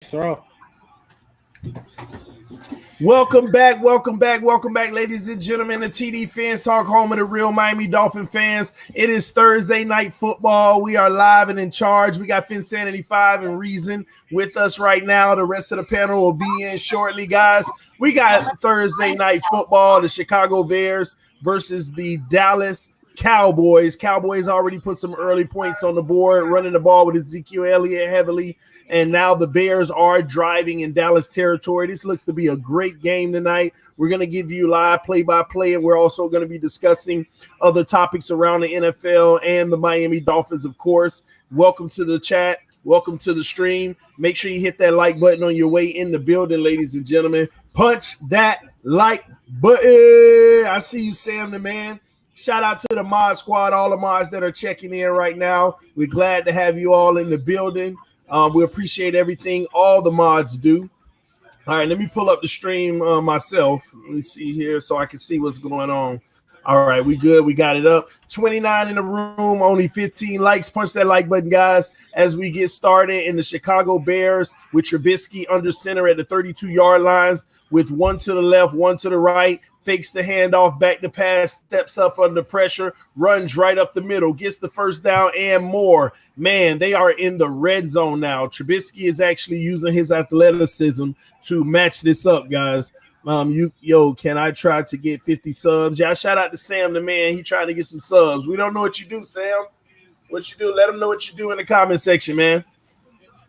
Throw. Welcome back, ladies and gentlemen. The TD Fans Talk, home of the real Miami Dolphin fans. It is Thursday night football. We are live and in charge. We got Finsanity 5 and Reason with us right now. The rest of the panel will be in shortly, guys. We got Thursday night football. The Chicago Bears versus the Dallas Cowboys. Cowboys already put some early points on the board, running the ball with Ezekiel Elliott heavily. And now the Bears are driving in Dallas territory. This looks to be a great game tonight. We're going to give you live play-by-play, and we're also going to be discussing other topics around the NFL and the Miami Dolphins, of course. Welcome to the chat. Welcome to the stream. Make sure you hit that like button on your way in the building, ladies and gentlemen. Punch that like button. I see you, Sam the man. Shout out to the mod squad, all the mods that are checking in right now. We're glad to have you all in the building. We appreciate everything all the mods do. All right, let me pull up the stream myself. Let me see here so I can see what's going on. All right, we good. We got it up. 29 in the room, only 15 likes. Punch that like button, guys, as we get started in the Chicago Bears with Trubisky under center at the 32-yard lines with one to the left, one to the right. Fakes the handoff, back to pass, steps up under pressure, runs right up the middle, gets the first down and more. Man, they are in the red zone now. Trubisky is actually using his athleticism to match this up, guys. Can I try to get 50 subs? Yeah, shout out to Sam the man. He trying to get some subs. We don't know what you do, Sam. What you do? Let him know what you do in the comment section, man.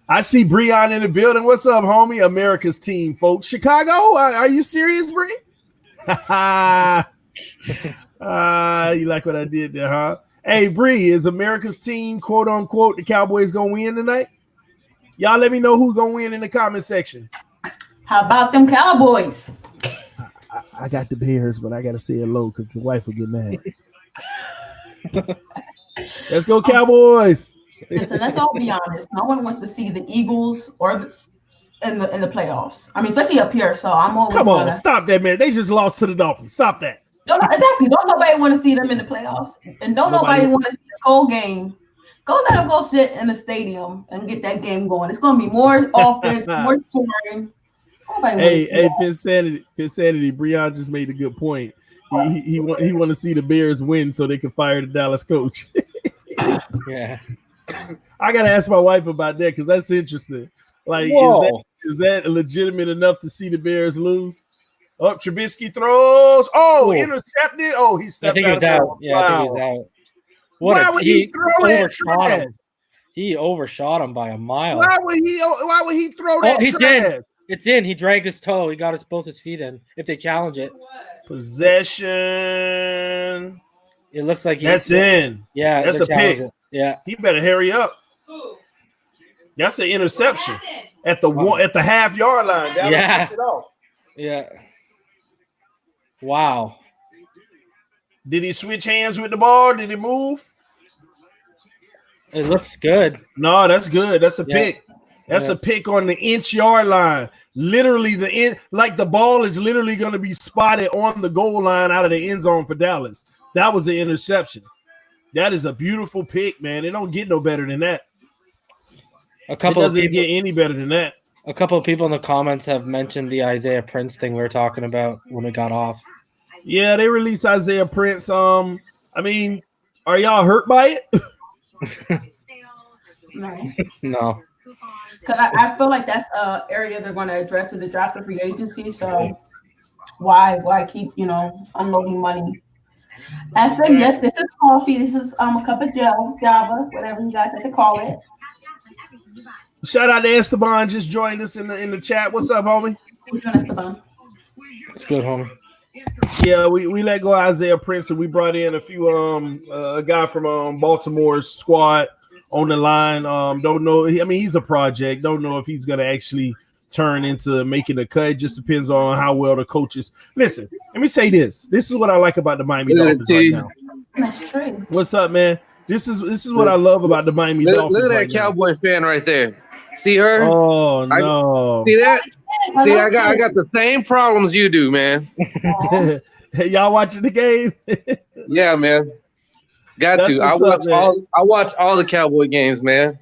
I see Breon in the building. What's up, homie? America's team, folks. Chicago, are you serious, Bree? You like what I did there, huh? Hey, Bree, is America's team, quote unquote, the Cowboys gonna win tonight? Y'all let me know who's gonna win in the comment section. How about them Cowboys? I got the Bears, but I gotta say it low because the wife will get mad. Let's go, Cowboys. Listen, let's all be honest. No one wants to see the Eagles or in the playoffs. I mean, especially up here. So I'm always come on, stop that, man. They just lost to the Dolphins. Stop that. Exactly. Don't nobody want to see them in the playoffs, and don't nobody want to see a cold game. Go let them go sit in the stadium and get that game going. It's going to be more offense, more scoring. Hey, Finsanity, Breon just made a good point. He want to see the Bears win so they can fire the Dallas coach. Yeah, I gotta ask my wife about that because that's interesting. Like, is that legitimate enough to see the Bears lose? Oh, Trubisky throws. Oh, intercepted. Oh, he stepped out. Out. Yeah, I think he's out. Why would he throw that trash? He overshot him by a mile. Why would he throw that trash? Did. It's in. He dragged his toe. He got both his feet in. If they challenge it. Possession. It looks like that's in. Yeah, that's a pick. Yeah. He better hurry up. That's an interception at the half-yard line. Yeah. Wow. Did he switch hands with the ball? Did he move? It looks good. No, that's good. That's a pick. That's a pick on the inch-yard line. Literally the ball is literally going to be spotted on the goal line out of the end zone for Dallas. That was an interception. That is a beautiful pick, man. It don't get no better than that. It doesn't get any better than that. A couple of people in the comments have mentioned the Isaiah Prince thing we were talking about when we got off. Yeah, they released Isaiah Prince. I mean, are y'all hurt by it? No. Because I feel like that's an area they're going to address in the draft and free agency. So why keep, unloading money? FM, yes, this is coffee. This is a cup of Java, whatever you guys like to call it. Shout out to Esteban, just joined us in the chat. What's up, homie? How you doing, Esteban? It's good, homie. Yeah, we let go of Isaiah Prince and we brought in a few a guy from Baltimore's squad on the line. Don't know. I mean, he's a project. Don't know if he's gonna actually turn into making a cut. It just depends on how well the coaches. Listen, let me say this. This is what I like about the Miami Dolphins right now. That's true. What's up, man? This is what I love about the Miami Dolphins. Look at that Cowboy fan right there. See her? Oh no! See that? See, I got the same problems you do, man. Hey, y'all watching the game? Yeah, man. Got to. I watch all the Cowboy games, man.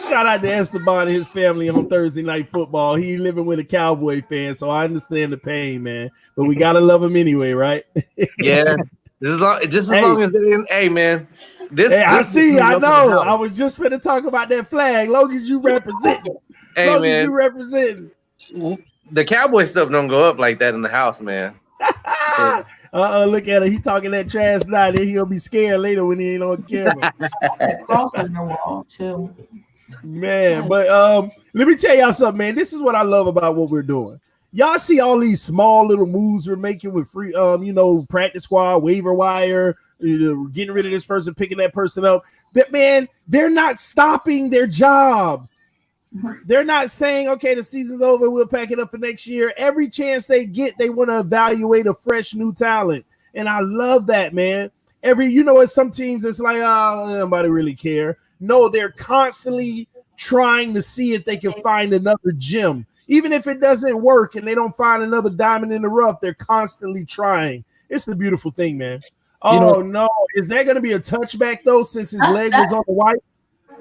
Shout out to Esteban and his family on Thursday Night Football. He living with a Cowboy fan, so I understand the pain, man. But we gotta love him anyway, right? Yeah. Just as long as they didn't. Hey, man. I know. I was just finna talk about that flag. Long as you represent. Hey, man. As you represent. The Cowboy stuff don't go up like that in the house, man. Look at it. He talking that trash now. Then he'll be scared later when he ain't on camera. Cross on your wall too. Man, but let me tell y'all something, man. This is what I love about what we're doing. Y'all see all these small little moves we're making with free, practice squad, waiver wire, getting rid of this person, picking that person up. That man, they're not stopping their jobs. They're not saying, okay, the season's over, we'll pack it up for next year. Every chance they get, they want to evaluate a fresh new talent. And I love that, man. At some teams, it's like, oh, nobody really care. No, they're constantly trying to see if they can find another gem. Even if it doesn't work and they don't find another diamond in the rough, they're constantly trying. It's a beautiful thing, man. Oh, no. Is that going to be a touchback, though, since his leg was on the white?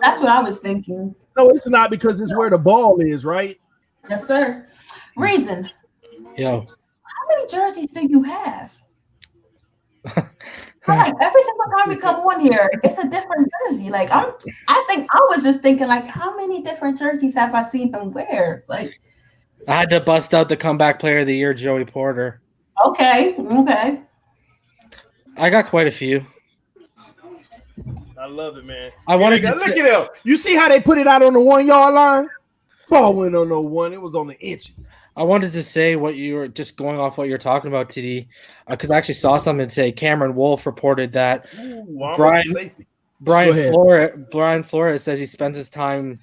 That's what I was thinking. No, it's not, because it's where the ball is, right? Yes, sir. Reason. Yo. How many jerseys do you have? Like every single time we come on here, it's a different jersey. Like I was just thinking, like, how many different jerseys have I seen him wear? Like, I had to bust out the comeback player of the year, Joey Porter. Okay. I got quite a few. I love it, man. Look at him. You see how they put it out on the 1 yard line? Ball went on no one. It was on the inches. I wanted to say what you were just going off what you're talking about, TD, because I actually saw something say Cameron Wolf reported that Brian Flores says he spends his time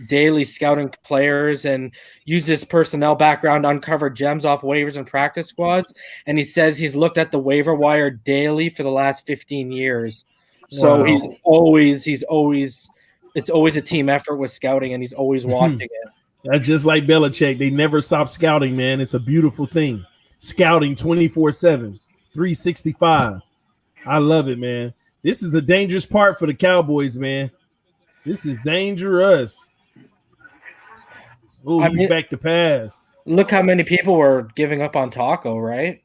daily scouting players and uses personnel background to uncover gems off waivers and practice squads. And he says he's looked at the waiver wire daily for the last 15 years. So it's always a team effort with scouting, and he's always watching it. That's just like Belichick. They never stop scouting, man. It's a beautiful thing. Scouting 24/7, 365. I love it, man. This is a dangerous part for the Cowboys, man. This is dangerous. Oh, he's back to pass. Look how many people were giving up on Taco, right?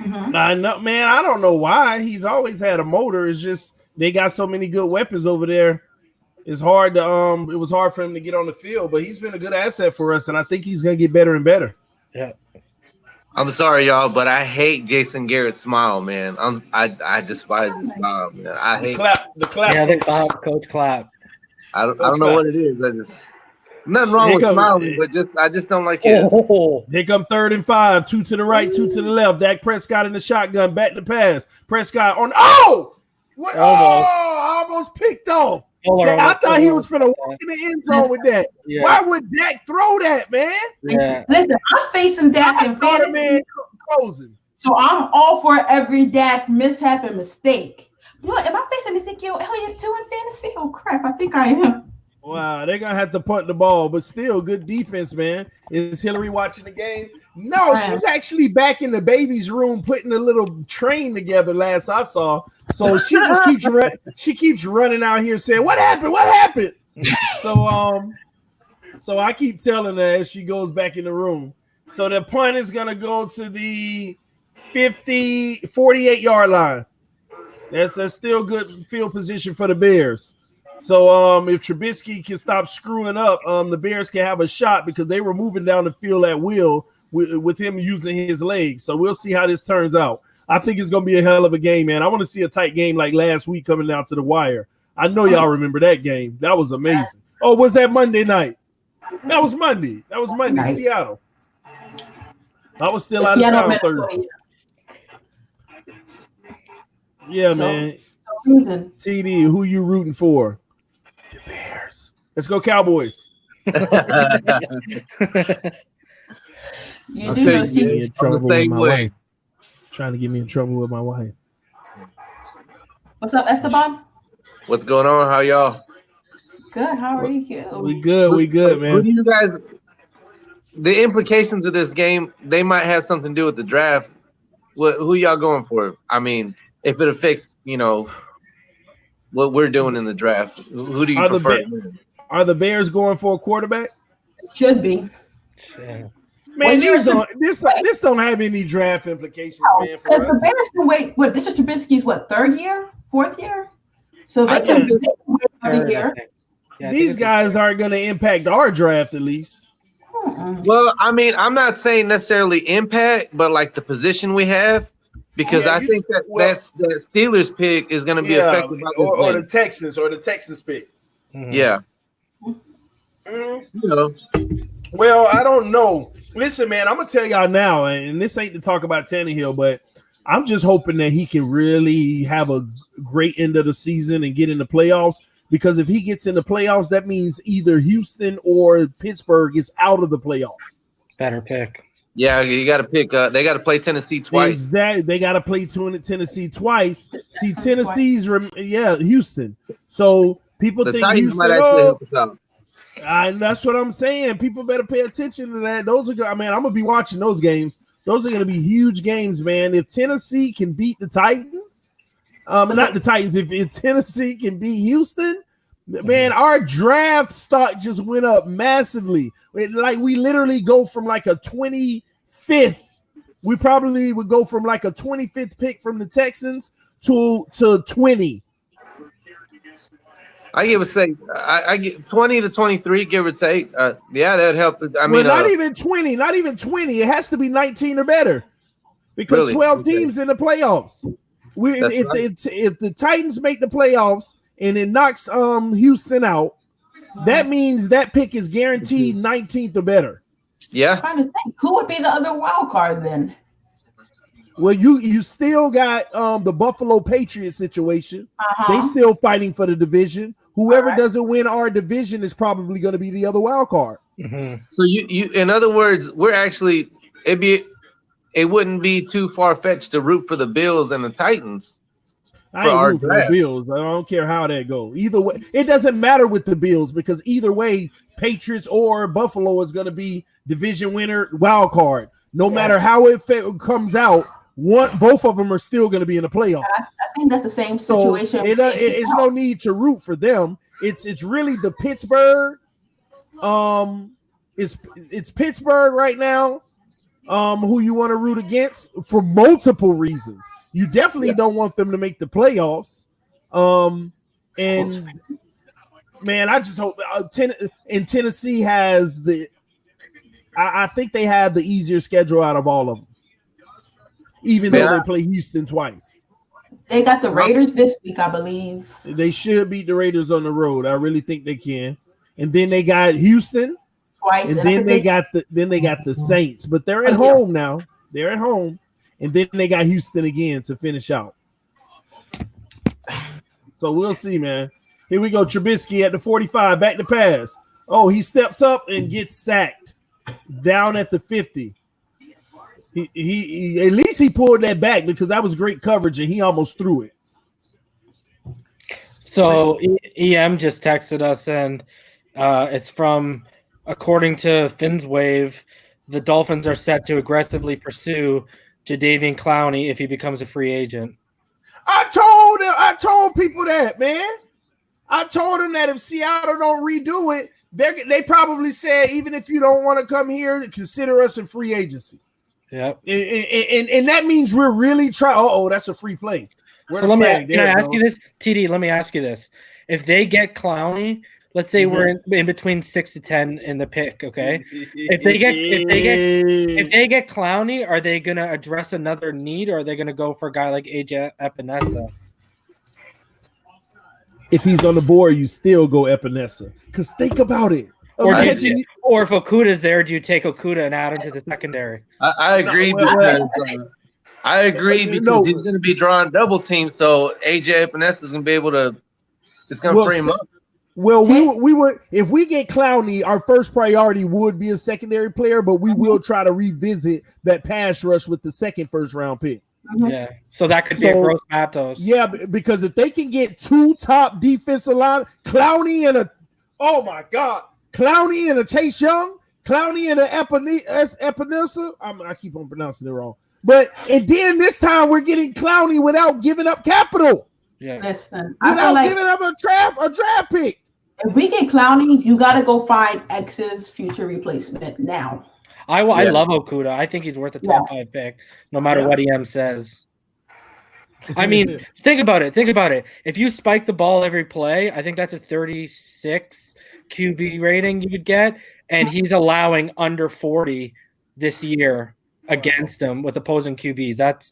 Mm-hmm. I know, man. I don't know why. He's always had a motor. It's just they got so many good weapons over there. It's hard to it was hard for him to get on the field, but he's been a good asset for us, and I think he's gonna get better and better. Yeah. I'm sorry, y'all, but I hate Jason Garrett's smile, man. I despise his smile, man. I hate the clap. Yeah, they Coach Clap. I don't know what it is. Nothing wrong with smiling, but I just don't like his. Here come 3rd and 5, 2 to the right, 2 to the left. Dak Prescott in the shotgun, back to pass. Prescott on. What? I almost picked off. I thought he was finna walk in the end zone with that. Yeah. Why would Dak throw that, man? Yeah. Listen, I'm facing Dak in fantasy, so I'm all for every Dak mishap and mistake. You know, am I facing Ezekiel Elliott too in fantasy? Oh crap, I think I am. Wow, they're gonna have to punt the ball, but still good defense, man. Is Hillary watching the game? No, she's actually back in the baby's room putting a little train together. Last I saw, so she just keeps running. She keeps running out here saying, "What happened? What happened?" So I keep telling her as she goes back in the room. So the punt is gonna go to the 48 yard line. That's still good field position for the Bears. So if Trubisky can stop screwing up, the Bears can have a shot because they were moving down the field at will with him using his legs. So we'll see how this turns out. I think it's going to be a hell of a game, man. I want to see a tight game like last week coming down to the wire. I know y'all remember that game. That was amazing. Oh, was that Monday night? That was Monday. Nice. Seattle. I was still out of town Thursday. Yeah, man. TD, who you rooting for? The Bears. Let's go Cowboys. You I'm do know she in trouble with my wife. Trying to get me in trouble with my wife. What's up, Esteban? What's going on? How y'all? Good. How are you? We good, man. Who do you guys? The implications of this game, they might have something to do with the draft. Who y'all going for? I mean, if it affects, what we're doing in the draft, who do you prefer? Are the Bears going for a quarterback? Should be. Yeah. Man, this don't have any draft implications, man. Because the Bears can wait. What? This is Trubisky's third year, fourth year, so they can wait another year. Yeah, these guys aren't going to impact our draft, at least. Well, I mean, I'm not saying necessarily impact, but like the position we have, because I think that Steelers pick is going to be affected by this or the Texans pick. Mm-hmm. Yeah. Well, I don't know. Listen, man, I'm gonna tell y'all now, and this ain't to talk about Tannehill, but I'm just hoping that he can really have a great end of the season and get in the playoffs. Because if he gets in the playoffs, that means either Houston or Pittsburgh is out of the playoffs. Better pick. Yeah, you got to pick. They got to play Tennessee twice. Exactly. They got to play Tennessee twice. See, Tennessee's Houston. So people think Titans Houston might actually help us out. And that's what I'm saying. People better pay attention to that. Those are, I'm gonna be watching those games. Those are gonna be huge games, man. If Tennessee can beat the Titans, not the Titans. If Tennessee can beat Houston, man, our draft stock just went up massively. Like we literally go from like a 25th. We probably would go from like a 25th pick from the Texans to 20. I give I get 20 to 23, give or take. Yeah, that'd help. I mean, not even 20. It has to be 19 or better, because really? 12 teams in the playoffs. If the Titans make the playoffs and it knocks Houston out, that means that pick is guaranteed 19th or better. Yeah. I'm trying to think, who would be the other wild card then? Well, you still got the Buffalo Patriots situation. They still fighting for the division. Whoever doesn't win our division is probably going to be the other wild card. Mm-hmm. So you, in other words, we're actually it wouldn't be too far fetched to root for the Bills and the Titans. I ain't rooting for the Bills. I don't care how that goes. Either way, it doesn't matter with the Bills, because either way, Patriots or Buffalo is going to be division winner, wild card. No matter how it comes out, both of them are still going to be in the playoffs. I think that's the same situation. So it's no need to root for them. It's really the Pittsburgh. It's Pittsburgh right now. Who you want to root against for multiple reasons. You definitely don't want them to make the playoffs. And man, I just hope Tennessee has I think they have the easier schedule out of all of them, even though they play Houston twice. They got the Raiders this week, I believe. They should beat the Raiders on the road. I really think they can. And then they got Houston twice, and then they got the Saints. But they're at home now. They're at home, and then they got Houston again to finish out. So we'll see, man. Here we go. Trubisky at the 45, back to pass. Oh, he steps up and gets sacked down at the 50. He at least he pulled that back, because that was great coverage and he almost threw it. So EM just texted us, and it's from, according to Finn's Wave, the Dolphins are set to aggressively pursue Jadeveon Clowney if he becomes a free agent. I told people that, man. I told them that if Seattle don't redo it, they probably said, even if you don't want to come here, consider us in free agency. Yeah, and that means we're really trying. Oh, that's a free play. So can I ask you this, TD? Let me ask you this: if they get Clowney, let's say we're in between 6 to 10 in the pick, okay? If they get Clowney, are they gonna address another need, or are they gonna go for a guy like AJ Epinesa? If he's on the board, you still go Epinesa. Because think about it. Or if Okuda's there, do you take Okuda and add him to the secondary? I agree. I agree because he's going to be drawing double teams, so AJ Epinesa is going to be able to. It's going to free him up. Well, we would, if we get Clowney, our first priority would be a secondary player, but we will try to revisit that pass rush with the second first round pick. Yeah, so that could be a Gross Matos. Yeah, because if they can get two top defensive line, Clowney and Chase Young, Clowney and a Epinesa. I keep on pronouncing it wrong. And then this time we're getting Clowney without giving up capital. Yeah. Listen, without giving up a draft pick. If we get Clowney, you got to go find X's future replacement now. I love Okuda. I think he's worth a top 5 pick, no matter what EM says. I mean, think about it. If you spike the ball every play, I think that's a 36 QB rating you could get, and he's allowing under 40 this year against him with opposing QBs. That's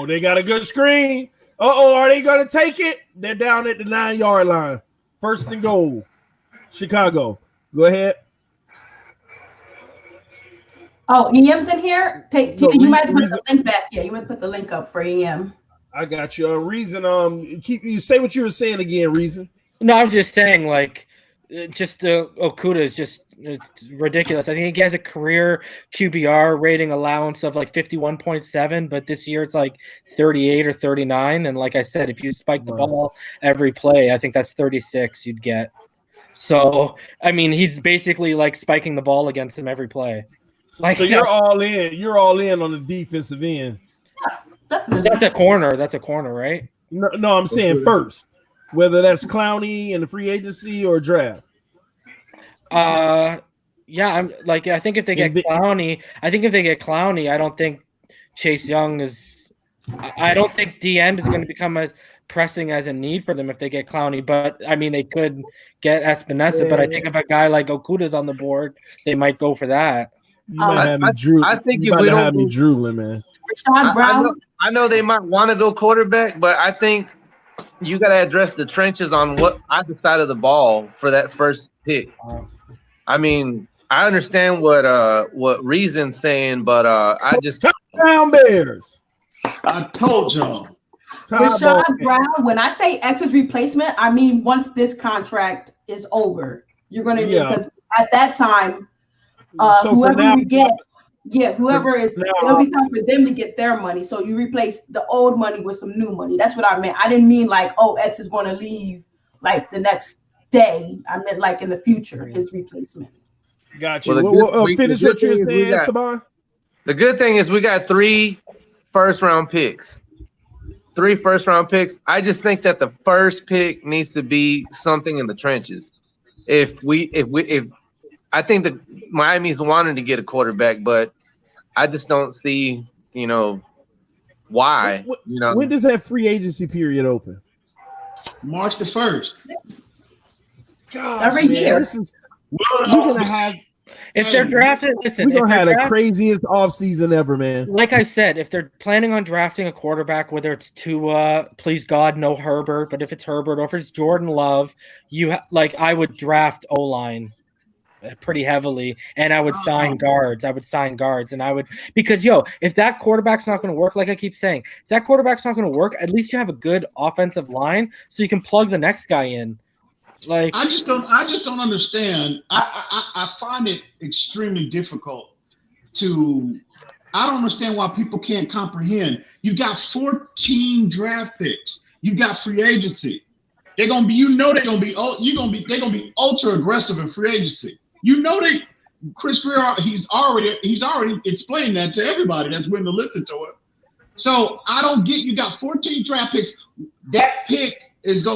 they got a good screen. Are they going to take it? They're down at the 9-yard line. First and goal. Chicago. Go ahead. Oh, EM's in here? You might put the link back. Yeah, you might put the link up for EM. I got you. Reason, you say what you were saying again, Reason. No, I was just saying, like, Okuda is just it's ridiculous. I think he has a career QBR rating allowance of like 51.7, but this year it's like 38 or 39. And like I said, if you spike the ball every play, I think that's 36 you'd get. So, I mean, he's basically like spiking the ball against him every play. Like, so you're all in. You're all in on the defensive end. Definitely. That's a corner, right? No, I'm saying first, whether that's Clowney in the free agency or draft. Yeah, I'm like, I think if they get Clowney, I don't think Chase Young is. I don't think the end is going to become as pressing as a need for them if they get Clowney. But I mean, they could get Espinosa. But I think if a guy like Okuda's on the board, they might go for that. You might have me Drew. I think if we don't have me drooling, man. Rashawn Brown. I know they might want to go quarterback, but I think you got to address the trenches on what either side of the ball for that first pick. I mean, I understand what Reason's saying, but I just touchdown Bears. I told y'all. Rashawn Brown. When I say X's replacement, I mean once this contract is over, you're going to because at that time. Whoever we get, whoever is, it'll be time for them to get their money. So you replace the old money with some new money. That's what I meant. I didn't mean like, X is going to leave like the next day. I meant like in the future, his replacement. Got you. Well, finish what you're saying, Esteban. The good thing is we got 3 first-round picks. 3 first-round picks. I just think that the first pick needs to be something in the trenches. If I think that Miami's wanting to get a quarterback, but I just don't see, why. When does that free agency period open? March the 1st. Gosh, every year. We're gonna have. If they're drafted, listen. We're gonna have the craziest offseason ever, man. Like I said, if they're planning on drafting a quarterback, whether it's Tua, please God, no Herbert, but if it's Herbert or if it's Jordan Love, I would draft O-line pretty heavily, and I would sign guards. Because if that quarterback's not going to work, like I keep saying, if that quarterback's not going to work, at least you have a good offensive line so you can plug the next guy in. Like I just don't understand. I find it extremely difficult I don't understand why people can't comprehend. You've got 14 draft picks. You've got free agency. They're gonna be, they're gonna be ultra aggressive in free agency. Chris Greer, he's already explained that to everybody that's willing to listen to it. So I don't get, you got 14 draft picks. That pick is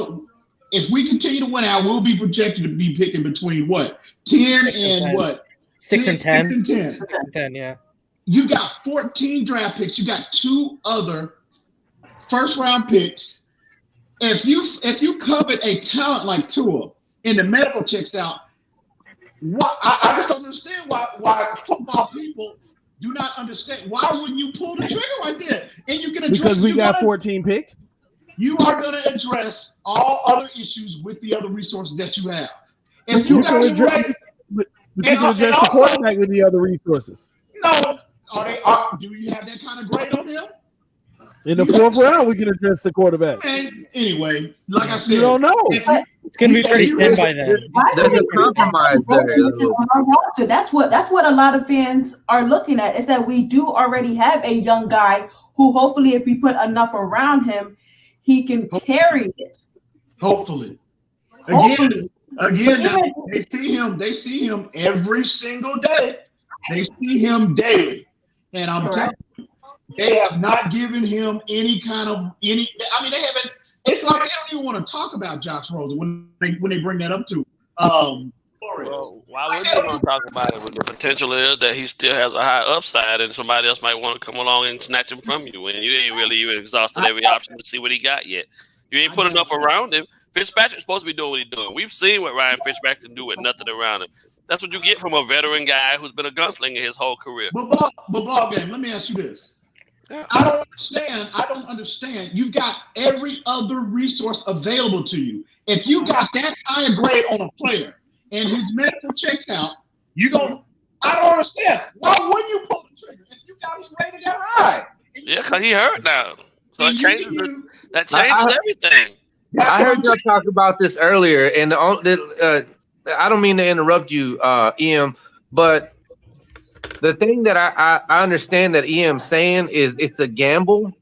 if we continue to win out, we'll be projected to be picking between 10 and what? 6 and 10. 6 and 10. 6 and 10, yeah. You got 14 draft picks. You got 2 other first round picks. If you covet a talent like Tua and the medical checks out, I just don't understand why football people do not understand. Why wouldn't you pull the trigger right there? And you can address, because we got 14 picks. You are going to address all other issues with the other resources that you have. If you can address the quarterback with the other resources. No, do you have that kind of grade on him? In the 4th round, we can address the quarterback. Anyway, like I said, you don't know. It's going to be pretty thin by then. There's a compromise there. That's what a lot of fans are looking at, is that we do already have a young guy who hopefully, if we put enough around him, he can carry it. Hopefully. Again, now, they see him every single day. They see him daily. And I'm telling you, they have not given him any. They haven't. It's like they don't even want to talk about Josh Rosen when they bring that up to him. Flores. Well, why wouldn't you want to talk about it? When the potential is that he still has a high upside, and somebody else might want to come along and snatch him from you, and you ain't really even exhausted every option to see what he got yet. You ain't put enough around him. Fitzpatrick's supposed to be doing what he's doing. We've seen what Ryan Fitzpatrick can do with nothing around him. That's what you get from a veteran guy who's been a gunslinger his whole career. But ball game, let me ask you this. Yeah. I don't understand. You've got every other resource available to you. If you got that high a grade on a player and his medical checks out, I don't understand. Why wouldn't you pull the trigger if you got him rated that high? Yeah, because he hurt now. So it changes everything. I heard y'all talk about this earlier, and I don't mean to interrupt you, EM, but the thing that I understand that EM's saying is it's a gamble.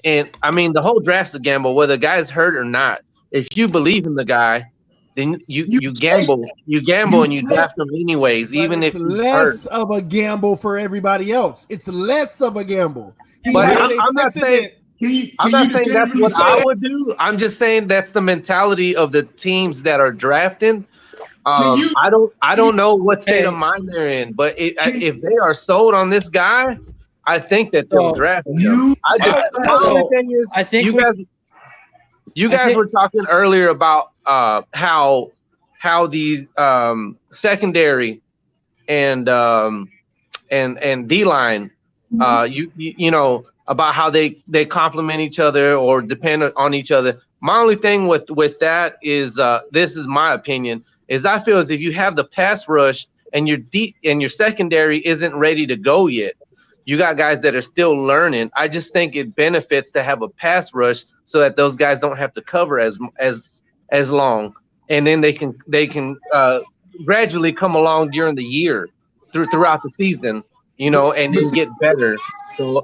And I mean, the whole draft's a gamble, whether the guy's hurt or not. If you believe in the guy, then you gamble. You gamble and you draft him anyways, but even if he's less hurt. of a gamble for everybody else. It's less of a gamble. But I'm not saying that's what I would do. I'm just saying that's the mentality of the teams that are drafting. I don't know what state of mind they're in, but if they are sold on this guy, I think that they'll draft him. I think you guys were talking earlier about how the secondary and D-line, you know, about how they complement each other or depend on each other. My only thing with that is this is my opinion. Is I feel as if you have the pass rush and your secondary isn't ready to go yet. You got guys that are still learning. I just think it benefits to have a pass rush so that those guys don't have to cover as long, and then they can gradually come along during the year throughout the season, you know, and then get better. So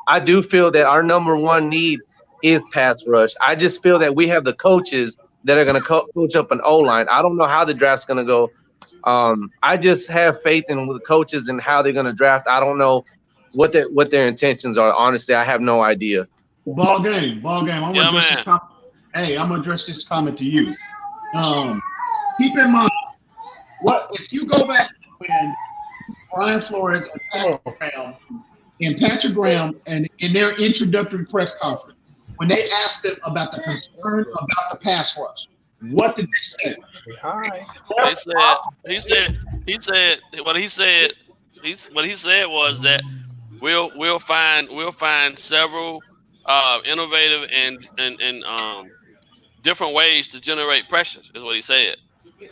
I do feel that our number one need is pass rush. I just feel that we have the coaches that are going to coach up an O-line. I don't know how the draft's going to go. I just have faith in the coaches and how they're going to draft. I don't know what their intentions are. Honestly, I have no idea. Ball game. I'm gonna address this comment to you. Keep in mind, what if you go back when Brian Flores and Patrick Graham and in their introductory press conference, when they asked them about the concern about the pass rush, what did they say? What he said was that we'll find several innovative and different ways to generate pressure, is what he said.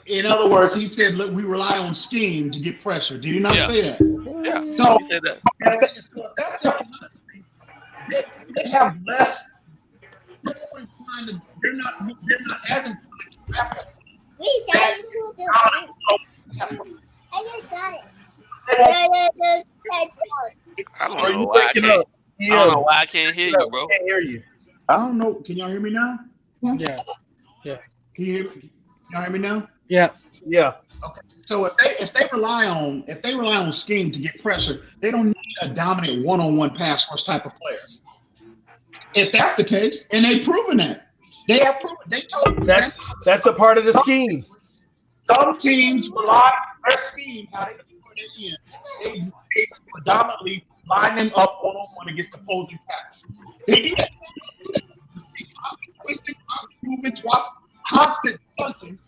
In other words, he said, look, we rely on scheme to get pressure. Did he not say that? Yeah. So he said that. They have less. They're not as we said I just saw it. I don't know why I can't hear you, bro. I can't hear you. I don't know. Can y'all hear me now? Yeah. Can you y'all hear me now? Yeah. Okay. So if they rely on scheme to get pressure, they don't need a dominant one-on-one pass rush type of player. If that's the case, and they've proven that. They have proven. They told that's a part of the scheme. Some teams rely on their scheme, how they put it in. They predominantly line them up one-on-one against opposing pass. They do that. Twisting, movement, constant punching.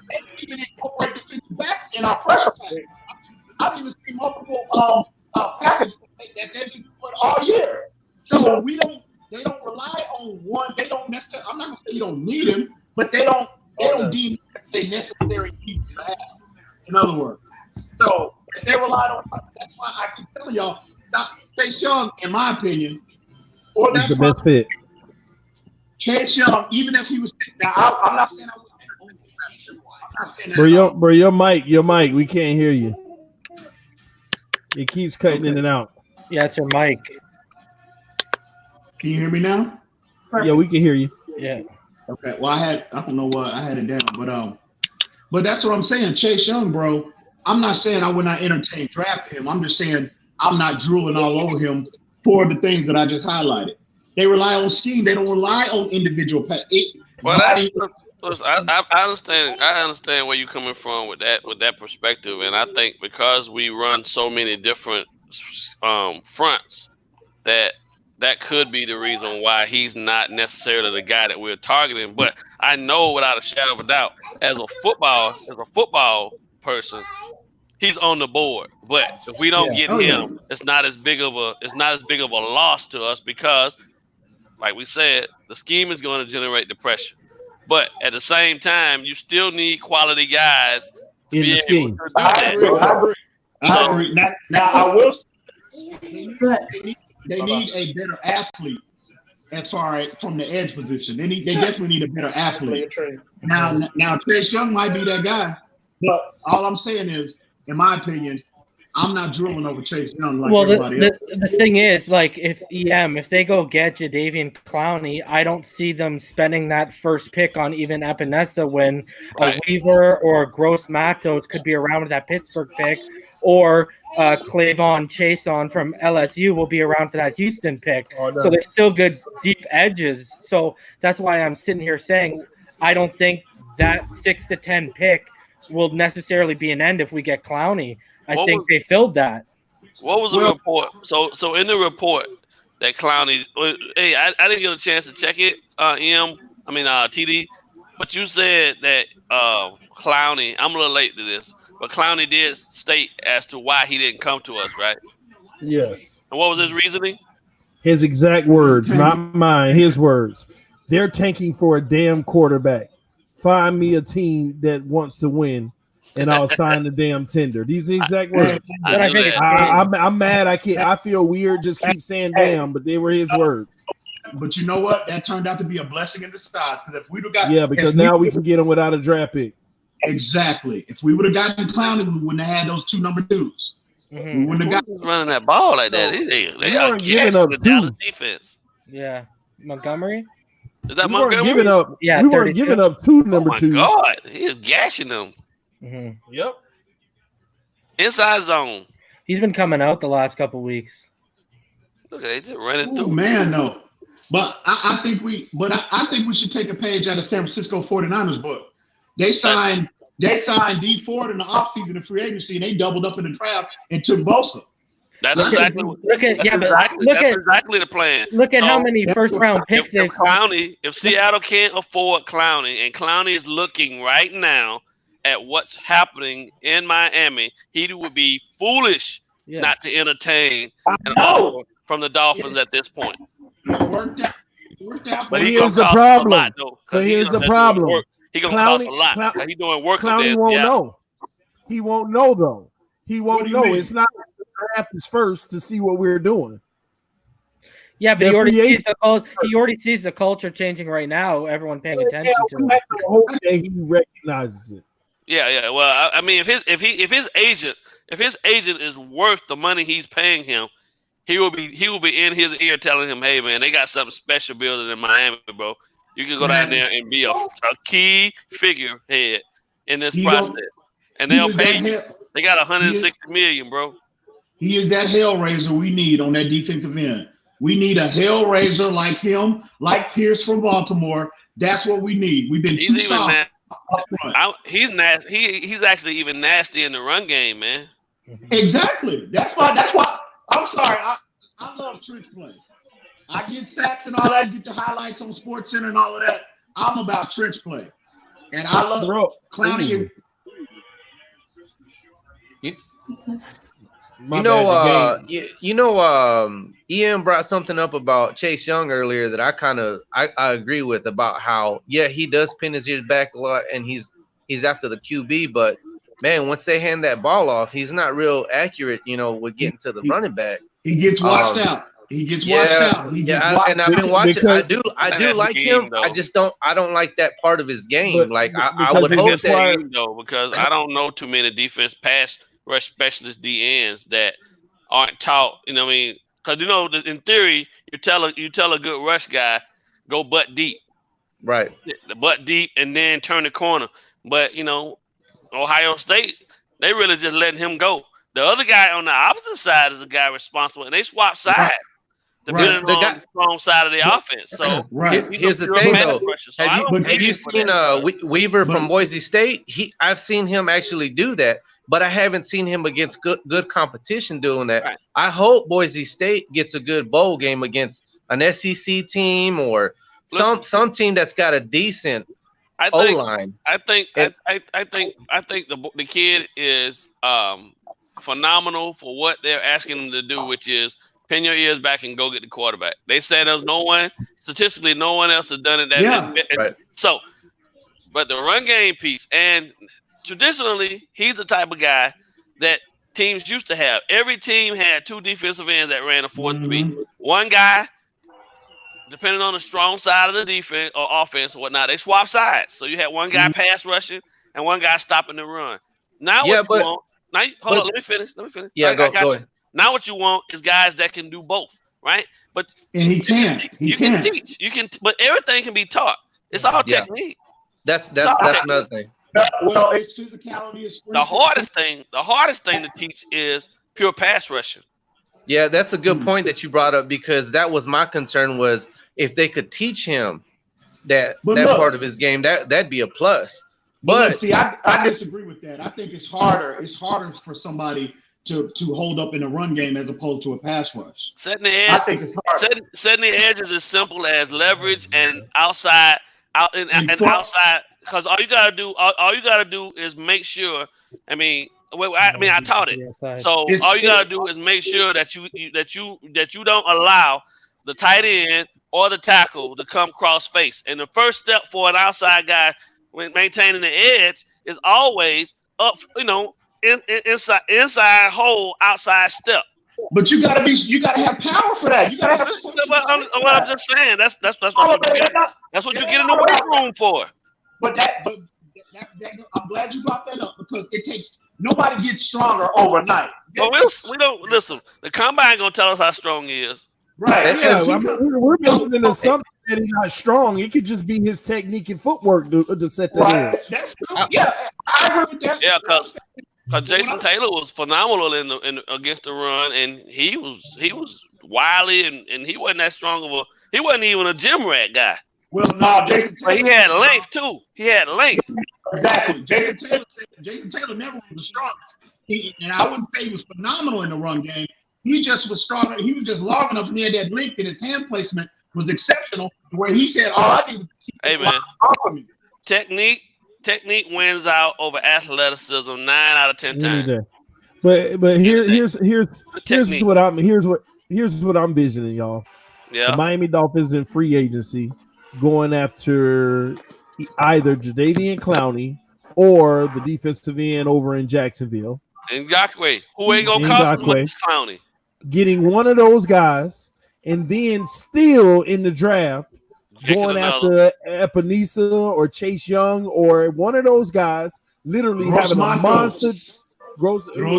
They even incorporate defensive backs in our pressure package. I've even seen multiple packages that they've been put all year. So they don't rely on one. They don't necessarily. I'm not gonna say you don't need him, but they don't deem a necessary need to have. In other words, so if they rely on, that's why I keep telling y'all, Chase Young, in my opinion, or that's the best fit. Chase Young, even if he was now, I'm not saying I would. Bro, your mic, we can't hear you. It keeps cutting in and out. Yeah, it's your mic. Can you hear me now? Yeah, we can hear you. Yeah. Okay. Well, I don't know what I had it down, but that's what I'm saying. Chase Young, bro. I'm not saying I would not entertain drafting him. I'm just saying I'm not drooling all over him for the things that I just highlighted. They rely on scheme. They don't rely on individual. Listen, I understand. I understand where you're coming from with that perspective, and I think because we run so many different fronts, that could be the reason why he's not necessarily the guy that we're targeting. But I know without a shadow of a doubt, as a football person, he's on the board. But if we don't get him, it's not as big of a loss to us because, like we said, the scheme is going to generate the pressure. But at the same time, you still need quality guys to In be the able scheme. to do I that. agree. I agree. Now I will Go ahead. they need a better athlete as far as from the edge position. They definitely need a better athlete. Now Chase Young might be that guy, but all I'm saying is, in my opinion, I'm not drooling over Chase Young like everybody else. The thing is, like, if they go get Jadeveon Clowney, I don't see them spending that first pick on even Epinesa when a Weaver or a Gross Matos could be around with that Pittsburgh pick, or Clavon Chason from LSU will be around for that Houston pick. So they're still good deep edges. So that's why I'm sitting here saying I don't think that 6 to 10 pick will necessarily be an end if we get Clowney. I think they filled that. What was the report? So in the report that Clowney, hey, I didn't get a chance to check it, TD, but you said that Clowney, I'm a little late to this, but Clowney did state as to why he didn't come to us, right? Yes. And what was his reasoning? His exact words, not mine, his words. They're tanking for a damn quarterback. Find me a team that wants to win, and I'll sign the damn tender. These are the exact words. I'm mad. I feel weird. Just keep saying damn, but they were his words. But you know what? That turned out to be a blessing in disguise. Because if we'd have got because now we can get him without a draft pick. Exactly. If we would have gotten Clowney, we wouldn't have had those two number 2s. Mm-hmm. We wouldn't have got running that ball like that. They are giving up the Dallas defense. Yeah, Montgomery. Is that we Montgomery? Giving up, yeah, we weren't giving up 2 number 2s. Oh my God, he is gashing them. Mm-hmm. Yep. Inside zone. He's been coming out the last couple weeks. Look at it, just running through. Man, no. But I think we should take a page out of San Francisco 49ers book. They signed D Ford in the offseason in free agency, and they doubled up in the draft and took Bosa. That's exactly the plan. Look at how many first round picks if Seattle can't afford Clowney, and Clowney is looking right now at what's happening in Miami, he would be foolish not to entertain an offer from the Dolphins at this point. It worked out. But here's the problem. He's gonna cost a lot. He's doing work. Clowney won't know. He won't know though. He won't know. It's not the draft is first to see what we're doing. Yeah, but he already sees the culture changing right now. Everyone paying attention to it. I hope that he recognizes it. Yeah. Well, I mean, if his agent is worth the money he's paying him, he will be in his ear telling him, "Hey, man, they got something special building in Miami, bro. You can go down there and be a key figurehead in this process, and they'll pay you. They got $160 million, bro. He is that hellraiser we need on that defensive end. We need a hellraiser like him, like Pierce from Baltimore. That's what we need. We've been too soft up front. He's nasty. He's actually even nasty in the run game, man. Exactly. That's why. I'm sorry. I love trench play. I get sacks and all that. Get the highlights on SportsCenter and all of that. I'm about trench play, and I love Clowney. Ian brought something up about Chase Young earlier that I agree with, about how he does pin his ears back a lot and he's after the QB, but man, once they hand that ball off, he's not real accurate, with getting to the running back. He gets watched out. He gets watched out. And I've been watching. I do like him. Though. I don't like that part of his game. I would hope that because I don't know too many defense pass rush specialist DNs that aren't taught. You know what I mean? Because in theory, you tell a good rush guy go butt deep, right? The butt deep, and then turn the corner. But Ohio State, they really just letting him go. The other guy on the opposite side is a guy responsible, and they swap sides. depending on the strong side of the offense. So here's the thing, though. So have you seen Weaver from Boise State? I've seen him actually do that, but I haven't seen him against good competition doing that. Right. I hope Boise State gets a good bowl game against an SEC team or some team that's got a decent O-line. I think the kid is phenomenal for what they're asking him to do, which is pin your ears back and go get the quarterback. They said there's no one else has done it. Right. So, but the run game piece, and traditionally, he's the type of guy that teams used to have. Every team had two defensive ends that ran a 4-3. One guy, depending on the strong side of the defense or offense or whatnot, they swap sides. So you had one guy pass rushing and one guy stopping the run. Now hold on, let me finish. Yeah, go ahead. Now what you want is guys that can do both, right? But he can teach. You can, but everything can be taught. It's all technique. That's another thing. Well, it's physicality. The hardest thing to teach is pure pass rushing. Yeah, that's a good point that you brought up, because that was my concern, was if they could teach him that part of his game, that'd be a plus. But see, I disagree with that. I think it's harder. It's harder for somebody to hold up in a run game as opposed to a pass rush. Setting the edge. I think it's hard. Setting the edge is as simple as leverage and outside. Outside, because all you gotta do is make sure. I taught it. So all you gotta do is make sure that you don't allow the tight end or the tackle to come cross face. And the first step for an outside guy when maintaining the edge is always up. Inside hole, outside step. But you gotta have power for that. You gotta have. I'm just saying that's what you get in the weight room for. But I'm glad you brought that up, because it takes nobody gets stronger overnight. Well, we don't listen. The combine ain't gonna tell us how strong he is. Right. Yeah, we're building an assumption that he's not strong. It could just be his technique and footwork to set the edge. That's true. Yeah, I agree with that. Yeah, because Jason Taylor was phenomenal in against the run, and he was wily, and he wasn't that strong of he wasn't even a gym rat guy. Well, no, Jason Taylor. But he had length too. He had length. Exactly. Jason Taylor never was the strongest. And I wouldn't say he was phenomenal in the run game. He just was strong. He was just long enough, and he had that length, and his hand placement was exceptional. Where he said, "All I need to keep off of me." Technique wins out over athleticism 9 out of 10 times. But here's what I'm visioning, y'all. Yeah. The Miami Dolphins in free agency going after either Jadeveon Clowney or the defensive end over in Jacksonville. Ngakwe, who ain't gonna cost as much as Clowney. Getting one of those guys, and then still in the draft going after Epenesa or Chase Young or one of those guys, literally having a monster. Whoever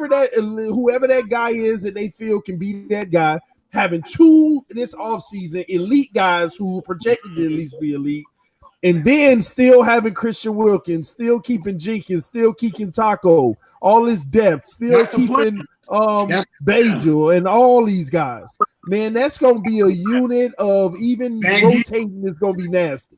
that guy is that they feel can be that guy, having two this offseason elite guys who are projected to at least be elite, and then still having Christian Wilkins, still keeping Jenkins, still keeping Taco, all his depth, still keeping Bajal and all these guys. Man, that's gonna be a unit of even rotating is gonna be nasty.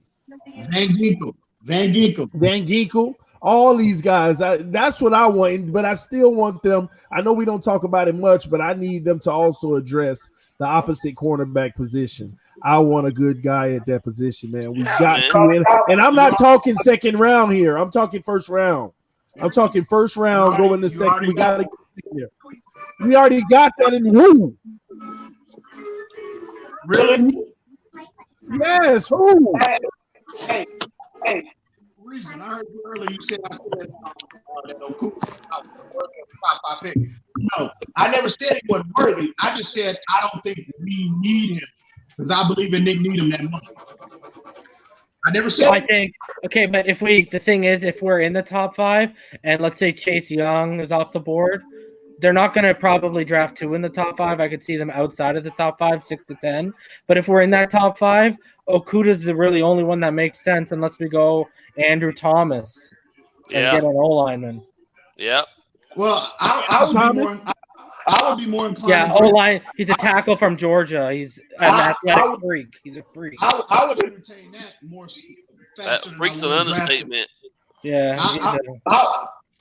Van Ginkel. All these guys, that's what I want, but I still want them. I know we don't talk about it much, but I need them to also address the opposite cornerback position. I want a good guy at that position, man. We got to, and I'm not talking second round here. I'm talking first round. I'm talking first round going to second. We got to get there. We already got that in who? Really? Yes, who? Hey. Reason I heard you earlier. You said I said that top 5 pick. No, I never said he wasn't worthy. I just said I don't think we need him because I believe in Nick Needham that much. I never said. I think okay, but if we're in the top 5 and let's say Chase Young is off the board, they're not going to probably draft 2 in the top 5. I could see them outside of the top 5, 6 to 10. But if we're in that top 5, Okuda's the really only one that makes sense unless we go Andrew Thomas and get an O-lineman. Yeah. Well, I I would be more inclined. Yeah, O-line. He's a tackle from Georgia. He's an athletic freak. He's a freak. I would entertain that more. That freak's an understatement. Yeah.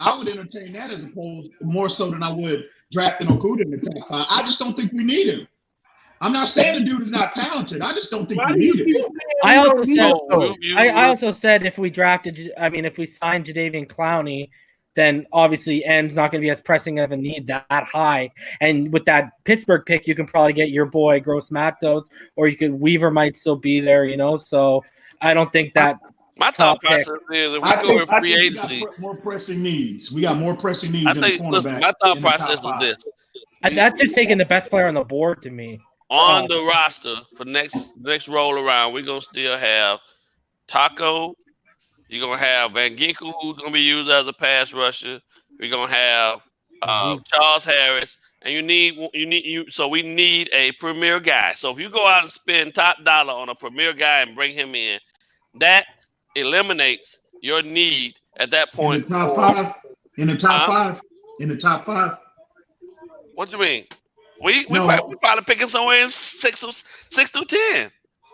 I would entertain that as opposed more so than I would drafting Okuda in the top 5. I just don't think we need him. I'm not saying the dude is not talented. I just don't think we need him. I also said if we signed Jadeveon Clowney, then obviously end's not going to be as pressing of a need that high. And with that Pittsburgh pick, you can probably get your boy Gross Matos, or Weaver might still be there, So I don't think that. My thought process is if we go in free agency, we got more pressing needs. We got more pressing needs. I think. Listen, my thought process is this: that's just taking the best player on the board to me. On the roster for next roll around, we're gonna still have Taco. You're gonna have Van Ginkel, who's gonna be used as a pass rusher. We're gonna have Charles Harris, and we need a premier guy. So if you go out and spend top dollar on a premier guy and bring him in, that eliminates your need at that point. In the top five. What do you mean? We probably picking somewhere in 6 through 10.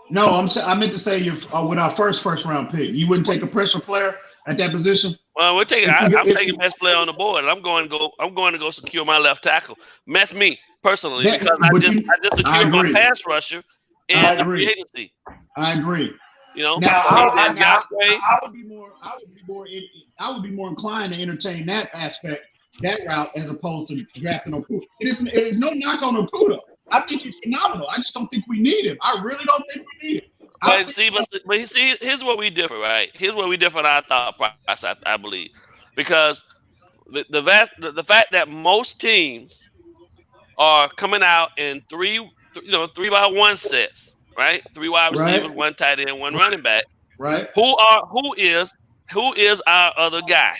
No, I meant to say with our first round pick, you wouldn't take a pressure player at that position. Well, I'm taking best player on the board, and I'm going to go secure my left tackle. Mess me personally because I just secured my pass rusher in the free agency. I agree. Now I would be more inclined to entertain that aspect, that route, as opposed to drafting Okuda. It is no knock on Okuda. I think he's phenomenal. I just don't think we need him. I really don't think we need him. But here's where we differ, right? Here's where we differ in our thought process, I believe, because the fact that most teams are coming out in 3-by-1 sets, right? 3 wide receivers, 1 tight end, 1 running back. Right. Who is our other guy?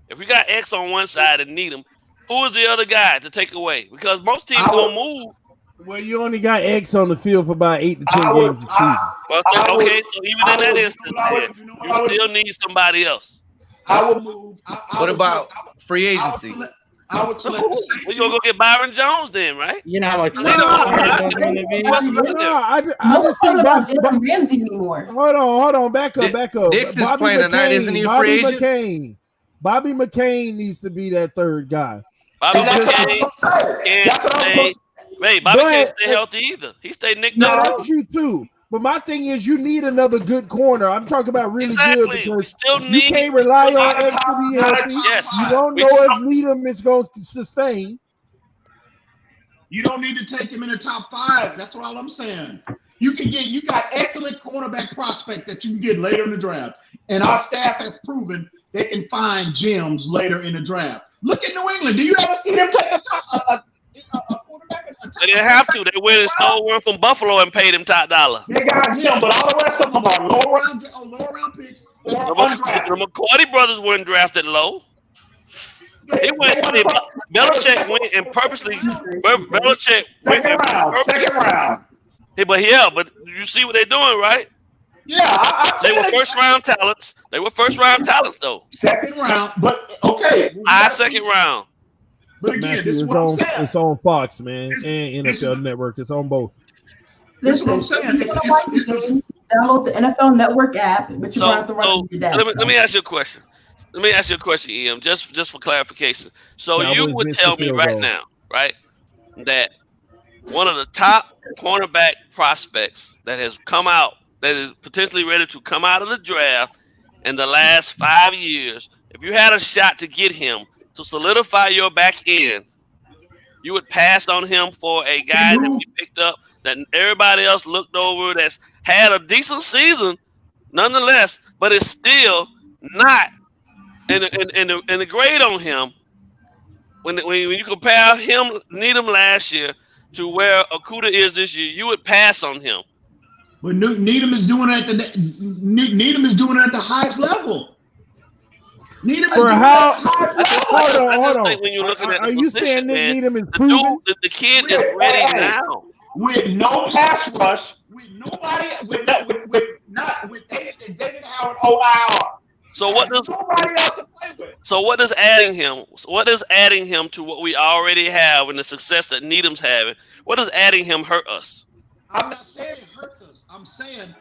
If we got X on one side and need him, who is the other guy to take away? Because most teams gonna move. Well, you only got X on the field for about 8 to 10 games a season. Well, so even in that instance, you still need somebody else. I would move. What about free agency? I would select. We're gonna go get Byron Jones then, right? You know how much I just think Jalen Ramsey anymore. Hold on, back up. Dix is playing tonight, isn't he? Free agent? Bobby McCain needs to be that third guy. Bobby McCain can't stay. Wait, Bobby can't stay healthy either. He stayed nicked up. That's you too. But my thing is, you need another good corner. I'm talking about really good because you can't rely on X to be healthy. Yes, you don't know if Needham is going to sustain. You don't need to take him in the top 5. That's all I'm saying. You got excellent cornerback prospect that you can get later in the draft. And our staff has proven they can find gems later in the draft. Look at New England. Do you ever see them take a quarterback? They didn't have to. They went and stole one from Buffalo and paid him top dollar. They got him, but all the rest of them are lower round picks or undrafted. The McCourty brothers weren't drafted low. Belichick went and purposely. Second round. But you see what they're doing, right? Yeah, they were first round talents. Though. Second round, but okay. Second round. But again, Matthew, this is what I'm saying. It's on Fox, man, and NFL Network. It's on both. This is what I'm saying. Download the NFL Network app, but you have to run it down. Let me ask you a question. Em, just for clarification. So Cowboys, you would tell me right now, right, that one of the top cornerback prospects that has come out, that is potentially ready to come out of the draft in the last 5 years, if you had a shot to get him to solidify your back end, you would pass on him for a guy that we picked up that everybody else looked over, that's had a decent season nonetheless, but it's still not in the grade on him when you compare Needham last year to where Okuda is this year, you would pass on him. But Needham is doing it at the highest level. Needham for how? Hold on. When you're looking at are you saying Needham is proven? The kid is ready now. With no pass rush, with nobody, with Xavier Howard OIR. So what does Nobody else to play with. so what does adding him? What is adding him to what we already have and the success that Needham's having? What does adding him hurt us? I'm not saying it hurts us. I'm saying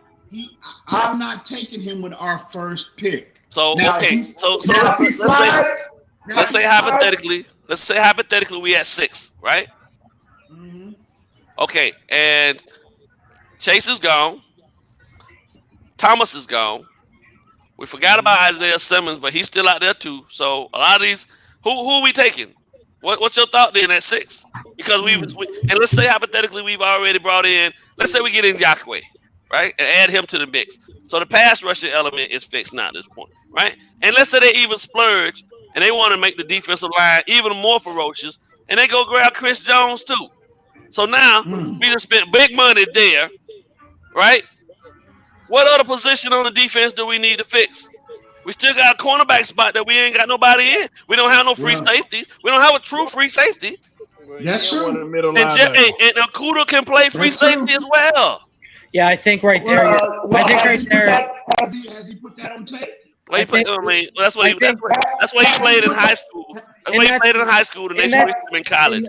I'm not taking him with our first pick. So Now, okay, if so now, if he slides, let's say hypothetically we at 6, right? Mhm. Okay, and Chase is gone. Thomas is gone. We forgot about Isaiah Simmons, but he's still out there too. So a lot of these, who are we taking? What's your thought then at 6? Because and let's say hypothetically we've already brought in. Let's say we get in Yakwe, right, and add him to the mix. So the pass rushing element is fixed now at this point, right? And let's say they even splurge and they want to make the defensive line even more ferocious, and they go grab Chris Jones too. So now we just spent big money there, right? What other position on the defense do we need to fix? We still got a cornerback spot that we ain't got nobody in. We don't have no free safety. We don't have a true free safety. That's true. Middle And Okuda can play free safety as well. Yeah, I think right there. I think right there. Has he put that on tape? Well, that's what he played in high school. That's what he played in high school, and they switched him in college.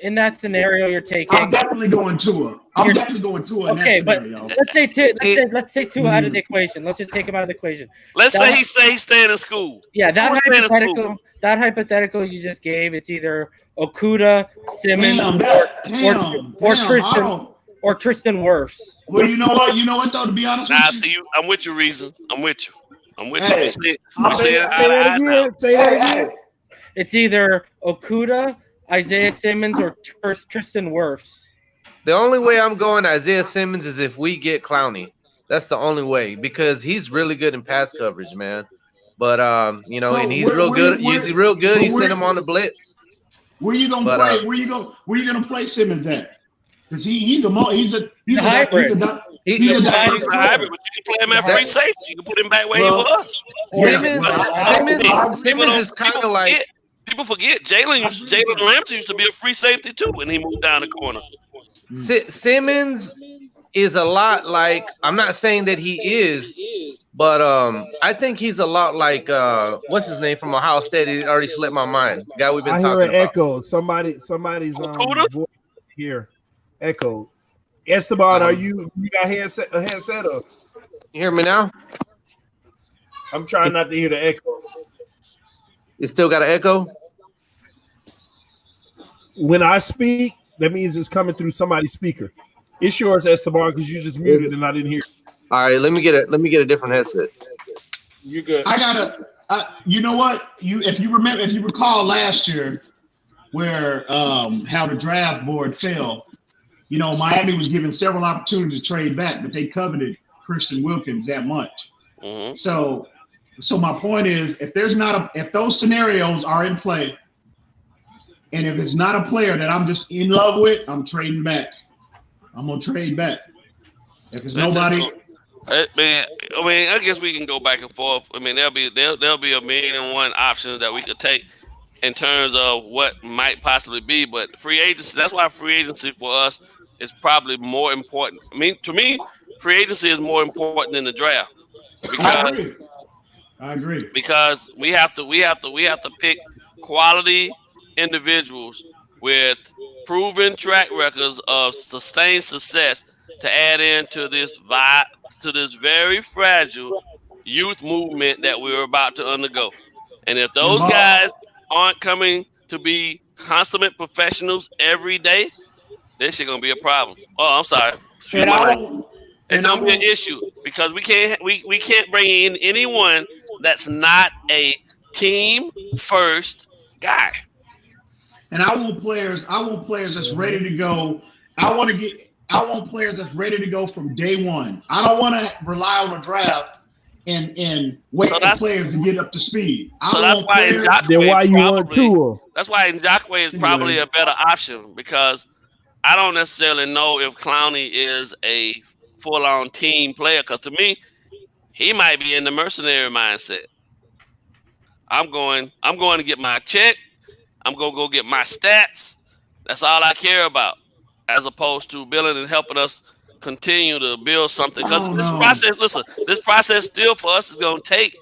In that scenario, you're taking. I'm definitely going Tua. I'm definitely going Tua. Okay, in that but scenario. let's say Tua out of the equation. Let's just take him out of the equation. Let's say he's staying in school. Yeah, that hypothetical you just gave, it's either Okuda, Simmons, or Tristan Wirfs. Well, you know what though, to be honest with you. I'm with you, Reason. I'm with you. Hey, Say that again. It's either Okuda, Isaiah Simmons, or Tristan Wirfs. The only way I'm going Isaiah Simmons is if we get Clowney. That's the only way, because he's really good in pass coverage, man. But and he's real good. He's real good. You send him on the blitz. Where you gonna play? Where you gonna play Simmons at? Because he's a hybrid. He's a hybrid, but you can play him at free safety. You can put him back where he was. Simmons is kind of like. People forget Jalen Ramsey used to be a free safety too when he moved down the corner. Simmons is a lot like, I'm not saying that he is, but I think he's a lot like what's his name from Ohio State? It already slipped my mind. The guy we've been talking about. Echo. Somebody's voice here. Echo. Esteban, are you got a headset up? You hear me now? I'm trying not to hear the echo. You still got an echo? When I speak, that means it's coming through somebody's speaker. It's yours, Esteban, because you just muted and I didn't hear. All right, let me get a different headset. You're good. You know what? If you recall last year, where how the draft board fell, Miami was given several opportunities to trade back, but they coveted Christian Wilkins that much. Mm-hmm. So my point is, if those scenarios are in play, and if it's not a player that I'm just in love with, I'm trading back. I'm gonna trade back. If it's nobody, I guess we can go back and forth. I mean, there'll be a million and one options that we could take in terms of what might possibly be. But free agency, that's why free agency for us is probably more important. I mean, to me, free agency is more important than the draft because I agree. Because we have to pick quality individuals with proven track records of sustained success to add into this very fragile youth movement that we're about to undergo. And if those guys aren't coming to be consummate professionals every day, this shit gonna be a problem. Oh, I'm sorry. It's gonna be an issue because we can't bring in anyone that's not a team first guy. And I want players that's ready to go. I want players that's ready to go from day one. I don't want to rely on a draft and wait for players to get up to speed. That's why Njakwe is probably a better option, because I don't necessarily know if Clowney is a full-on team player, because to me, he might be in the mercenary mindset. I'm going to get my check. I'm going to go get my stats. That's all I care about, as opposed to building and helping us continue to build something because this process. Listen, this process still for us is going to take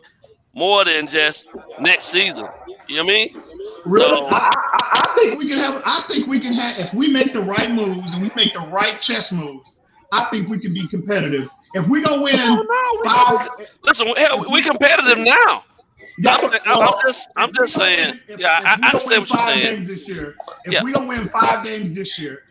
more than just next season. You know what I mean? Really, So, I think we can have. I think we can have. If we make the right moves and we make the right chess moves, I think we can be competitive. If we don't win, listen, hell, we competitive now. I'm just saying. I understand what you're saying. If we don't win 5 games this year,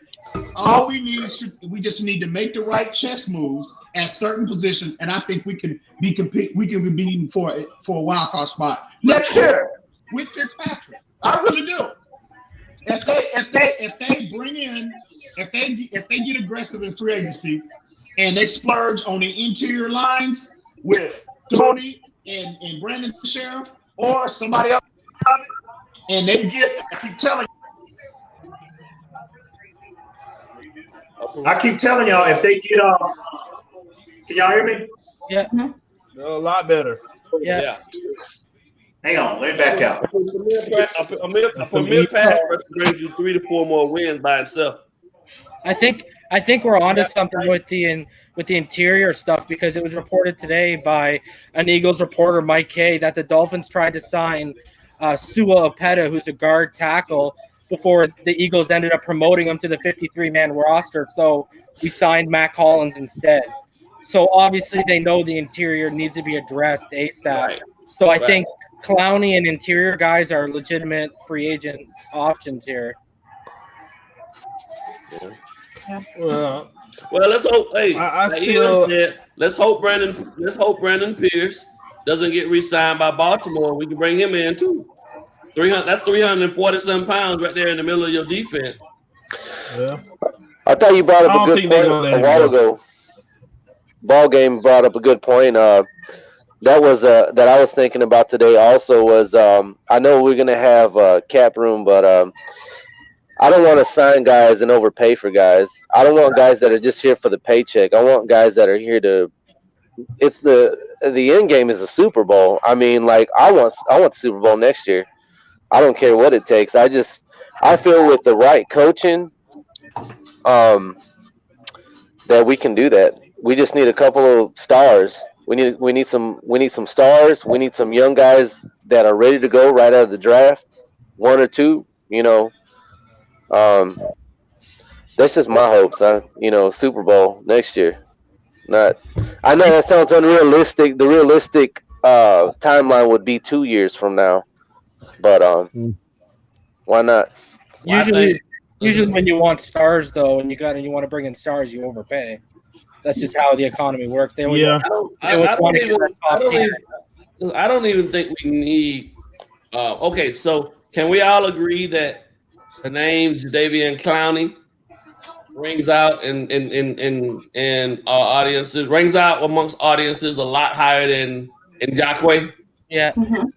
all we need is we just need to make the right chess moves at certain positions, and I think we can be competing for a wild card spot next year with Fitzpatrick. I really do. If they bring in, if they get aggressive in free agency, and they splurge on the interior lines with Tony and Brandon Sheriff or somebody else, and they get, I keep telling y'all, if they get can y'all hear me? Yeah. A lot better. Yeah. Hang on, let me back out. A mere pass rush brings you 3 to 4 more wins by itself. I think we're onto something with the interior stuff because it was reported today by an Eagles reporter, Mike Kay, that the Dolphins tried to sign Sua Opeta, who's a guard tackle, before the Eagles ended up promoting him to the 53-man roster. So we signed Mac Hollins instead. So obviously they know the interior needs to be addressed ASAP. Right. So I think Clowney and interior guys are legitimate free agent options here. Well, let's hope. Hey, let's hope Brandon Pierce doesn't get re-signed by Baltimore. We can bring him in too. 300. That's 347 pounds right there in the middle of your defense. Yeah. I thought you brought up a good point a while ago. Ball game brought up a good point. That was that I was thinking about today. Also, was I know we're gonna have cap room, but I don't want to sign guys and overpay for guys. I don't want guys that are just here for the paycheck. I want guys that are here to. It's the end game is the Super Bowl. I mean, like I want the Super Bowl next year. I don't care what it takes. I feel with the right coaching, that we can do that. We just need a couple of stars. We need some stars. We need some young guys that are ready to go right out of the draft, 1 or 2. That's just my hopes. Super Bowl next year. I know that sounds unrealistic. The realistic timeline would be 2 years from now, but why not? Usually when you want stars though, and you want to bring in stars, you overpay. That's just how the economy works. I don't even think we need. Okay, so can we all agree that the name Jadeveon Clowney rings out in audiences, rings out amongst audiences a lot higher than Ngakoue? Yeah. Mm-hmm.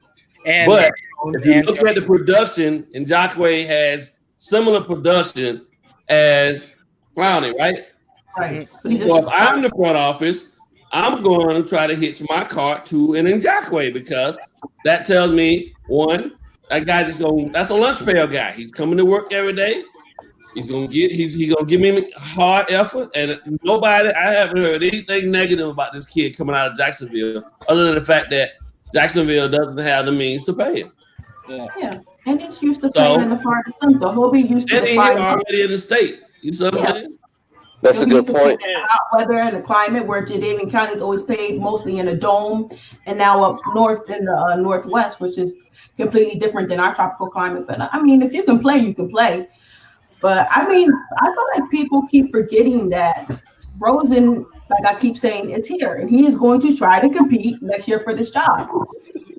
But if you look at the production, Ngakoue has similar production as Clowney, right? Right. So if I'm the front office, I'm going to try to hitch my cart to an Ngakoue because that tells me, one, that guy that's a lunch pail guy. He's coming to work every day. He's gonna give me hard effort, and I haven't heard anything negative about this kid coming out of Jacksonville, other than the fact that Jacksonville doesn't have the means to pay him. Yeah. And he's used to playing in the Florida Sun, so he'll be used to the climate. Already in the state. You see what I'm saying? That's a good point. The hot weather and the climate, where Jadeveon County is always played mostly in a dome, and now up north in the northwest, which is completely different than our tropical climate. But I mean, if you can play, you can play. But I mean, I feel like people keep forgetting that Rosen, like I keep saying, is here, and he is going to try to compete next year for this job.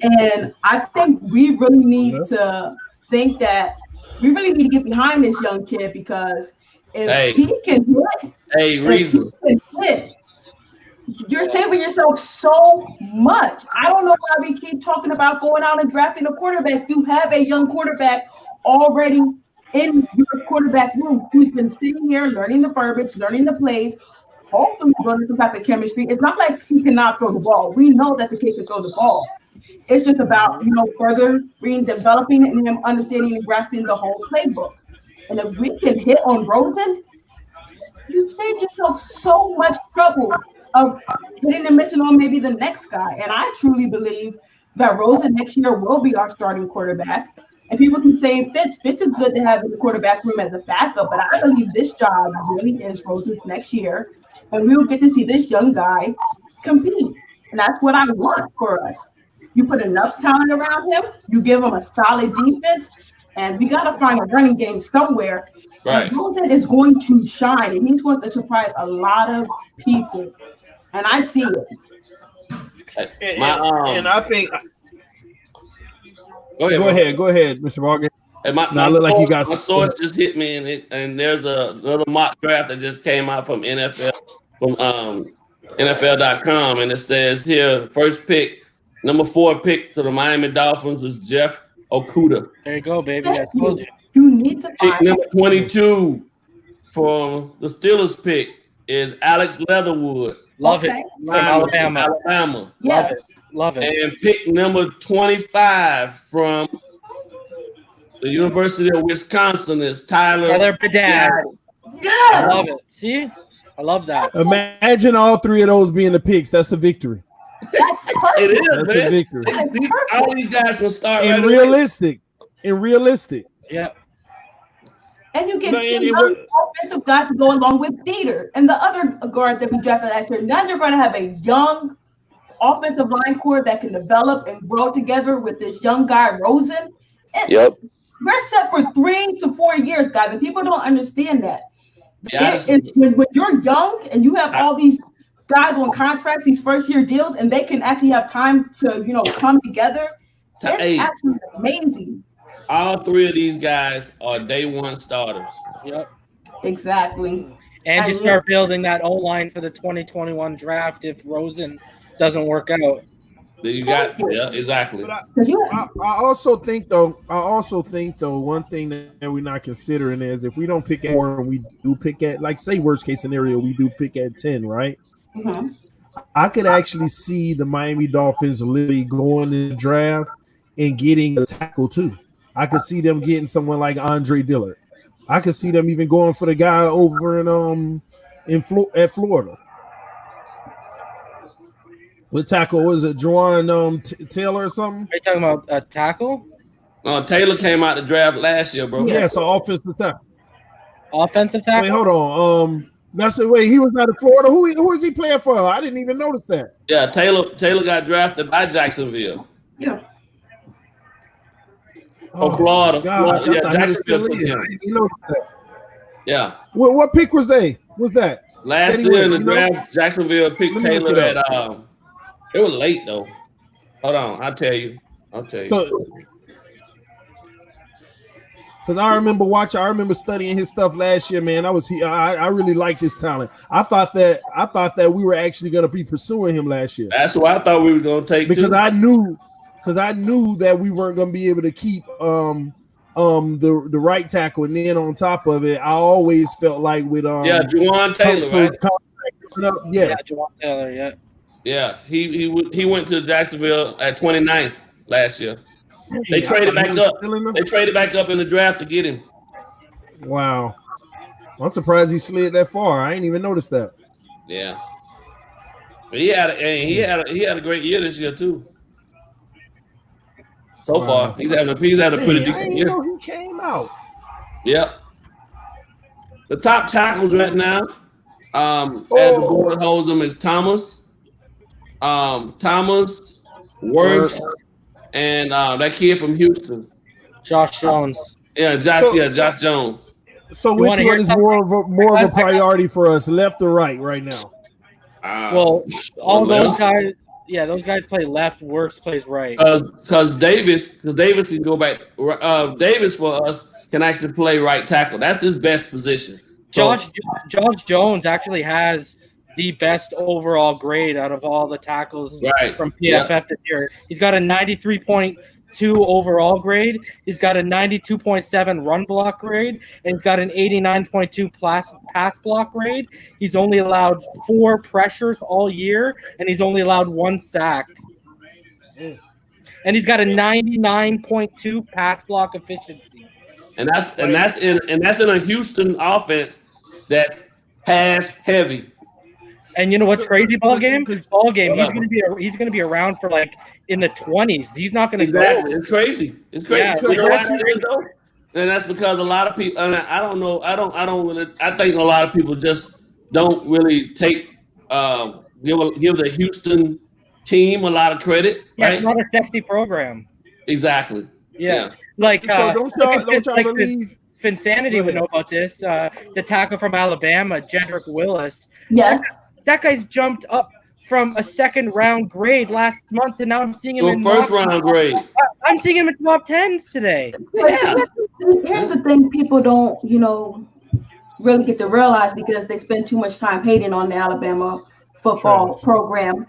And I think we really need to think that we really need to get behind this young kid, because if he can hit, you're saving yourself so much. I don't know why we keep talking about going out and drafting a quarterback. You have a young quarterback already in your quarterback room who's been sitting here learning the verbiage, learning the plays, hopefully learning some type of chemistry. It's not like he cannot throw the ball. We know that the kid can throw the ball. It's just about, further developing and him understanding and grasping the whole playbook. And if we can hit on Rosen, you've saved yourself so much trouble of hitting and missing on maybe the next guy. And I truly believe that Rosen next year will be our starting quarterback. And people can say Fitz is good to have in the quarterback room as a backup, but I believe this job really is Rosen's next year. And we will get to see this young guy compete. And that's what I want for us. You put enough talent around him, you give him a solid defense, and we got to find a running game somewhere. Right. And Rosen is going to shine, and he's going to surprise a lot of people. And I see it. And I think. Go ahead, Mr. Morgan. And my look like you got my source just hit me, and there's another mock draft that just came out from NFL from NFL.com, and it says here first pick, number 4 pick to the Miami Dolphins is Jeff Okuda. There you go, baby. I told you. You need to pick number 22 for the Steelers pick is Alex Leatherwood. Love it. From Alabama. Yeah. Love it. And pick number 25 from the University of Wisconsin is Tyler Bedard. I love it. See? I love that. Imagine all 3 of those being the picks. That's a victory. It is, That's man. a victory. All these guys will start In right realistic. Yeah. And you get 2 young offensive guys to go along with Dieter and the other guard that we drafted last year. Now you're going to have a young offensive line core that can develop and grow together with this young guy, Rosen. Yep. We're set for 3 to 4 years, guys, and people don't understand that. Yeah, when you're young and you have all these guys on contract, these first-year deals, and they can actually have time to, come together, it's actually amazing. All 3 of these guys are day 1 starters. Yep. Exactly. And you start building that O-line for the 2021 draft if Rosen doesn't work out. You got exactly. I also think though, one thing that we're not considering is if we don't pick at 4, we do pick at, like, say worst case scenario, we do pick at 10, right? Mm-hmm. I could actually see the Miami Dolphins literally going in the draft and getting a tackle too. I could see them getting someone like Andre Dillard. I could see them even going for the guy over at Florida. What tackle was it? Juwan Taylor or something? Are you talking about a tackle? Taylor came out the draft last year, bro. Yeah, so offensive tackle. Offensive tackle? Wait, hold on. That's the way he was out of Florida. Who is he playing for? I didn't even notice that. Yeah, Taylor got drafted by Jacksonville. Yeah. Florida. Gosh, Florida. Yeah, Jacksonville. I didn't even notice that. Yeah. What pick was they? Was that last year in the draft? Jacksonville picked Taylor at. It was late though. Hold on, I'll tell you. Because I remember studying his stuff last year, man. I really liked his talent. I thought that we were actually going to be pursuing him last year. That's what I thought we were going to take because too. I knew that we weren't going to be able to keep the right tackle, and then on top of it, I always felt like with Juwan Taylor, right? Yes. Yeah, Juwan Taylor, yeah. Yeah, he went to Jacksonville at 29th last year. They traded back up. They traded back up in the draft to get him. Wow, I'm surprised he slid that far. I ain't even noticed that. Yeah, but he had a great year this year too. So far, he's having a pretty decent year. He came out. Yep. The top tackles right now, as the board holds them, is Thomas, Wirfs, and that kid from Houston, Josh Jones. Yeah, Josh Jones. So which one is more of a priority for us, left or right now? Well, all those guys. Yeah, those guys play left. Wirfs plays right. Because Davis can go back. Davis for us can actually play right tackle. That's his best position. Josh Jones actually has the best overall grade out of all the tackles from PFF this year. He's got a 93.2 overall grade. He's got a 92.7 run block grade, and he's got an 89.2 pass block grade. He's only allowed 4 pressures all year, and he's only allowed 1 sack. And he's got a 99.2 pass block efficiency. And that's in a Houston offense that pass heavy. And you know what's crazy? Ball game. He's gonna be around for like in the 20s. He's not gonna Exactly. go. It's crazy. It's crazy. Yeah, You know why that is, though? And that's because a lot of people. I mean, I don't know. I don't really. I think a lot of people just don't really take give the Houston team a lot lot of credit. Yeah, right? it's not a sexy program. Exactly. Yeah. Like So don't y'all believe? Finsanity would know about this. The tackle from Alabama, Jedrick Willis. Yes. That guy's jumped up from a second round grade last month, and now I'm seeing him in first round grade. I'm seeing him in top 10s today. Yeah. Here's the thing: people don't, really get to realize because they spend too much time hating on the Alabama football program,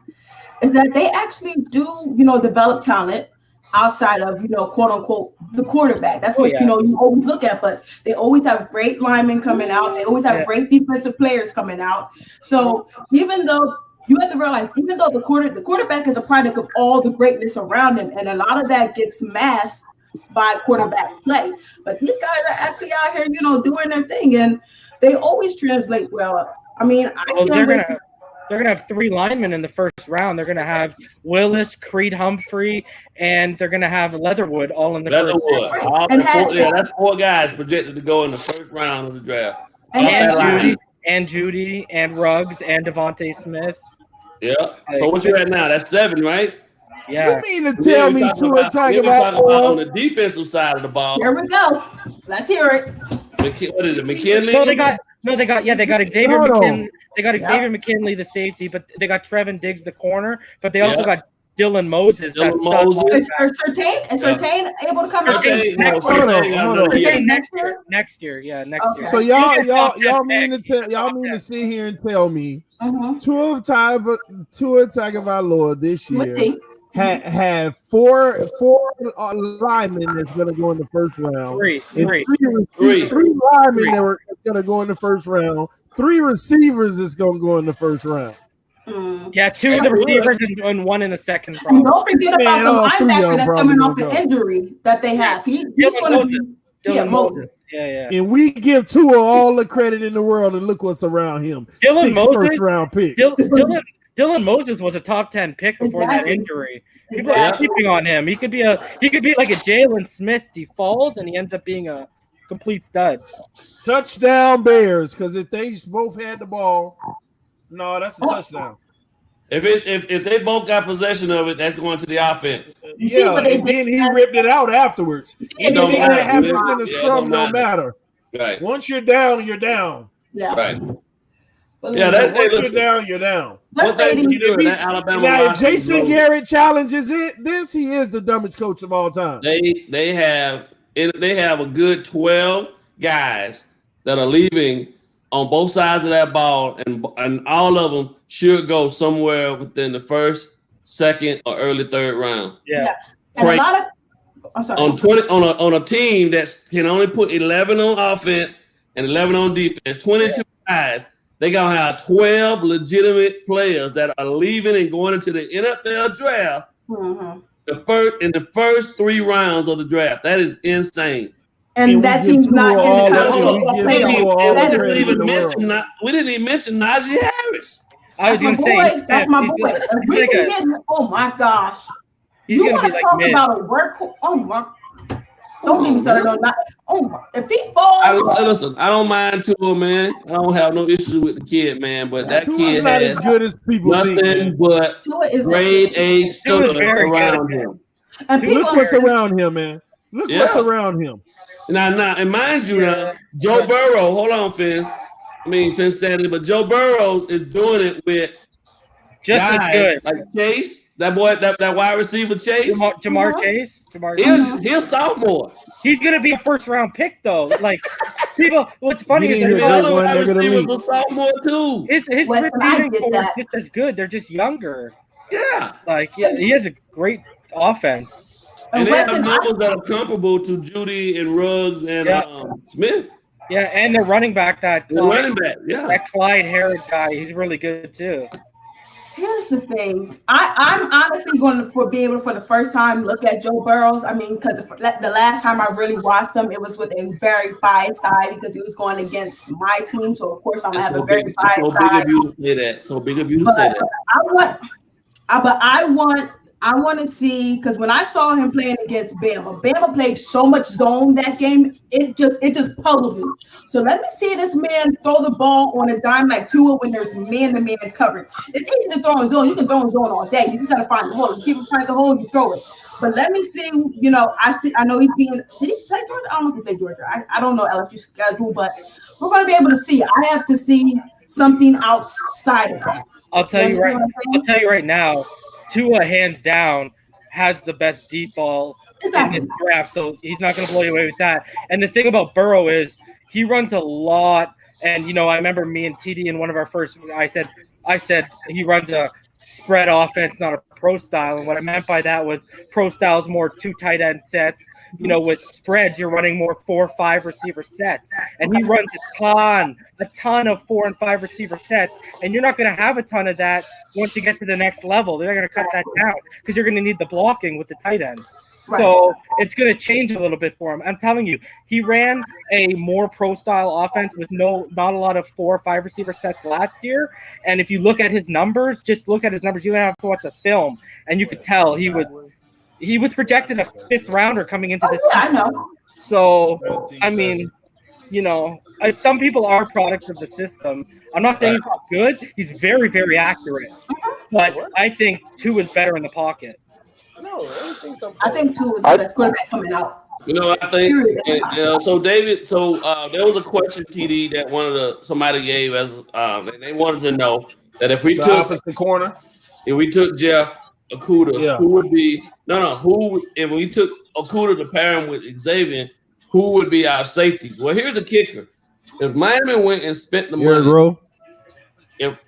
is that they actually do, develop talent outside of, quote unquote, the quarterback. That's what, you always look at, but they always have great linemen coming out. They always have great defensive players coming out. So even though you have to realize, even though the quarterback is a product of all the greatness around him, and a lot of that gets masked by quarterback play, but these guys are actually out here, doing their thing, and they always translate well. I mean, they're gonna have 3 linemen in the first round. They're gonna have Willis, Creed Humphrey, and they're gonna have Leatherwood all in the first round. That's 4 guys projected to go in the first round of the draft. And Judy and Ruggs and Devontae Smith. Yeah. So what you at now? That's 7, right? Yeah. You mean to tell me Tua Tagovailoa on the defensive side of the ball? Here we go. Let's hear it. What is it? McKinley? They got Xavier McKinley. They got Xavier McKinley, the safety, but they got Trevin Diggs, the corner, but they also got Dylan Moses. Is Surtain able to come out? Next year. Okay. So y'all mean to sit here and tell me Tua Tagovailoa this year have 4 linemen that's going to go in the first round. Three linemen that were going to go in the first round. 3 receivers is going to go in the first round. Yeah, 2 of the receivers and 1 in the second round. Don't forget about the linebacker that's coming off an injury that they have. He's going to be Moses. Yeah. And we give Tua all the credit in the world, and look what's around him. Dylan 6 Moses, first-round picks. Dylan Moses was a top 10 pick before that injury. People are sleeping on him. He could be like a Jalen Smith. He falls and he ends up being a complete stud. Touchdown Bears, because if they both had the ball, no, that's a touchdown. If they both got possession of it, that's going to the offense. Yeah, and then he ripped it out afterwards. Anything that happens in the scrum don't matter. Right. Once you're down, you're down. Yeah. Right. Yeah, once you're down, you're down. What they do in that Alabama? Now, if Jason Garrett challenges this, he is the dumbest coach of all time. They have a good 12 guys that are leaving on both sides of that ball, and all of them should go somewhere within the first, second, or early third round. Yeah. And a lot of, I'm sorry. On a team that can only put 11 on offense and 11 on defense, 22 guys. They gonna have 12 legitimate players that are leaving and going into the NFL draft. The first 3 rounds of the draft. That is insane. And that team's not in the we didn't even mention Najee Harris. I was going to say that's my boy. Oh my gosh! You want to talk about a work? Oh my! Don't even start on that. Oh, if he falls, listen. I don't mind Tua, man. I don't have no issues with the kid, man. But that kid not has as good as people nothing think, but grade A stud around him. And look what's around him, man. Look what's around him. Now, and mind you, Joe Burrow. Hold on, Finn Sandy, but Joe Burrow is doing it with just guys as good. Like Chase. That boy, that wide receiver Chase, Jamar Chase. He's sophomore. He's gonna be a first round pick though. Like people, what's funny is that the other wide receivers are sophomore too. His receiving core is just as good. They're just younger. Yeah, he has a great offense. And they have numbers that are comparable to Judy and Ruggs and Smith. Yeah, and their running back, that Clyde Harrod guy, he's really good too. Here's the thing. I'm honestly going to for the first time look at Joe Burrows. I mean, because the last time I really watched him, it was with a very biased eye because he was going against my team. So of course I'm gonna have a very biased eye. So big of you to say that. So big of you to say that. I want to see, because when I saw him playing against Bama played so much zone that game. It just puzzled me. So let me see this man throw the ball on a dime like Tua when there's man-to-man coverage. It's easy to throw in zone. You can throw in zone all day. You just got to find the hole. You keep finding the hole, you throw it. But let me see. I know he's being. Did he play Georgia? I don't know if he played Georgia. I don't know LSU's schedule, but we're going to be able to see. I have to see something outside of that. I'll tell you right now. Tua, hands down, has the best deep ball in this draft, so he's not going to blow you away with that. And the thing about Burrow is he runs a lot. And I remember me and TD in one of our first. I said he runs a spread offense, not a pro style. And what I meant by that was pro style is more 2 tight end sets. With spreads, you're running more 4 or 5 receiver sets. And he runs a ton of 4 and 5 receiver sets. And you're not going to have a ton of that once you get to the next level. They're going to cut that down because you're going to need the blocking with the tight ends. Right. So it's going to change a little bit for him. I'm telling you, he ran a more pro style offense with not a lot of 4 or 5 receiver sets last year. And if you look at his numbers, you don't have to watch a film, and you could tell he was projected a 5th rounder coming into this. I know. So I mean, some people are products of the system. I'm not saying he's not good. He's very, very accurate, but I think 2 is better in the pocket. I think 2 is the best quarterback coming out. I think. So David, there was a question, TD, that somebody gave us. They wanted to know that if we took opposite corner, if we took Jeff Okudah, who would be if we took Okudah to pair him with Xavier, who would be our safeties? Well, here's the kicker: if Miami went and spent the money, if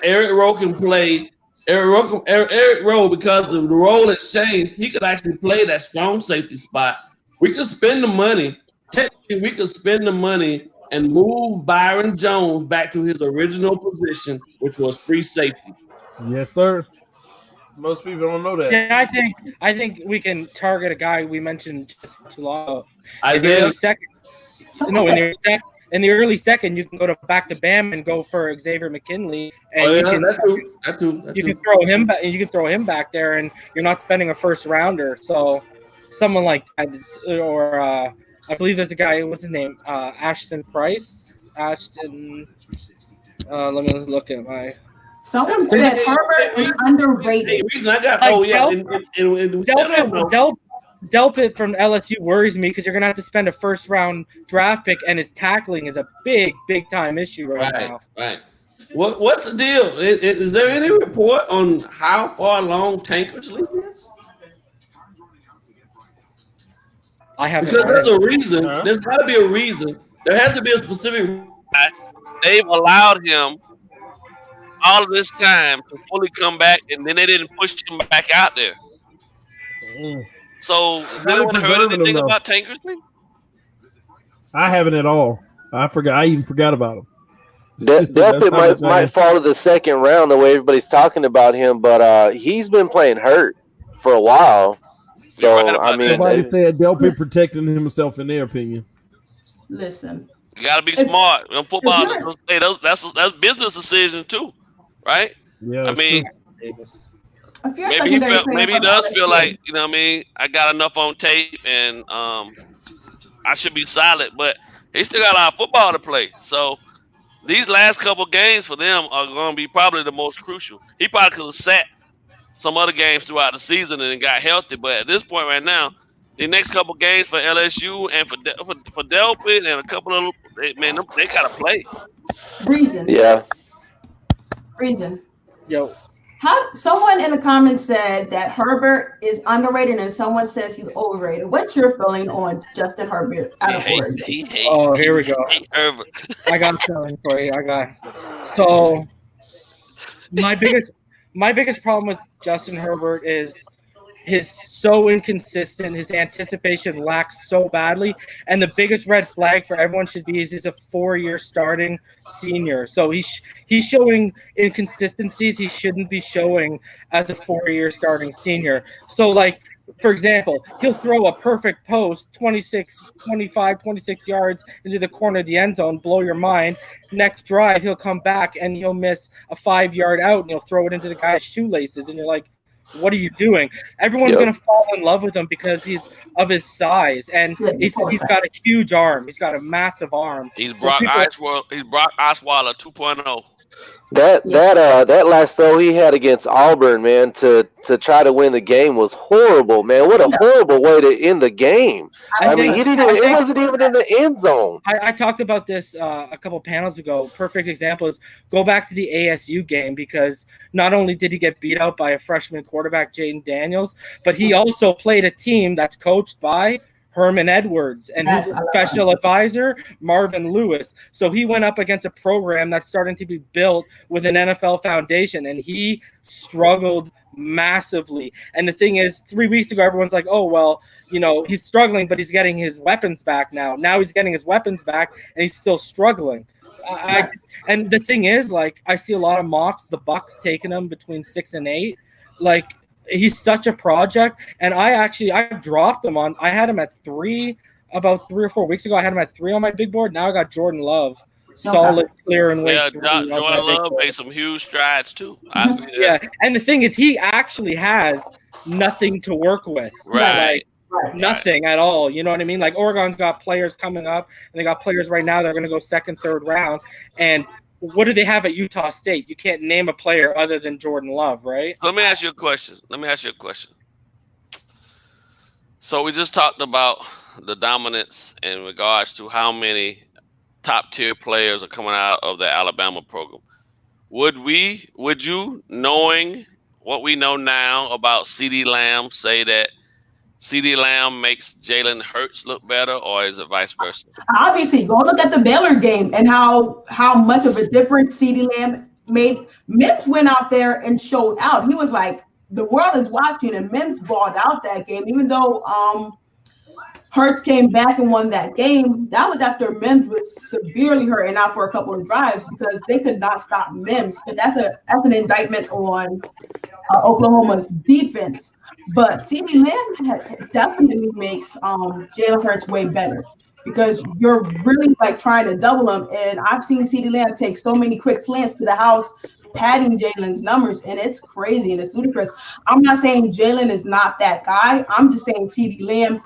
Eric Rowe can play. Eric Rowe, because of the role has changed, he could actually play that strong safety spot. We could spend the money. Technically, we could spend the money and move Byron Jones back to his original position, which was free safety. Yes, sir. Most people don't know that. Yeah, I think we can target a guy we mentioned just too long ago. Isaiah? In the early second, you can go back to Bam and go for Xavier McKinley, and you can throw him back. You can throw him back there, and you're not spending a 1st rounder. So, someone like that, or I believe there's a guy. What's his name? Ashton Price. Let me look at my. Someone said Herbert is underrated. Delpit from LSU worries me because you're going to have to spend a 1st round draft pick, and his tackling is a big time issue right now. Right. What's the deal? Is there any report on how far along Tanker's league is? I haven't. Because there's a reason. There's got to be a reason. There has to be a specific. They've allowed him all of this time to fully come back, and then they didn't push him back out there. So, did anyone heard anything about Tankersley? I haven't at all. I even forgot about him. Delpit might fall to the 2nd round the way everybody's talking about him, but he's been playing hurt for a while. So nobody said Delpit protecting himself in their opinion. Listen, you got to be smart in football. Hey, that's business decision too, right? Yeah, I mean. Maybe he does feel like, I got enough on tape and I should be solid, but he still got a lot of football to play. So these last couple games for them are going to be probably the most crucial. He probably could have sat some other games throughout the season and got healthy, but at this point right now, the next couple games for LSU and for Delpit and a couple of they got to play. Reason. Yo. Someone in the comments said that Herbert is underrated, and someone says he's overrated. What's your feeling on Justin Herbert? Here we go. Herbert. I got something for you. My biggest problem with Justin Herbert is is so inconsistent. His anticipation lacks so badly. And the biggest red flag for everyone should be is he's a 4-year starting senior. So he's showing inconsistencies he shouldn't be showing as a 4-year starting senior. So, like, for example, he'll throw a perfect post 26 yards into the corner of the end zone, blow your mind. Next drive, he'll come back and he'll miss a 5-yard out and he'll throw it into the guy's shoelaces. And you're like, what are you doing? Everyone's going to fall in love with him because he's of his size, and he's got a huge arm. He's got a massive arm. He's Brock Osweiler 2.0. That last throw he had against Auburn, man, to try to win the game was horrible, man. What a horrible way to end the game. I mean, it wasn't even in the end zone. I talked about this a couple panels ago. Perfect example is go back to the ASU game, because not only did he get beat out by a freshman quarterback, Jaden Daniels, but he also played a team that's coached by Herman Edwards and his special advisor, Marvin Lewis. So he went up against a program that's starting to be built with an NFL foundation, and he struggled massively. And the thing is, 3 weeks ago, everyone's like, oh, well, you know, he's struggling, but he's getting his weapons back now. Now he's getting his weapons back, and he's still struggling. And the thing is, like, I see a lot of mocks, the Bucks taking him between 6 and 8. Like, he's such a project, and I dropped him on. I had him at 3 about 3 or 4 weeks ago. I had him at 3 on my big board. Now I got Jordan Love, solid, clear, and yeah. Jordan Love made some huge strides too. Yeah, and the thing is, he actually has nothing to work with. Right. Like, nothing at all. You know what I mean? Like, Oregon's got players coming up, and they got players right now that are going to go 2nd, 3rd round, and what do they have at Utah State? You can't name a player other than Jordan Love, right? So let me ask you a question. So we just talked about the dominance in regards to how many top-tier players are coming out of the Alabama program. Would you, knowing what we know now about CeeDee Lamb, say that CeeDee Lamb makes Jalen Hurts look better, or is it vice versa? Obviously, go look at the Baylor game and how much of a difference CeeDee Lamb made. Mims went out there and showed out. He was like, the world is watching, and Mims balled out that game. Even though Hurts came back and won that game, that was after Mims was severely hurt and out for a couple of drives because they could not stop Mims. But that's an indictment on Oklahoma's defense. But CeeDee Lamb definitely makes Jalen Hurts way better because you're really like trying to double him. And I've seen CeeDee Lamb take so many quick slants to the house, padding Jalen's numbers, and it's crazy and it's ludicrous. I'm not saying Jalen is not that guy. I'm just saying CeeDee Lamb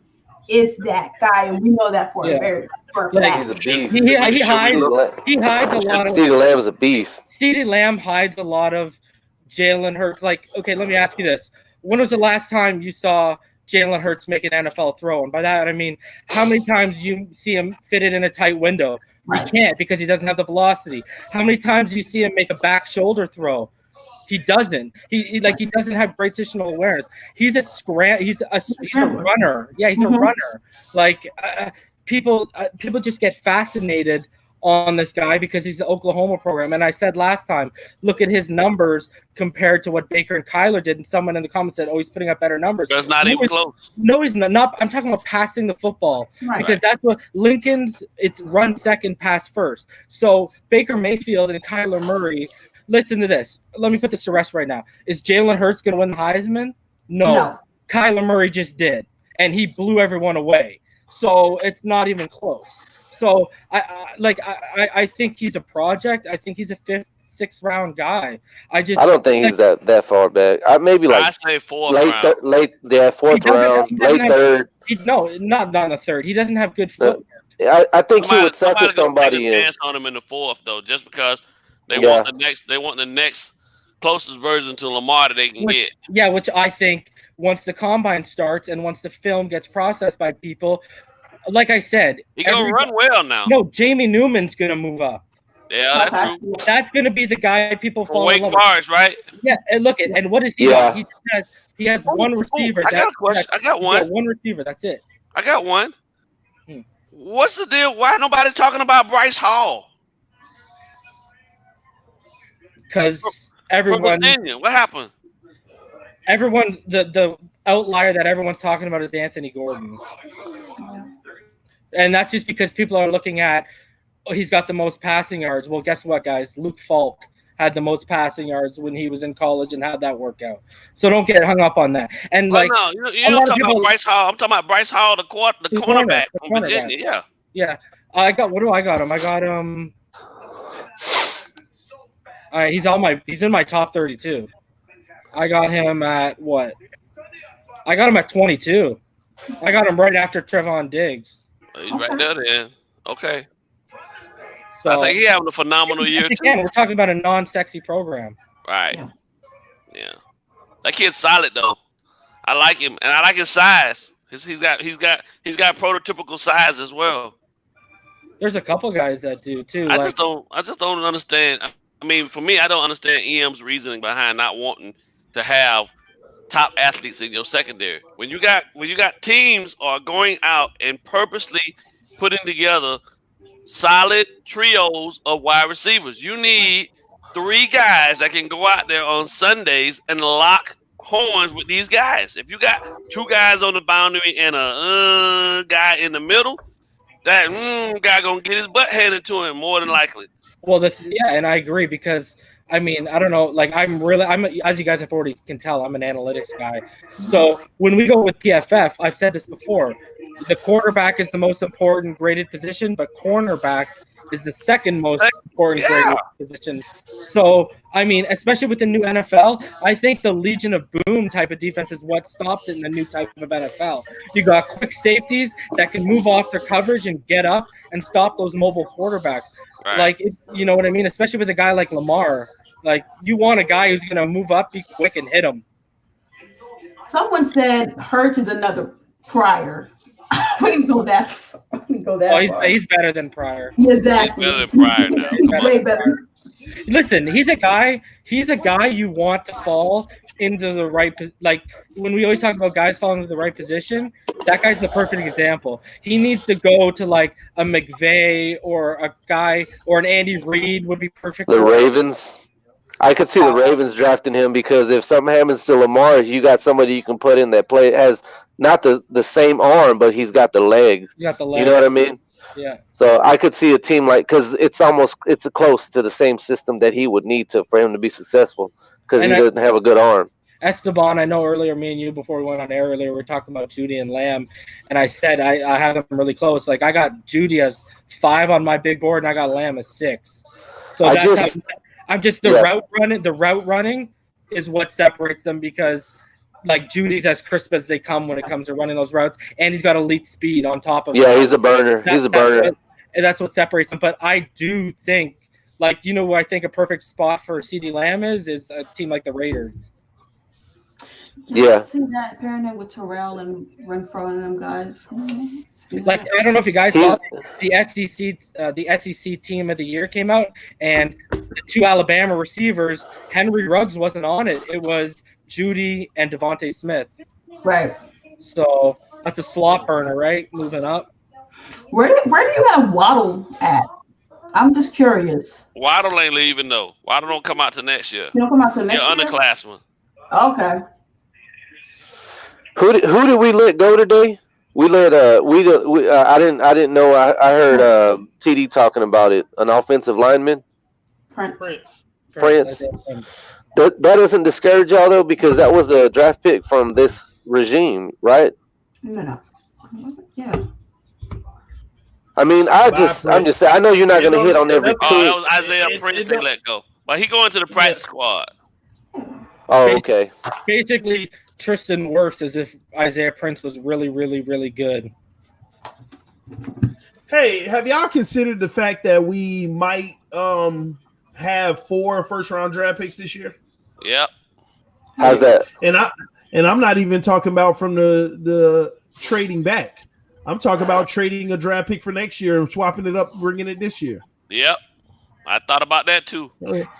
is that guy, and we know that for a fact. He's a beast. He hides a lot of. CeeDee Lamb is a beast. CeeDee Lamb hides a lot of Jalen Hurts. Like, okay, let me ask you this. When was the last time you saw Jalen Hurts make an NFL throw? And by that, I mean, how many times you see him fit it in a tight window? He can't because he doesn't have the velocity. How many times do you see him make a back shoulder throw? He doesn't. He doesn't have great situational awareness. He's a runner. Yeah, he's a runner. Like people just get fascinated on this guy because he's the Oklahoma program. And I said last time, look at his numbers compared to what Baker and Kyler did. And someone in the comments said, oh, he's putting up better numbers. That's not even close. No, he's not. I'm talking about passing the football because that's what Lincoln's, it's run second, pass first. So Baker Mayfield and Kyler Murray, listen to this. Let me put this to rest right now. Is Jalen Hurts going to win the Heisman? No. Kyler Murray just did. And he blew everyone away. So it's not even close. So I think he's a project. I think he's a 5th, 6th round guy. I don't think he's that far back. Maybe like I say 4th round. Fourth round, late 3rd. No, not in the 3rd. He doesn't have good footwork. I think he would sucker somebody in. Chance on him in the 4th though, just because they want the next closest version to Lamar that they can get. Yeah, which I think once the combine starts and once the film gets processed by people. Like I said, he's gonna run well now. No, Jamie Newman's gonna move up. Yeah, that's true. That's gonna be the guy people fall in love with. Wake Forest, right? Yeah, and look at what is he? Yeah. He has one receiver. I got a question. I got one. One receiver. That's it. I got one. What's the deal? Why nobody talking about Bryce Hall? Because everyone. From Virginia. What happened? Everyone, the outlier that everyone's talking about is Anthony Gordon. And that's just because people are looking at, oh, he's got the most passing yards. Well, guess what, guys? Luke Falk had the most passing yards when he was in college and had that workout. So don't get hung up on that. And no, you don't talk about Bryce Hall. I'm talking about Bryce Hall, the cornerback from Virginia. Yeah. Yeah. What do I got him? I got him. He's in my top 32. I got him at what? I got him at 22. I got him right after Trevon Diggs. He's right there then. Okay. So, I think he's having a phenomenal year too. Again, we're talking about a non-sexy program. Right. Yeah. That kid's solid though. I like him, and I like his size. He's got prototypical size as well. There's a couple guys that do too. I just don't understand. I mean, for me, I don't understand EM's reasoning behind not wanting to have top athletes in your secondary. When you got teams are going out and purposely putting together solid trios of wide receivers. You need 3 guys that can go out there on Sundays and lock horns with these guys. If you got 2 guys on the boundary and a guy in the middle, that guy gonna get his butt handed to him more than likely. Well, and I agree because I mean, I don't know, like I'm as you guys have already can tell, I'm an analytics guy. So when we go with PFF, I've said this before, the quarterback is the most important graded position, but cornerback is the second most important graded position. So, I mean, especially with the new NFL, I think the Legion of Boom type of defense is what stops it in the new type of NFL. You got quick safeties that can move off their coverage and get up and stop those mobile quarterbacks. Right. Like, you know what I mean? Especially with a guy like Lamar. Like, you want a guy who's going to move up, be quick, and hit him. Someone said Hurts is another Pryor. I wouldn't go that far. He's better than Pryor. Exactly. He's better than Pryor now. Way better. Listen, he's a guy you want to fall into the right, like when we always talk about guys falling into the right position, that guy's the perfect example. He needs to go to like a McVay or a guy or an Andy Reid would be perfect. The Ravens. I could see the Ravens drafting him because if something happens to Lamar, you got somebody you can put in that has not the same arm, but he's got the legs. You got the legs. You know what I mean? Yeah. So I could see a team because it's close to the same system that he would need for him to be successful because he doesn't have a good arm. Esteban, I know earlier, me and you before we went on air earlier, we were talking about Judy and Lamb, and I said I have them really close. Like I got Judy as 5 on my big board, and I got Lamb as 6. So the route running is what separates them because like Judy's as crisp as they come when it comes to running those routes, and he's got elite speed on top of it. Yeah, he's a burner. That's what separates them. But I do think, like, you know, where I think a perfect spot for CeeDee Lamb is a team like the Raiders. Yeah. I see that pairing it with Terrell and Renfro and them guys. Like, I don't know if you guys saw the SEC team of the year came out, and the 2 Alabama receivers, Henry Ruggs wasn't on it. It was Judy and Devontae Smith. Right. So that's a slot burner, right? Moving up. Where do you have Waddle at? I'm just curious. Waddle ain't leaving though. Waddle don't come out to next year. You don't come out to next year? You're underclassman. Okay. Who did we let go today? We let I didn't know. I heard TD talking about it. An offensive lineman. Prince. That doesn't discourage y'all though, because that was a draft pick from this regime, right? No. Yeah. I mean, I'm just saying. I know you're not going to hit on every pick. Oh, that was Isaiah Prince they let go, but he going to the practice squad. Oh, okay. Basically, Tristan Wirfs as if Isaiah Prince was really, really, really good. Hey, have y'all considered the fact that we might have 4 first-round draft picks this year? Yep. How's that? And I'm not even talking about from the trading back. I'm talking about trading a draft pick for next year and swapping it up, bringing it this year. Yep. I thought about that too.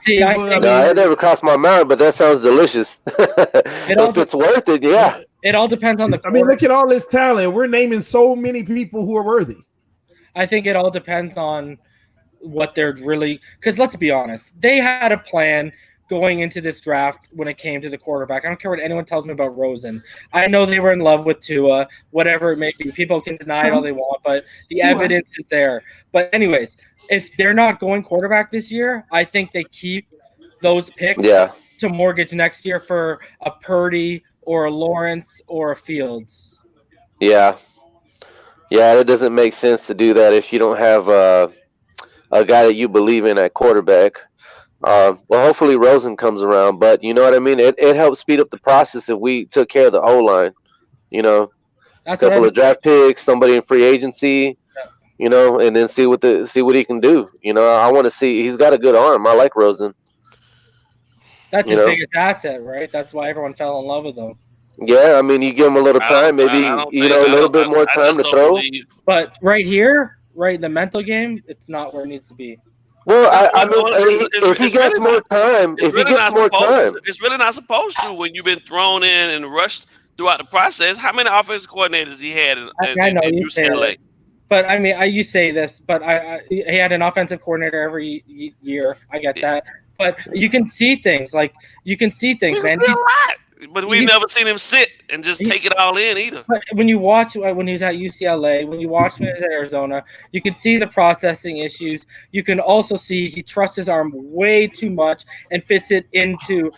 See, it never crossed my mind, but that sounds delicious. If it's worth it, yeah. It all depends on the. I mean, look at all this talent. We're naming so many people who are worthy. I think it all depends on what they're really. Because let's be honest, they had a plan going into this draft when it came to the quarterback. I don't care what anyone tells me about Rosen. I know they were in love with Tua, whatever it may be. People can deny it all they want, but the evidence is there. But anyways, if they're not going quarterback this year, I think they keep those picks to mortgage next year for a Purdy or a Lawrence or a Fields. Yeah, it doesn't make sense to do that if you don't have a guy that you believe in at quarterback. Well, hopefully Rosen comes around, but you know what I mean? It helps speed up the process if we took care of the O-line. You know, a couple of draft picks, somebody in free agency, you know, and then see what he can do. You know, I want to see. He's got a good arm. I like Rosen. That's his biggest asset, right? That's why everyone fell in love with him. Yeah, I mean, you give him a little time, maybe a little bit more time to throw. But right here, right in the mental game, it's not where it needs to be. Well, I mean, if he gets more time, it's really not supposed to when you've been thrown in and rushed throughout the process. How many offensive coordinators he had in UCLA? But I mean, you say this, but he had an offensive coordinator every year. I get that, but you can see things man. But we've never seen him sit and just take it all in either. But when you watch when he was at UCLA, when you watch him at Arizona, you can see the processing issues. You can also see he trusts his arm way too much and fits it into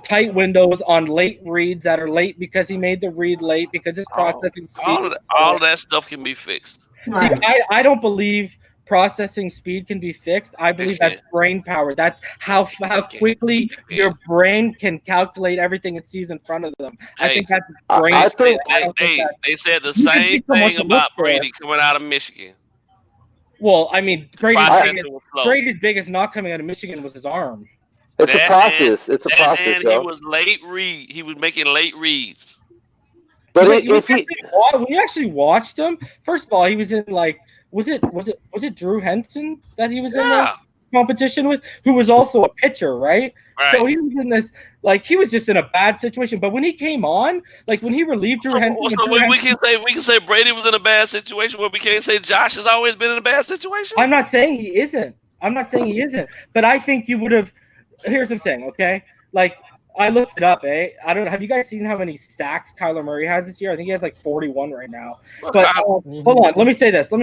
tight windows on late reads that are late because he made the read late because his processing speed. All of that stuff can be fixed. See, I don't believe processing speed can be fixed. I believe that's brain power. That's how quickly your brain can calculate everything it sees in front of them. I think that's brain speed. They said the same thing about Brady coming out of Michigan. Well, I mean, Brady's biggest knock coming out of Michigan was his arm. It's a process. It's a process. And he was late read. He was making late reads. But when you actually watched him, first of all, he was in like. Was it Drew Henson that he was in the competition with, who was also a pitcher, right? So he was in this, like, he was just in a bad situation. But when he came on, like when he relieved Drew Henson, we can say Brady was in a bad situation, but we can't say Josh has always been in a bad situation. I'm not saying he isn't. But I think you would have. Here's the thing, okay? Like, I looked it up, I don't know. Have you guys seen how many sacks Kyler Murray has this year? I think he has like 41 right now. But hold on, let me say this.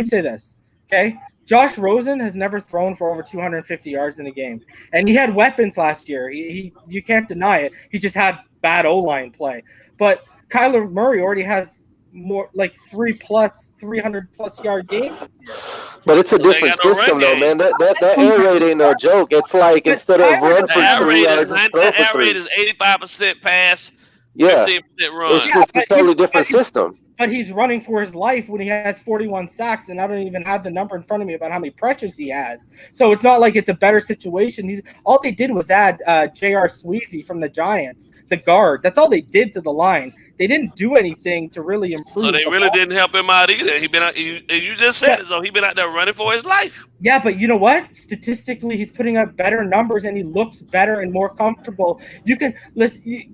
Okay? Josh Rosen has never thrown for over 250 yards in a game. And he had weapons last year. You can't deny it. He just had bad O-line play. But Kyler Murray already has more like 300+ yard games this year. But it's a different system, though, man. That air raid ain't no joke. It's like instead of run for 3 yards, throw for 3. Air raid is 85% pass, 15% run. It's just a totally different system. But he's running for his life when he has 41 sacks, and I don't even have the number in front of me about how many pressures he has. So it's not like it's a better situation. All they did was add J.R. Sweezy from the Giants, the guard. That's all they did to the line. They didn't do anything to really improve. So they really didn't help him out either. You just said it, so he been out there running for his life. Yeah, but you know what? Statistically, he's putting up better numbers and he looks better and more comfortable.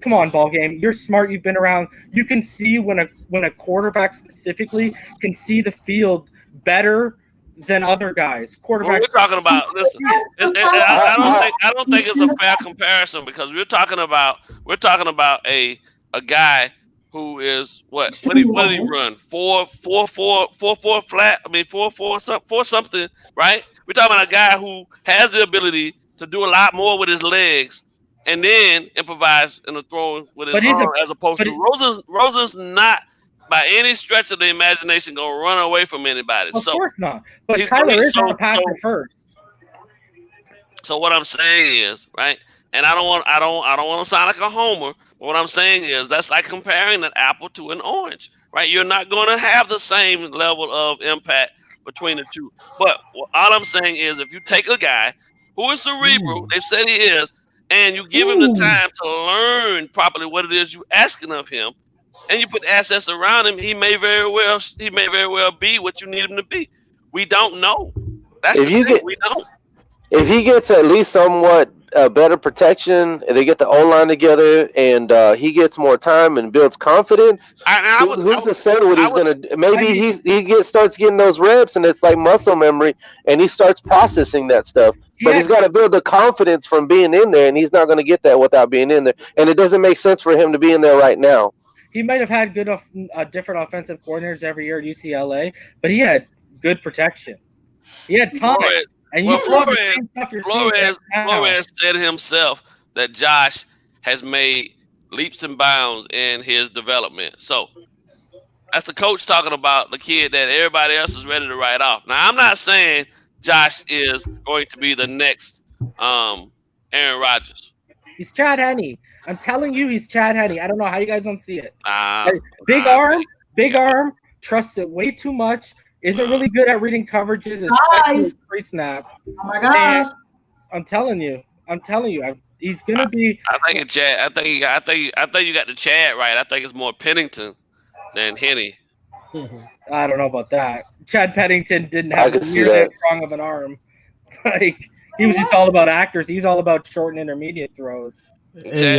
Come on, ball game. You're smart. You've been around. You can see when a quarterback specifically can see the field better than other guys. Quarterbacks. We're talking about. Listen, I don't think it's a fair comparison because we're talking about a guy who is what did he run? 4.44 flat. I mean 4 something, right? We're talking about a guy who has the ability to do a lot more with his legs and then improvise in the throwing with his arm, as opposed to Rosen's not by any stretch of the imagination gonna run away from anybody. Of course not. But Kyler is on the passer first. So what I'm saying is, right? And I don't want to sound like a homer, but what I'm saying is that's like comparing an apple to an orange, right? You're not going to have the same level of impact between the two. But all I'm saying is if you take a guy who is cerebral, they've said he is, and you give him the time to learn properly what it is you're asking of him, and you put assets around him, he may very well be what you need him to be. We don't know. That's we don't. If he gets at least somewhat better protection, and they get the O-line together, and he gets more time and builds confidence, who's to say what he's going to – maybe he starts getting those reps, and it's like muscle memory, and he starts processing that stuff. But he's got to build the confidence from being in there, and he's not going to get that without being in there. And it doesn't make sense for him to be in there right now. He might have had good different offensive coordinators every year at UCLA, but he had good protection. He had time. And Flores said himself that Josh has made leaps and bounds in his development. So that's the coach talking about the kid that everybody else is ready to write off. Now, I'm not saying Josh is going to be the next Aaron Rodgers. He's Chad Henne. I'm telling you, he's Chad Henne. I don't know how you guys don't see it. Big arm, trusts it way too much. Isn't really good at reading coverages, especially pre-snap. Oh my gosh! I'm telling you, he's gonna be. I think it's Chad. I think you got the Chad right. I think it's more Pennington than Henne. I don't know about that. Chad Pennington didn't have near that strong of an arm. Like he was just all about accuracy. He's all about short and intermediate throws. Why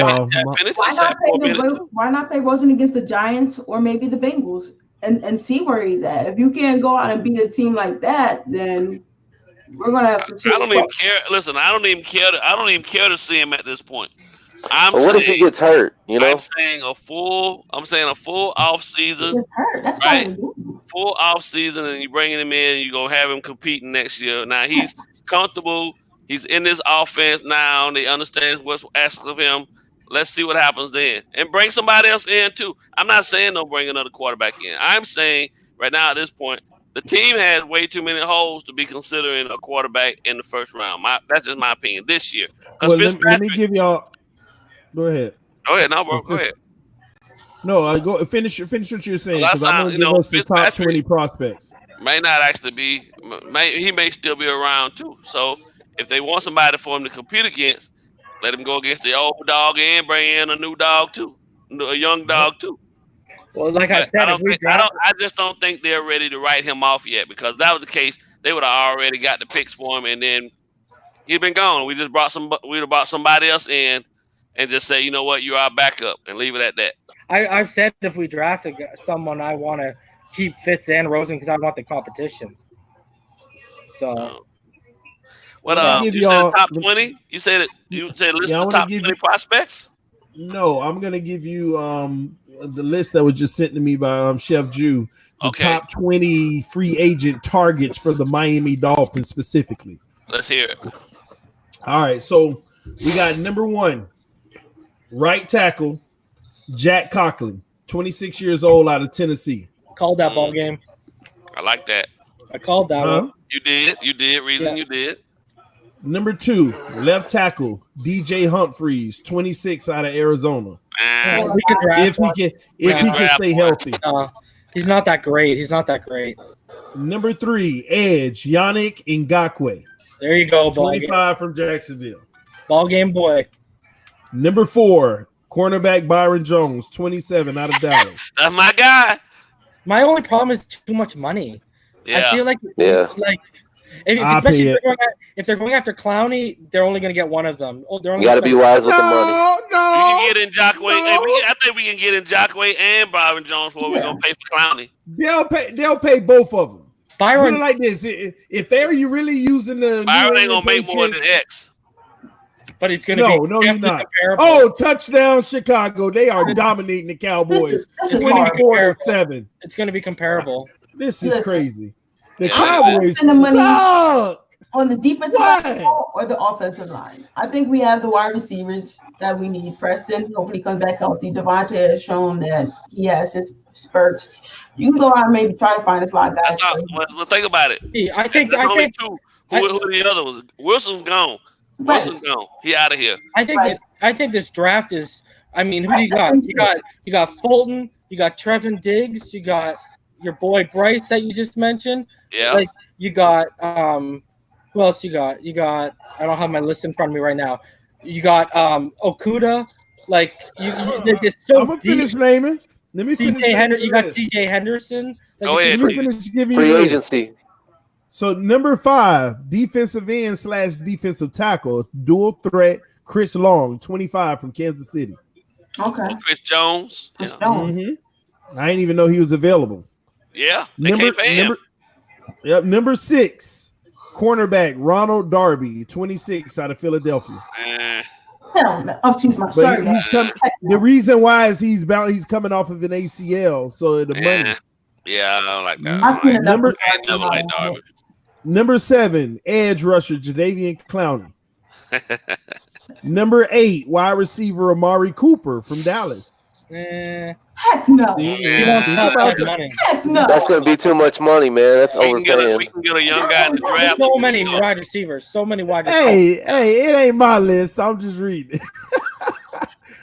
not play Rosen against the Giants or maybe the Bengals? And see where he's at. If you can't go out and beat a team like that, then we're gonna have to. I don't even care. Listen, I don't even care to see him at this point. What if he gets hurt? You know, I'm saying a full off season. That's right. Full off season, and you bringing him in, you're gonna have him competing next year. Now he's comfortable. He's in this offense now. And they understand what's asked of him. Let's see what happens then. And bring somebody else in, too. I'm not saying don't bring another quarterback in. I'm saying right now at this point, the team has way too many holes to be considering a quarterback in the first round. That's just my opinion this year. Well, let me give y'all – go ahead. Go ahead. No, bro. Go ahead. No, go finish what you're saying because I'm going to give us the top 20 prospects. May not actually be – he may still be around, too. So, if they want somebody for him to compete against, let him go against the old dog and bring in a new dog too, a young dog too. Well, like I said, I just don't think they're ready to write him off yet because if that was the case, they would have already got the picks for him, and then he'd been gone. We'd have brought somebody else in, and just say, you know what, you're our backup, and leave it at that. I've said if we draft someone, I want to keep Fitz and Rosen because I want the competition. So. What you said top 20? You said list the top 20 prospects? No, I'm gonna give you the list that was just sent to me by Chef Jew. The top 20 free agent targets for the Miami Dolphins specifically. Let's hear it. All right, so we got number 1, right tackle, Jack Conklin, 26 years old out of Tennessee. Called that ball game. I like that. I called that one. You did. You did. Number 2, left tackle, DJ Humphreys, 26 out of Arizona. If he can stay healthy. He's not that great. Number 3, edge, Yannick Ngakoue. There you go, 25 from Jacksonville. Ball game boy. Number 4, cornerback Byron Jones, 27 out of Dallas. That's my guy. My only problem is too much money. Yeah. I feel like especially if they're going after Clowney, they're only going to get one of them. You got to be wise with the money. No, we can get in Jockway. I think we can get in Jockway and Byron Jones before we're going to pay for Clowney. They'll pay both of them. Byron, put it like this: if they're really using the Byron ain't going to make more than X. But it's going to be no, you're not. Oh, touchdown Chicago! They are dominating the Cowboys, 24-7. It's going to be comparable. This is crazy. The Cowboys suck on the defensive line or the offensive line. I think we have the wide receivers that we need. Preston hopefully comes back healthy. Devontae has shown that he has his spurts. You can go out and maybe try to find a slot guy. Well, think about it. I think only 2. Who are the other ones? Wilson's gone. Wilson's gone. He out of here. I think this draft is. I mean, who do you got? You got Fulton. You got Trevin Diggs. You got your boy Bryce that you just mentioned. Yeah. Like you got who else you got? You got I don't have my list in front of me right now. You got Okuda. Like it's so I'm gonna finish naming. Let me finish. You got CJ Henderson. Go ahead. Free agency. So number 5, defensive end / defensive tackle, dual threat, Chris Long, 25 from Kansas City. Okay. Chris Jones. Chris Yeah. Jones. Mm-hmm. I didn't even know he was available. Yeah. They can't pay him. Number 6, cornerback Ronald Darby, 26 out of Philadelphia. Hell no. Oh, excuse me. But the reason why is he's coming off of an ACL, so the money. Yeah, I don't like that. Number 7, edge rusher Jadeveon Clowney. Number 8, wide receiver Amari Cooper from Dallas. Heck no. Heck no. That's going to be too much money, man. That's overpaying. We can get a young guy in the draft. So many wide receivers. So many wide receivers. Hey, it ain't my list. I'm just reading.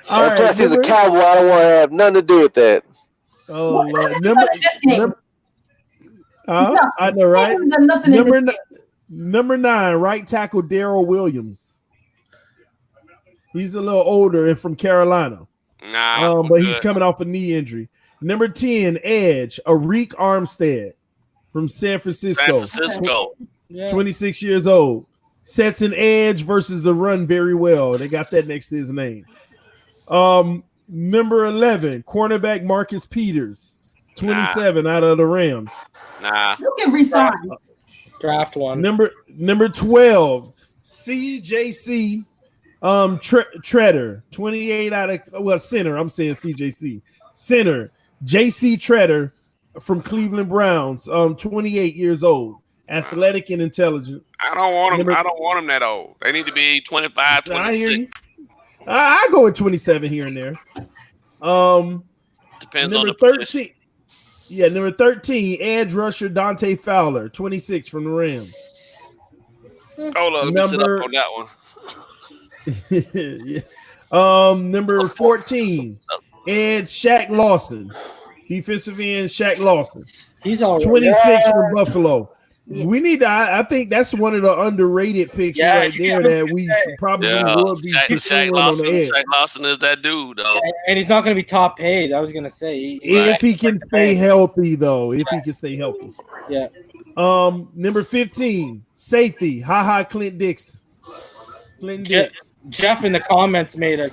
Plus, he's a Cowboy. I don't want to have nothing to do with that. Oh, Lord. I know, right? Number 9, right tackle Darrell Williams. He's a little older and from Carolina. But he's coming off a knee injury. Number 10, edge Arik Armstead from San Francisco. 26 years old. Sets an edge versus the run very well. They got that next to his name. Number 11, cornerback Marcus Peters, 27 out of the Rams. You can resign. Draft one. Number 12, CJC Treader, 28 out of center. I'm saying CJC center. JC Treader from Cleveland Browns, 28 years old, athletic and intelligent. I don't want him. I don't want him that old. They need to be 25, 26. I go with 27 here and there. Depends number on the 13. position. Yeah, number 13, edge rusher Dante Fowler, 26 from the Rams. Hold on, let me sit up on that one. Number 14, edge Shaq Lawson, defensive end Shaq Lawson. He's all 26 from Buffalo. We need to. I think that's one of the underrated picks right there that we probably will be Shaq Lawson. Shaq Lawson is that dude, though. And he's not going to be top paid. I was going to say if he can stay healthy, though. If he can stay healthy. Yeah. Number 15, safety, Clint Dixon. Jeff in the comments made a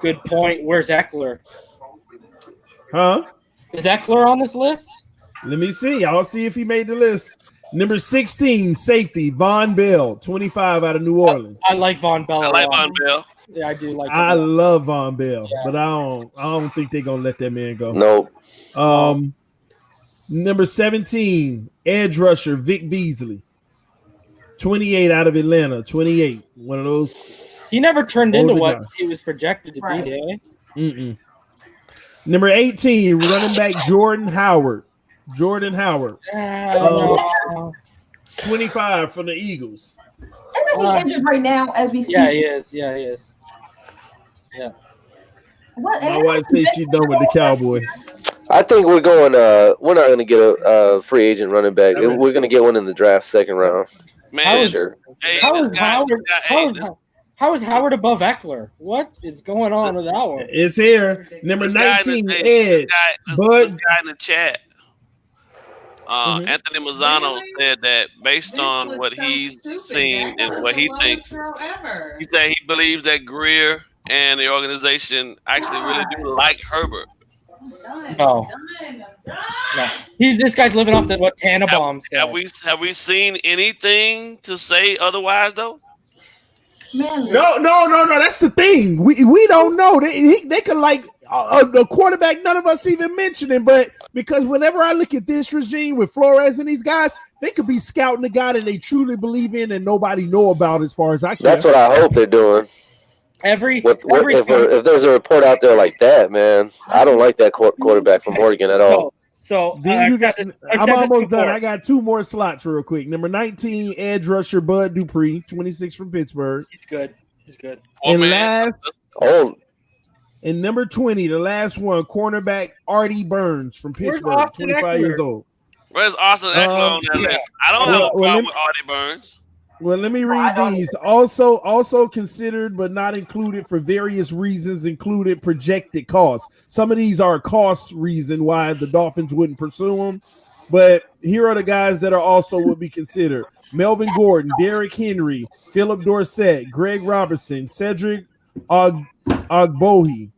good point. Where's Eckler? Huh? Is Eckler on this list? Let me see. I'll see if he made the list. Number 16, safety, Von Bell, 25 out of New Orleans. I like Von Bell. I like Von Bell. Yeah, I do like. I love Von Bell, but I don't think they're gonna let that man go. Nope. Number 17, edge rusher Vic Beasley, 28 out of Atlanta. 28, one of those. He never turned into what he was projected to be. Mm-mm. Number 18, running back Jordan Howard. 25 from the Eagles. Isn't he injured right now as we speak? Yeah, he is. Yeah. My wife says she's done with the Cowboys. I think we're going. We're not going to get a free agent running back. We're going to get one in the draft, second round. Man, how is Howard above Eckler? What is going on with that one? It's here. Number 19, edge. This guy in the chat. Anthony Mazzano said that based on what he's seen and what he thinks, he said he believes that Greer and the organization actually really do like Herbert. No. This guy's living off what Tannenbaum said. Have we seen anything to say otherwise though? Man, no. That's the thing. We don't know. They could like the quarterback. None of us even mentioned him, but because whenever I look at this regime with Flores and these guys, they could be scouting a guy that they truly believe in and nobody know about. As far as I can, that's what I hope they're doing. If there's a report out there like that, man, I don't like that quarterback from Oregon at all. So I'm almost done. I got 2 more slots real quick. Number 19, edge rusher Bud Dupree, 26 from Pittsburgh. He's good. And number 20, the last one, cornerback Artie Burns from Pittsburgh, 25 years old. Where's Austin Eckler on that list? I don't have a problem with Artie Burns. Well, let me read these. Also considered but not included for various reasons, included projected costs. Some of these are cost reason why the Dolphins wouldn't pursue them. But here are the guys that are also would be considered: Melvin Gordon, Derrick Henry, Philip Dorsett, Greg Robertson, Cedric Ogbohi,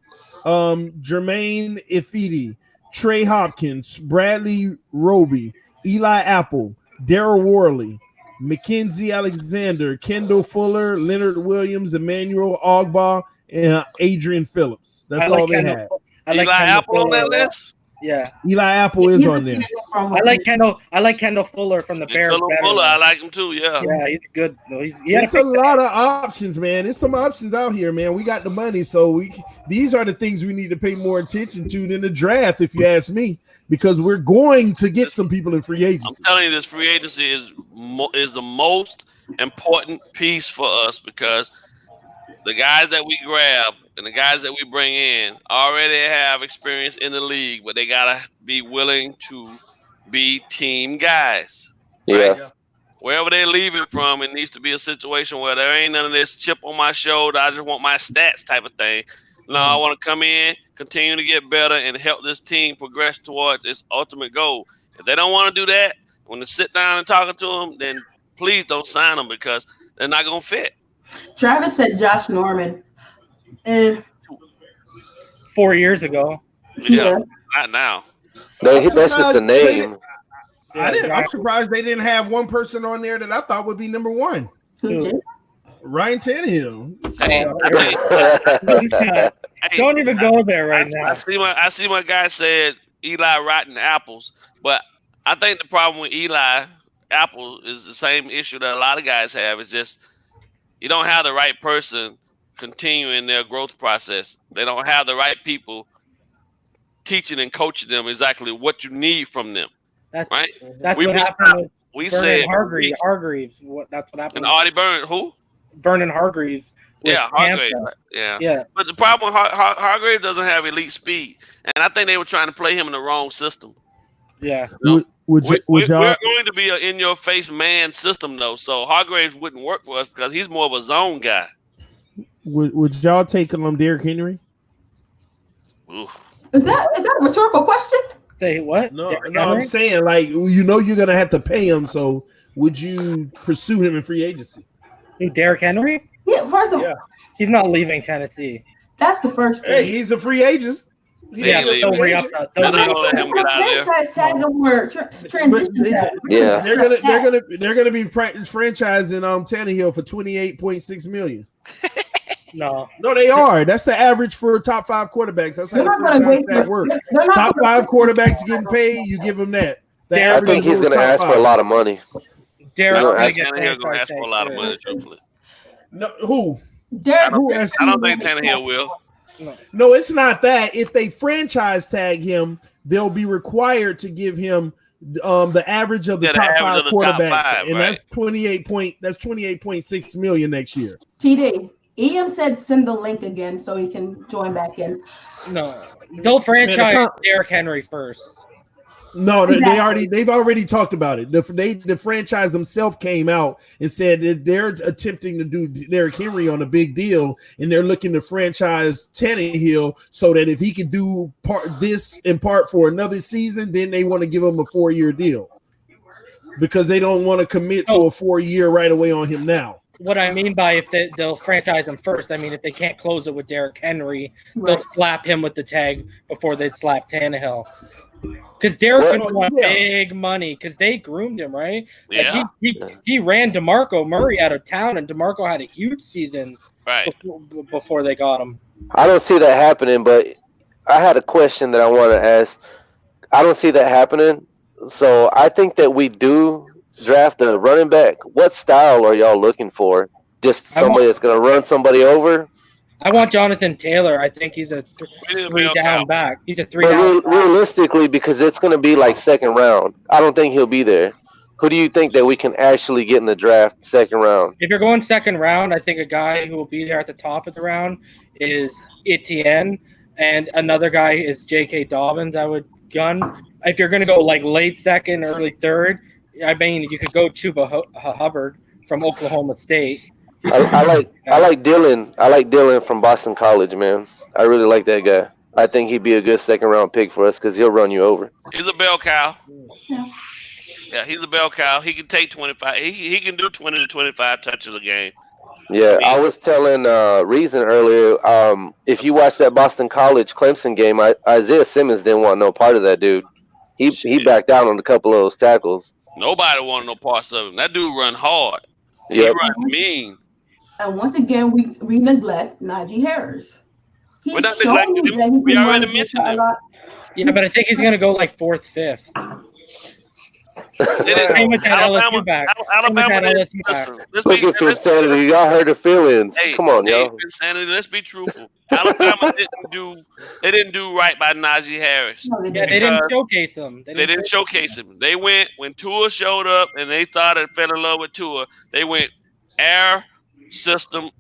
Jermaine Ifedi, Trey Hopkins, Bradley Roby, Eli Apple, Daryl Worley, Mackenzie Alexander, Kendall Fuller, Leonard Williams, Emmanuel Ogba, and Adrian Phillips. That's all they had. Eli Apple on that list? Yeah, Eli Apple is on there. I like Kendall Fuller from the Bears. Fuller, I like him too. Yeah, he's good. It's a lot of options, man. There's some options out here, man. We got the money, so these are the things we need to pay more attention to than the draft, if you ask me, because we're going to get some people in free agency. I'm telling you, this free agency is the most important piece for us because the guys that we grab and the guys that we bring in already have experience in the league, but they gotta be willing to be team guys. Right? Yeah. Wherever they're leaving from, it needs to be a situation where there ain't none of this chip on my shoulder. I just want my stats type of thing. No, I want to come in, continue to get better, and help this team progress towards its ultimate goal. If they don't want to do that, when they sit down and talking to them, then please don't sign them because they're not gonna fit. Travis said Josh Norman. 4 years ago. Yeah, not now. That's just a name. I'm surprised they didn't have one person on there that I thought would be number one. Ryan Tannehill. Don't even go there right now. I see my guy said Eli rotten apples, but I think the problem with Eli Apple is the same issue that a lot of guys have. It's just you don't have the right person continuing their growth process. They don't have the right people teaching and coaching them exactly what you need from them. That's what happened. We said Hargreaves. That's what happened. And Artie Burns, who? Vernon Hargreaves. Yeah, Hargreaves. Yeah. But the problem with Hargreaves doesn't have elite speed, and I think they were trying to play him in the wrong system. Yeah. We're going to be an in-your-face man system, though, so Hargreaves wouldn't work for us because he's more of a zone guy. Would y'all take Derrick Henry? Oof. Is that a rhetorical question? Say what? No, I'm saying you're gonna have to pay him. So would you pursue him in free agency? Derrick Henry? Yeah, first of all, he's not leaving Tennessee. That's the first thing. Hey, he's a free agent. Don't let him get out of there. They're gonna be franchising Tannehill for $28.6 million. No, they are. That's the average for top 5 quarterbacks. That's how the franchise tag works. Top 5 quarterbacks getting paid, you give them that. I think he's going to ask for a lot of money. Derrick Tannehill going to ask for a lot of money, truthfully. No, who? I don't think Tannehill will. No, it's not that. If they franchise tag him, they'll be required to give him the average of the top 5 quarterbacks, and that's 28.6 million next year. TD. EM said send the link again so he can join back in. No, don't franchise Derrick Henry first. No, they've already talked about it. The franchise themselves came out and said that they're attempting to do Derrick Henry on a big deal, and they're looking to franchise Tannehill so that if he can do this in part for another season, then they want to give him a 4-year deal because they don't want to commit to a 4-year right away on him now. What I mean by they'll franchise him first, I mean if they can't close it with Derrick Henry, they'll slap him with the tag before they'd slap Tannehill. Because Derrick would want big money because they groomed him, right? Yeah. Like he ran DeMarco Murray out of town, and DeMarco had a huge season before they got him. I don't see that happening, but I had a question that I want to ask. I don't see that happening, so I think that we do draft a running back. What style are y'all looking for? Just somebody that's going to run somebody over? I want Jonathan Taylor. I think he's a 3-down back. He's a 3-down back. Realistically, because it's going to be like second round, I don't think he'll be there. Who do you think that we can actually get in the draft second round? If you're going second round, I think a guy who will be there at the top of the round is Etienne, and another guy is J.K. Dobbins. I would gun. If you're going to go like late second, early third, I mean, you could go Chuba Hubbard from Oklahoma State. I like Dylan. I like Dylan from Boston College, man. I really like that guy. I think he'd be a good second round pick for us because he'll run you over. He's a bell cow. Yeah. Yeah, he's a bell cow. He can take 25. He can do 20 to 25 touches a game. Yeah, I was telling Reason earlier. If you watch that Boston College Clemson game, Isaiah Simmons didn't want no part of that dude. He backed down on a couple of those tackles. Nobody wanted no parts of him. That dude run hard. Yep. He run mean. And once again, we neglect Najee Harris. We're not neglecting him. We already mentioned him. Yeah, but I think he's going to go like 4th, 5th. Alabama didn't. Look at Insanity. Y'all heard the feelings. Come on, y'all. Insanity. Let's be truthful. Alabama didn't do right by Najee Harris. No, they didn't showcase him. They didn't showcase him. They went when Tua showed up and they started fell in love with Tua. They went air system.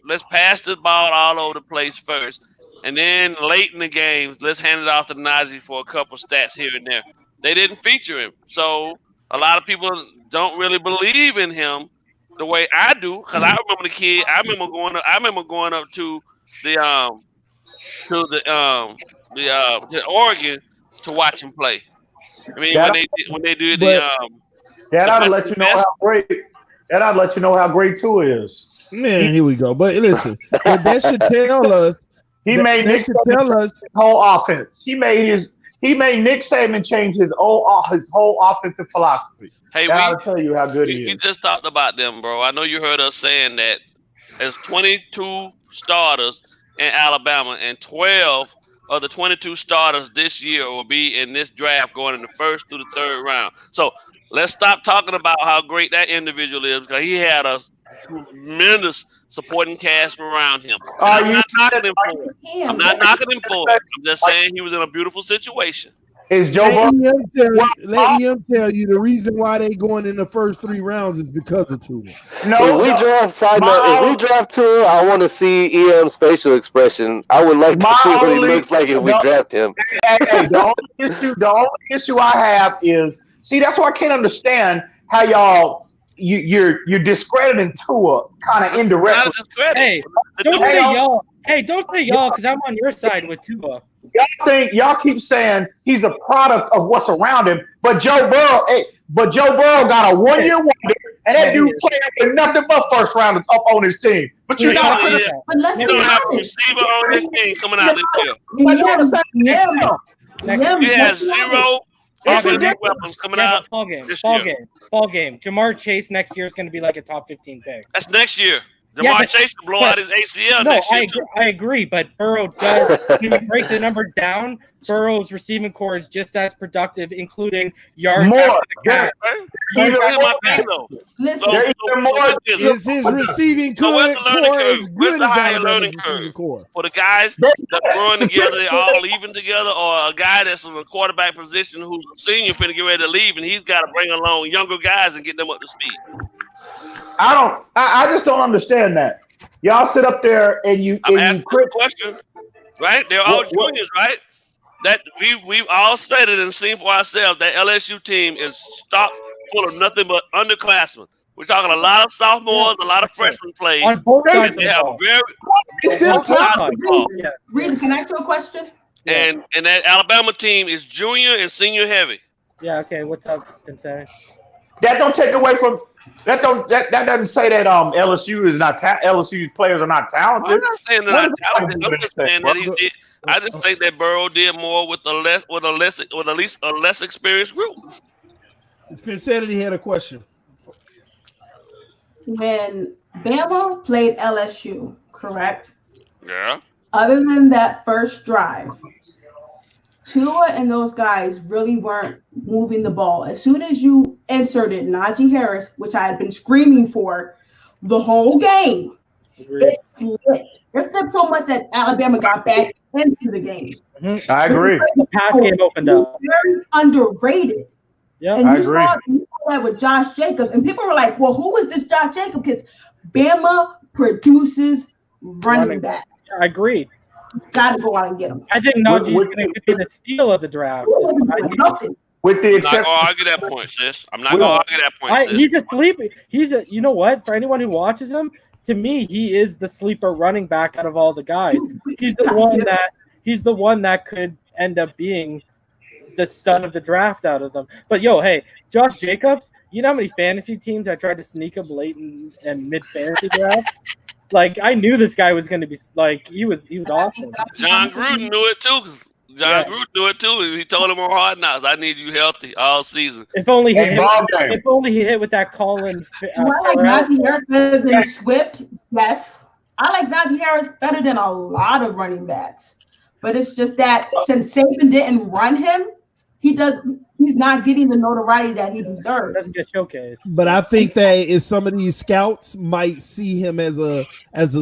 Let's pass the ball all over the place first, and then late in the games, let's hand it off to Najee for a couple stats here and there. They didn't feature him, so a lot of people don't really believe in him the way I do. Because I remember the kid. I remember going up to to Oregon to watch him play. I mean, when they did that ought to let you know how great. That ought to let you know how great Tua is. Man, here we go. But listen, that should tell us. He made Nick Saban his whole offense. He made Nick Saban change his whole offensive philosophy. Hey, I'll tell you how good he is. We just talked about them, bro. I know you heard us saying that there's 22 starters in Alabama, and 12 of the 22 starters this year will be in this draft going in the 1st through the 3rd round. So let's stop talking about how great that individual is, because he had a tremendous supporting cast around him. I'm not knocking him for it. I'm not knocking him for it. I'm just saying he was in a beautiful situation. Is Joe let EM tell you the reason why they going in the first 3 rounds is because of Tua. No, if we draft Tua, I want to see EM's facial expression. I would like to see what he looks like if we draft him. The only issue I have is, see, that's why I can't understand how you're discrediting Tua kind of indirectly. Hey, don't say y'all. Hey, don't say y'all, because I'm on your side with Tua. Y'all keep saying he's a product of what's around him, but Joe Burrow got a 1-year wonder, and that dude playing with nothing but first rounders up on his team. But you're not. But let's be honest. Have a receiver on his team coming out this year. He has 0 offensive weapons coming out. Ball game. Jamar Chase next year is going to be like a top 15 pick. That's next year. Jamar Chase will blow out his ACL next year. I agree, but Burrow does. When you break the numbers down, Burrow's receiving core is just as productive, including yards after the catch. His receiving core is good. The higher learning curve for the guys that growing together, they all even together, or a guy that's in the quarterback position who's a senior finna get ready to leave, and he's got to bring along younger guys and get them up to speed. I just don't understand that. Y'all sit up there and you quit. Question, right? They're all juniors, right? That we've all stated and seen for ourselves that LSU team is stocked full of nothing but underclassmen. We're talking a lot of sophomores, a lot of freshmen playing. On both sides, they have Reason, can I ask you a question? And that Alabama team is junior and senior heavy. Yeah. Okay. What's up, Vincent? That don't take away from that. That doesn't say that LSU is not LSU's players are not talented. I'm not saying they're not talented. I'm just saying that he did. I just think that Burrow did more with at least a less experienced group. Vincent had a question. When Bama played LSU, correct? Yeah. Other than that first drive, Tua and those guys really weren't moving the ball. As soon as you inserted Najee Harris, which I had been screaming for the whole game, it flipped. It flipped so much that Alabama got back into the game. Mm-hmm. I agree. The pass game opened up. Very underrated. Yeah, and I agree. You saw that with Josh Jacobs, and people were like, "Well, who is this Josh Jacobs?" Because Bama produces running back. I agree. Got to go out and get him. I think Najee's going to be the steal of the draft. With the I'm exception, not gonna argue that point, sis. I'm not gonna argue that point, sis. He's a sleeper. You know what? For anyone who watches him, to me, he is the sleeper running back out of all the guys. He's the one that he's the one that could end up being the stud of the draft out of them. But hey, Josh Jacobs, you know how many fantasy teams I tried to sneak him late and mid fantasy draft? Like, I knew this guy was going to be like, he was awesome. John Gruden knew it too. Gruden knew it too. He told him on Hard Knocks, "I need you healthy all season." If only he hit with that Colin. Do I like Najee Harris better than Swift? Yes, I like Najee Harris better than a lot of running backs. But it's just that since Saban didn't run him, he's not getting the notoriety that he deserves. Doesn't get showcased. But I think that if some of these scouts might see him as a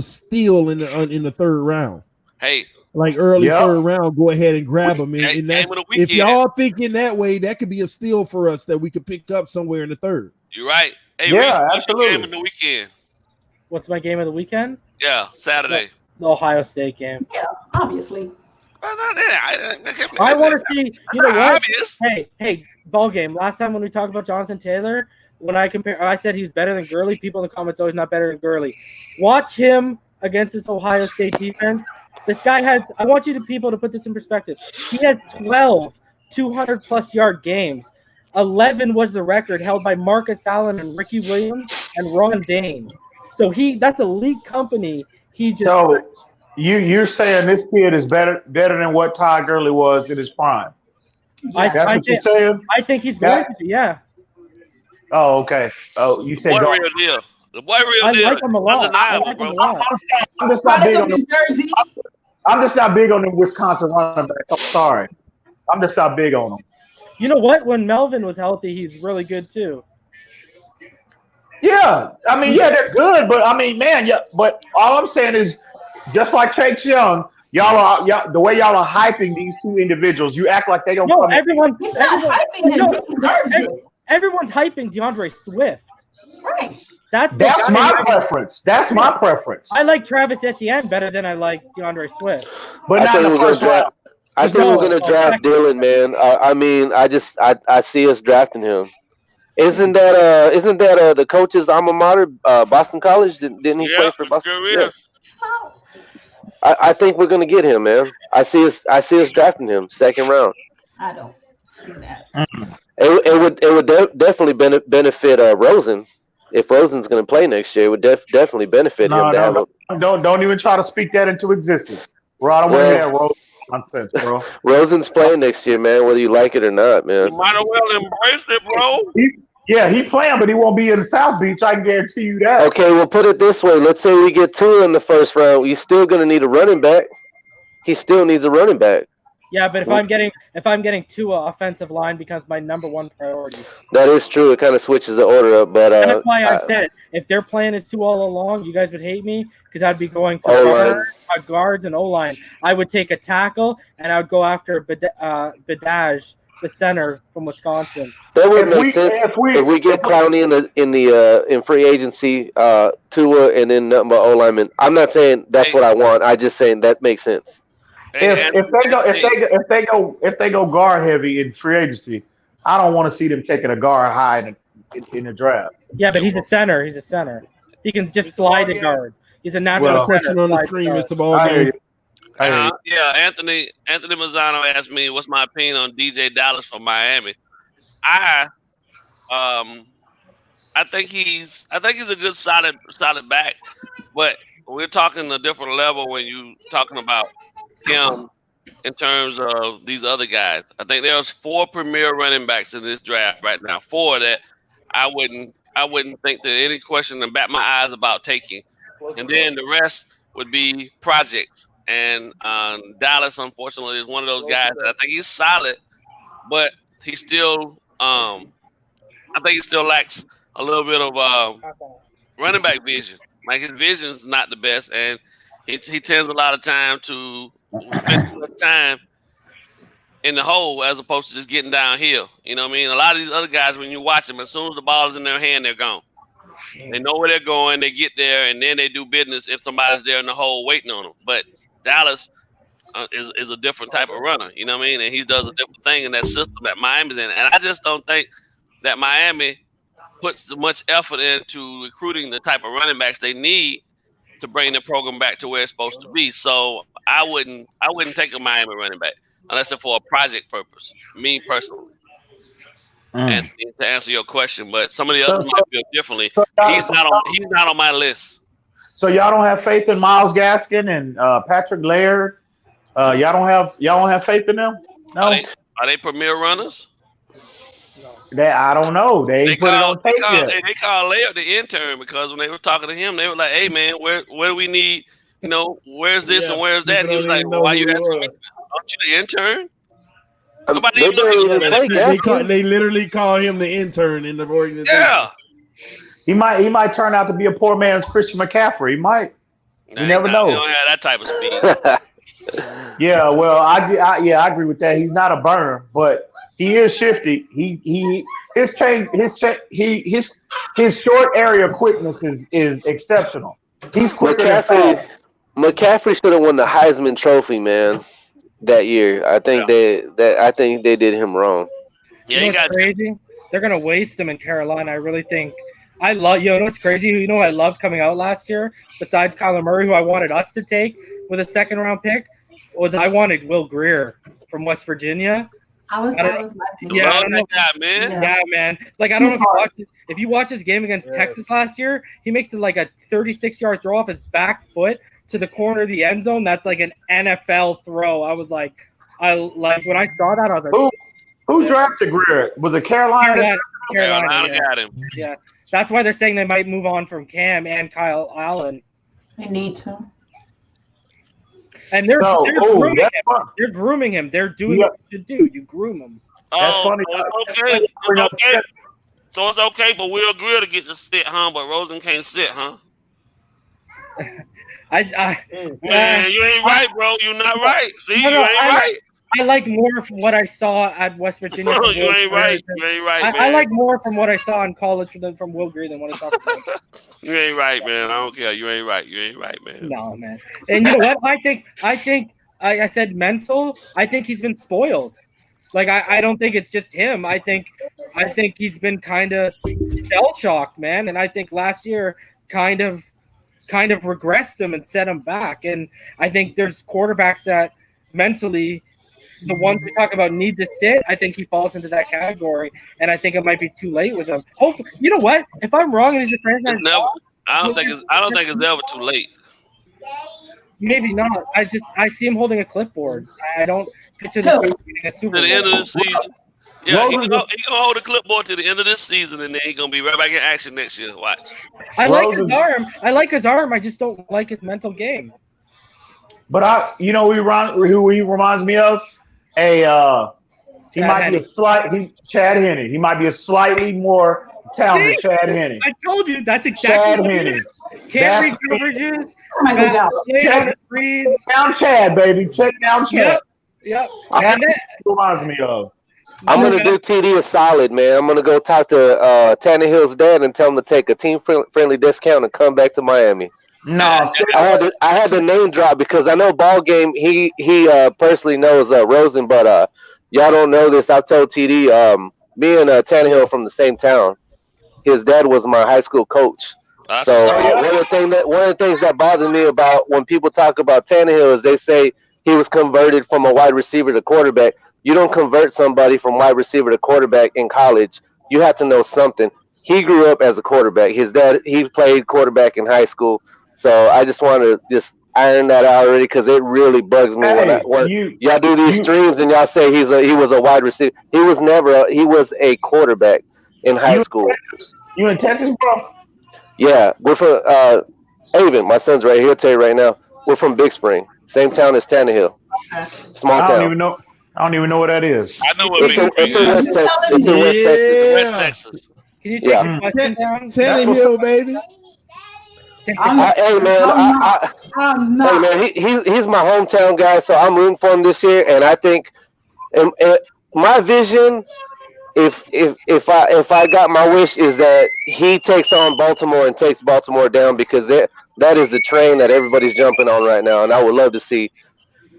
steal in the third round. Hey, like early third round, go ahead and grab him. And that's, if y'all thinking that way, that could be a steal for us that we could pick up somewhere in the third. You're right. Hey, yeah, what's your game of the weekend? What's my game of the weekend? Yeah, Saturday. The Ohio State game. Yeah, obviously. I want to see. You know what? Obvious. Hey, ball game. Last time when we talked about Jonathan Taylor, when I said he was better than Gurley. People in the comments always not better than Gurley. Watch him against this Ohio State defense. This guy has. I want people to put this in perspective. He has 12 200-plus yard games. 11 was the record held by Marcus Allen and Ricky Williams and Ron Dane. So that's elite company. You're saying this kid is better than what Ty Gurley was in his prime? That's what you're saying? I think he's going to be, yeah. Oh, okay. Oh, you said real deal. The boy real deal. I like him a lot. I'm just not big on them. I'm just not big on them Wisconsin running backs. I'm sorry. I'm just not big on them. You know what? When Melvin was healthy, he's really good too. Yeah, I mean, they're good, but I mean, man, but all I'm saying is, just like Chase Young, y'all the way y'all are hyping these two individuals, you act like they don't. No, everyone's hyping DeAndre Swift. Right. That's my preference. That's my preference. I like Travis Etienne better than I like DeAndre Swift. But I think we're gonna draft Dylan, man. I mean, I see us drafting him. Isn't that the coach's alma mater, Boston College? Didn't he play for Boston? Yeah. I think we're gonna get him, man. I see us drafting him second round. I don't see that. It would definitely benefit Rosen. If Rosen's going to play next year, it would definitely benefit him to have a. Don't even try to speak that into existence. Bro, I don't want to hear Rosen nonsense, bro. Rosen's playing next year, man, whether you like it or not, man. You might as well embrace it, bro. He's playing, but he won't be in South Beach. I can guarantee you that. Okay, well, put it this way. Let's say we get Tua in the first round. You're still going to need a running back. He still needs a running back. Yeah, but if I'm getting Tua, offensive line becomes my number one priority. That is true. It kind of switches the order up, but that's why I said if their plan is Tua all along, you guys would hate me because I'd be going for guards and O-line. I would take a tackle and I would go after Badaj, the center from Wisconsin. That would make sense if we get Clowney in free agency, Tua, and then nothing but O-lineman. I'm not saying that's what I want. I just saying that makes sense. If they go guard heavy in free agency, I don't want to see them taking a guard high in the draft. Yeah, but he's a center. He can just slide a guard. He's a natural question on the cream is the ball game. Anthony Mazzano asked me what's my opinion on DJ Dallas from Miami. I think he's a good solid back, but we're talking a different level when you talking about him in terms of these other guys. I think there's 4 premier running backs in this draft right now. 4 that I wouldn't think that any question to bat my eyes about taking. And then the rest would be projects. And Dallas, unfortunately, is one of those guys that I think he's solid, but he still I think he still lacks a little bit of running back vision. Like his vision's not the best, and he tends a lot of time to spend too much time in the hole as opposed to just getting downhill. You know what I mean? A lot of these other guys, when you watch them, as soon as the ball is in their hand, they're gone. They know where they're going. They get there, and then they do business if somebody's there in the hole waiting on them. But Dallas is a different type of runner. You know what I mean? And he does a different thing in that system that Miami's in. And I just don't think that Miami puts much effort into recruiting the type of running backs they need to bring the program back to where it's supposed to be. So I wouldn't take a Miami running back unless it's for a project purpose. Me personally. And to answer your question, but some of the others might feel differently. He's not on my list. So y'all don't have faith in Myles Gaskin and Patrick Laird? Y'all don't have faith in them? No. Are they premier runners? I don't know. They put it on tape yet. They called Laird the intern because when they were talking to him, they were like, "Hey man, where do we need? Where's this and where's that?" And he was like, "Why you asking me? Aren't you the intern?" They literally call him the intern in the organization. Yeah. He might turn out to be a poor man's Christian McCaffrey. He might. You never know. He don't have that type of speed. Yeah, well, I agree with that. He's not a burner, but he is shifty. His short area quickness is exceptional. He's quicker. McCaffrey should have won the Heisman Trophy, man, that year. I think they did him wrong. Yeah, you know what's crazy? They're gonna waste him in Carolina. I really think. I love. You know what's crazy? You know what I loved coming out last year? Besides Kyler Murray, who I wanted us to take with a second round pick, I wanted Will Grier from West Virginia. I was man. Yeah, man. Like I don't know if you watch this game against Texas last year, he makes it like a 36-yard throw off his back foot to the corner of the end zone. That's like an NFL throw. I was like, when I saw that, I was like, who drafted Grier? Was it Carolina? Carolina got him. Yeah. That's why they're saying they might move on from Cam and Kyle Allen. They need to. And they're grooming him. They're grooming him. They're doing what you should do. You groom him. That's funny. Okay. So it's okay for Will Grier to get to sit, huh? But Rosen can't sit, huh? Man, you ain't right, bro. You're not right. See, you ain't right. I like more from what I saw at West Virginia. You ain't right. You ain't right, man. I like more from what I saw in college from Will Grier than what I saw from him. You ain't right, man. I don't care. You ain't right. You ain't right, man. No, man. And you know what? I said mental. I think he's been spoiled. Like I don't think it's just him. I think he's been kind of shell shocked, man. And I think last year kind of regressed him and set him back. And I think there's quarterbacks that mentally, the ones we talk about need to sit. I think he falls into that category, and I think it might be too late with him. Hopefully, you know what? If I'm wrong and he's a franchise, I don't think it's ever too late. Maybe not. I see him holding a clipboard. I don't picture the winning a Super Bowl. To the end of the season. Yeah, he gonna hold the clipboard to the end of this season, and then he's gonna be right back in action next year. Watch. I like his arm. I just don't like his mental game. But who he reminds me of? Chad Henne. He might be a slightly more talented Chad Henne. I told you that's exactly Chad Henne. Can't read coverages. Down Chad, baby. Check down Chad. Yep. Reminds me of. I'm gonna do TD a solid, man. I'm gonna go talk to Tannehill's dad and tell him to take a team-friendly discount and come back to Miami. No, I had the name drop because I know ball game. He personally knows Rosen, but y'all don't know this. I've told TD. Me and Tannehill from the same town. His dad was my high school coach. So one of the things that bothers me about when people talk about Tannehill is they say he was converted from a wide receiver to quarterback. You don't convert somebody from wide receiver to quarterback in college. You have to know something. He grew up as a quarterback. His dad, he played quarterback in high school. So I just want to iron that out already because it really bugs me when y'all do these streams and y'all say he was a wide receiver. He was he was a quarterback in high school. You in Texas, bro? Yeah, we're from Avon. My son's right here. I'll tell you right now. We're from Big Spring, same town as Tannehill. Small town. I don't even know what that is. I know what it's in West Texas. It's in West Texas. Can you take the question down? Tannehill, baby. Hey man, he's my hometown guy, so I'm rooting for him this year. And I think, my vision, if I got my wish, is that he takes on Baltimore and takes Baltimore down because that is the train that everybody's jumping on right now. And I would love to see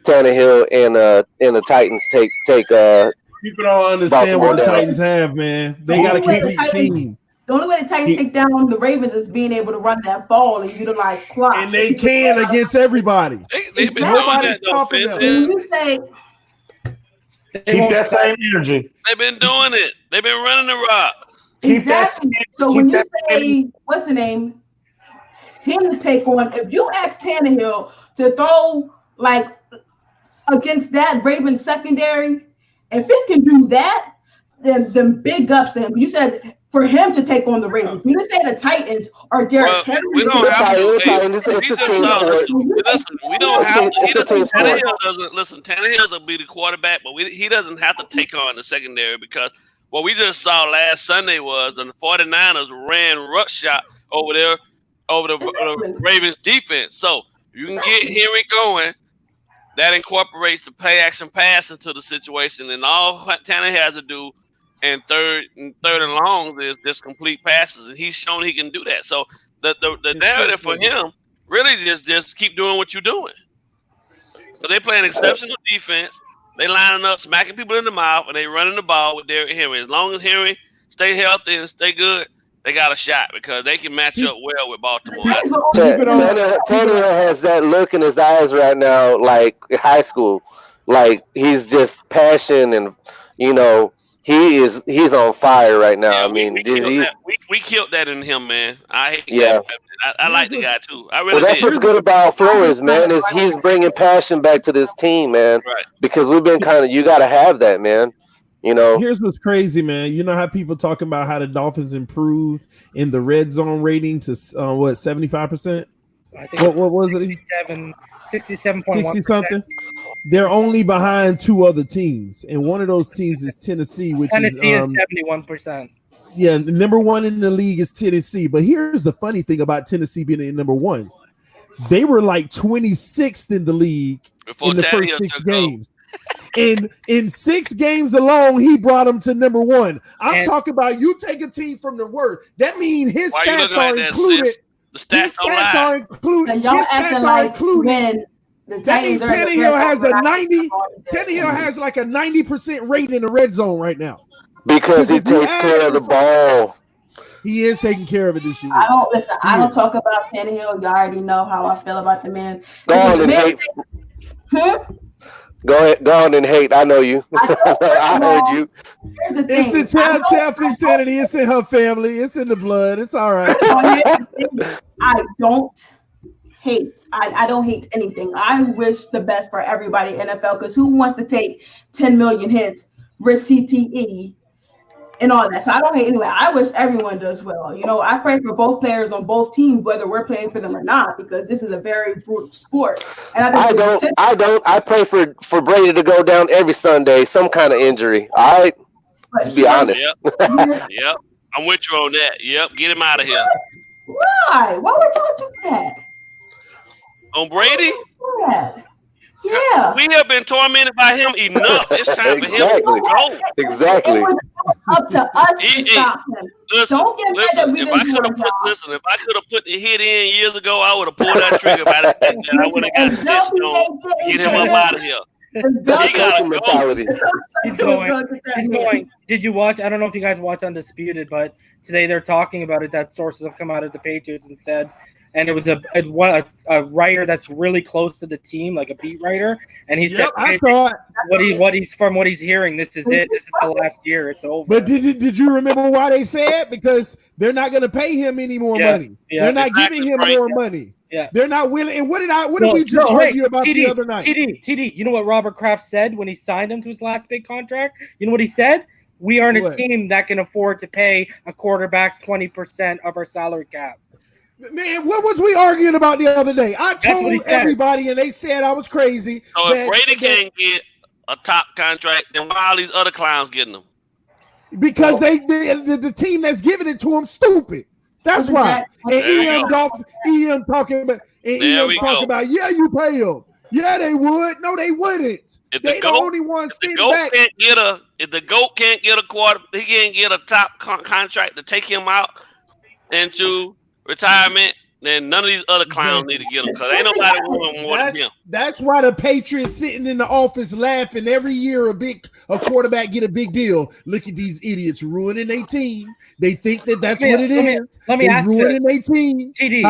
Tannehill and the Titans take. People don't understand what the Titans have, man. They got a complete team. The only way the Titans take down the Ravens is being able to run that ball and utilize clock. And they can against everybody. They've been Nobody's doing that, stopping them. When you say Keep that same energy. They've been doing it. They've been running the rock. exactly, so when you say what's the name, him to take on, if you ask Tannehill to throw like against that Ravens secondary, if it can do that, then big ups to him. You said for him to take on the Ravens. You didn't say the Titans or Derrick Henry. We don't have to. Listen, we don't have to. Tannehill doesn't listen. Tannehill will be the quarterback, but he doesn't have to take on the secondary because what we just saw last Sunday was the 49ers ran rush shot over there over the Ravens defense. So you can get Henry going. That incorporates the play action pass into the situation, and all Tannehill has to do and third and long is just complete passes, and he's shown he can do that. So the narrative for him really just keep doing what you're doing. So they play an exceptional defense. They lining up, smacking people in the mouth, and they running the ball with Derrick Henry. As long as Henry stay healthy and stay good, they got a shot because they can match up well with Baltimore. Tannehill has that look in his eyes right now, like high school. Like he's just passion and he's on fire right now. Yeah, I mean, we killed that in him, man. I hate that. I like the guy too. I really that's what's good about Flores, man, is he's bringing passion back to this team, man. Right. Because we've been you got to have that, man. Here's what's crazy, man. You know how people talking about how the Dolphins improved in the red zone rating to 75%? I think what was it? 67.1%. 60 something. They're only behind two other teams, and one of those teams is Tennessee, which Tennessee is 71%. Yeah, number one in the league is Tennessee. But here's the funny thing about Tennessee being at number one. They were like 26th in the league in the first 6 games. And in 6 games alone, he brought them to number one. I'm talking about you take a team from the word. That means his stats are included. The stats are included. So y'all acting like when the Titans are Tannehill has a 90. Tannehill has like a 90% rate in the red zone right now. Because he takes care of the ball. He is taking care of it this year. I don't talk about Tannehill. You already know how I feel about the man. Go on and hate. Go on and hate. I know you. I heard you. It's in tell insanity. It's in her family. It's in the blood. It's all right. I don't hate. I don't hate anything. I wish the best for everybody in NFL because who wants to take 10 million hits, risk CTE, and all that? So I don't hate anyway. I wish everyone does well. I pray for both players on both teams, whether we're playing for them or not, because this is a very brutal sport. And I don't. I pray for Brady to go down every Sunday, some kind of injury. All right, to be honest. Yep. I'm with you on that. Yep, get him out of here. Why? Why would y'all do that? On Brady? Yeah. We have been tormented by him enough. It's time for him to go. Exactly. It was up to us to stop him. Listen, if I could have put the hit in years ago, I would have pulled that trigger by the thing and I would have got the get him up out of here. He got a mentality. He's going. Did you watch? I don't know if you guys watched Undisputed, but today they're talking about it. That sources have come out of the Patriots and said, and it was a writer that's really close to the team, like a beat writer, and he said, what he's hearing, this is it. This is the last year. It's over. But did you remember why they said? Because they're not going to pay him any more money. Yeah, they're not giving him more money. Yeah, they're not willing. And what did we just argue about the other night? TD, you know what Robert Kraft said when he signed him to his last big contract? You know what he said? We aren't a team that can afford to pay a quarterback 20% of our salary cap. Man, what was we arguing about the other day? I told everybody, and they said I was crazy. So if Brady can't get a top contract, then why all these other clowns getting them? Because the team that's giving it to him stupid. That's why. And EM talking about, yeah, you pay him. Yeah, they would. No, they wouldn't. If the GOAT can't get a quarter, he can't get a top contract to take him out into retirement, then none of these other clowns need to get him because ain't nobody want more than him. That's why the Patriots sitting in the office laughing every year a quarterback get a big deal. Look at these idiots ruining their team. They think that's what it is. Let me ask ruining their team. TD,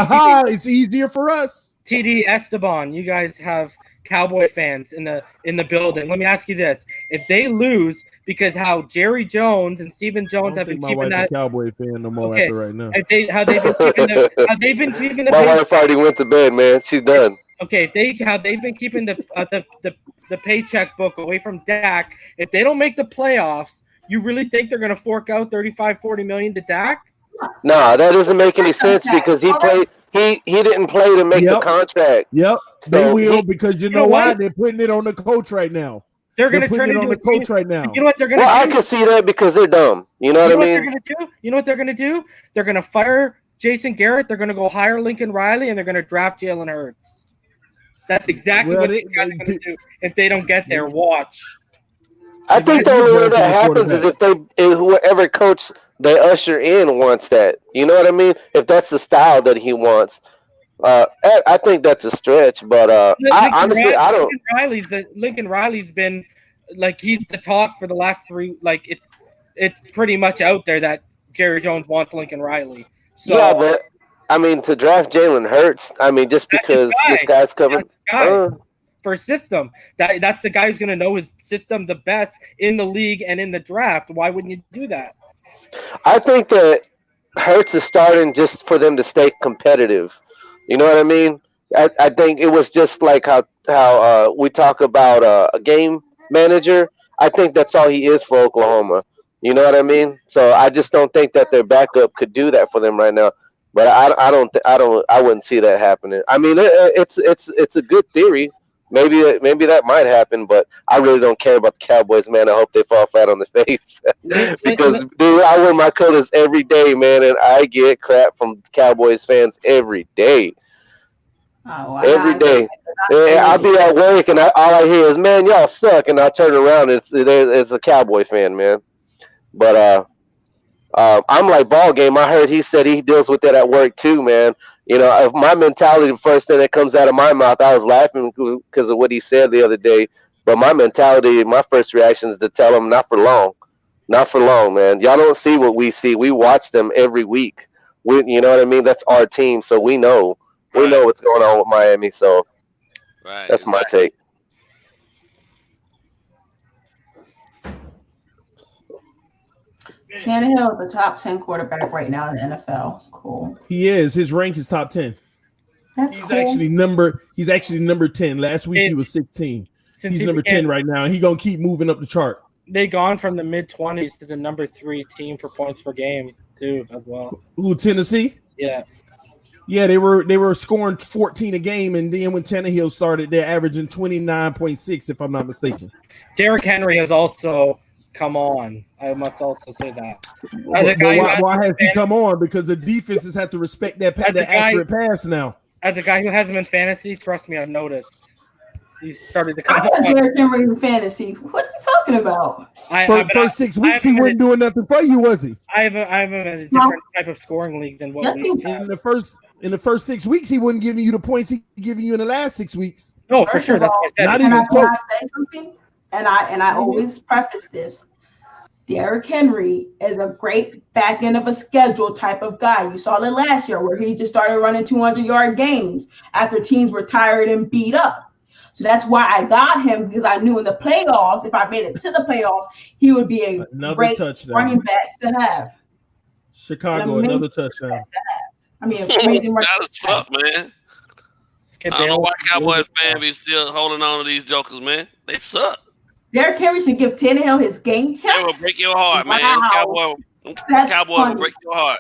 it's easier for us. TD Esteban, you guys have Cowboy fans in the building. Let me ask you this: if they lose, because how Jerry Jones and Stephen Jones have been keeping that Cowboy fan no more after right now. How they've been keeping the My wife already went to bed, man. She's done. Okay, how they've been keeping the paycheck book away from Dak. If they don't make the playoffs, you really think they're going to fork out $35-40 million to Dak? No, that doesn't make any sense because he played. He didn't play to make the contract. Yep, So they will because you know why? They're putting it on the coach right now. They're going to turn it on the coach right now. You know what they're going to do? Well, I can see that because they're dumb. You know what I mean? You know what they're going to do? They're going to fire Jason Garrett. They're going to go hire Lincoln Riley, and they're going to draft Jalen Hurts. That's exactly what they guys are going to do if they don't get there. Watch. I think the only way that happens is if whoever coach they usher in wants that. You know what I mean? If that's the style that he wants. I think that's a stretch, but honestly, I don't. Lincoln Riley's been like he's the talk for the last 3. Like it's pretty much out there that Jerry Jones wants Lincoln Riley. So, yeah, but I mean to draft Jalen Hurts. I mean just because this guy's coming for system that's the guy who's going to know his system the best in the league and in the draft. Why wouldn't you do that? I think that Hurts is starting just for them to stay competitive. You know what I mean? I think it was just like how we talk about a game manager. I think that's all he is for Oklahoma. You know what I mean? So I just don't think that their backup could do that for them right now. But I wouldn't see that happening. I mean, it's a good theory. Maybe that might happen, but I really don't care about the Cowboys, man. I hope they fall flat on their face because, dude, I wear my colors every day, man, and I get crap from Cowboys fans every day. Oh, wow. Every day. I'll be at work, and all I hear is, "Man, y'all suck," and I turn around, and it's a Cowboy fan, man. But I'm like ball game. I heard he said he deals with that at work too, man. You know, if my mentality, the first thing that comes out of my mouth, I was laughing because of what he said the other day. But my mentality, my first reaction is to tell him, not for long, man. Y'all don't see what we see. We watch them every week. You know what I mean? That's our team, so we know what's going on with Miami. So that's my take. Tannehill is the top 10 quarterback right now in the NFL. Cool. He is. His rank is top 10. He's cool. actually number 10. Last week he was 16. He's number 10 right now. He's gonna keep moving up the chart. They gone from the mid-20s to the number 3 team for points per game too, as well. Ooh, Tennessee? Yeah. Yeah, they were scoring 14 a game, and then when Tannehill started, they're averaging 29.6, if I'm not mistaken. Derrick Henry has also come on. I must also say that. Why has he come on? Because the defenses have to respect that accurate pass now. As a guy who has him in fantasy, trust me, I've noticed. He's started to come on. I have Derrick Henry in fantasy. What are you talking about? First 6 weeks, he wasn't doing nothing for you, was he? I have him in a different type of scoring league than what we have. In the first 6 weeks, he wasn't giving you the points he giving you in the last 6 weeks. No, for sure. Not even close. Can I say something? And I always preface this. Derrick Henry is a great back end of a schedule type of guy. You saw it last year where he just started running 200-yard games after teams were tired and beat up. So that's why I got him, because I knew in the playoffs, if I made it to the playoffs, he would be a great running back to have. Chicago, another touchdown. I mean, amazing running back. That's up, man. I don't know why Cowboys fans be still holding on to these jokers, man. They suck. Derrick Henry should give Tannehill his game checks. They will break your heart, man. Wow. Cowboys will break your heart.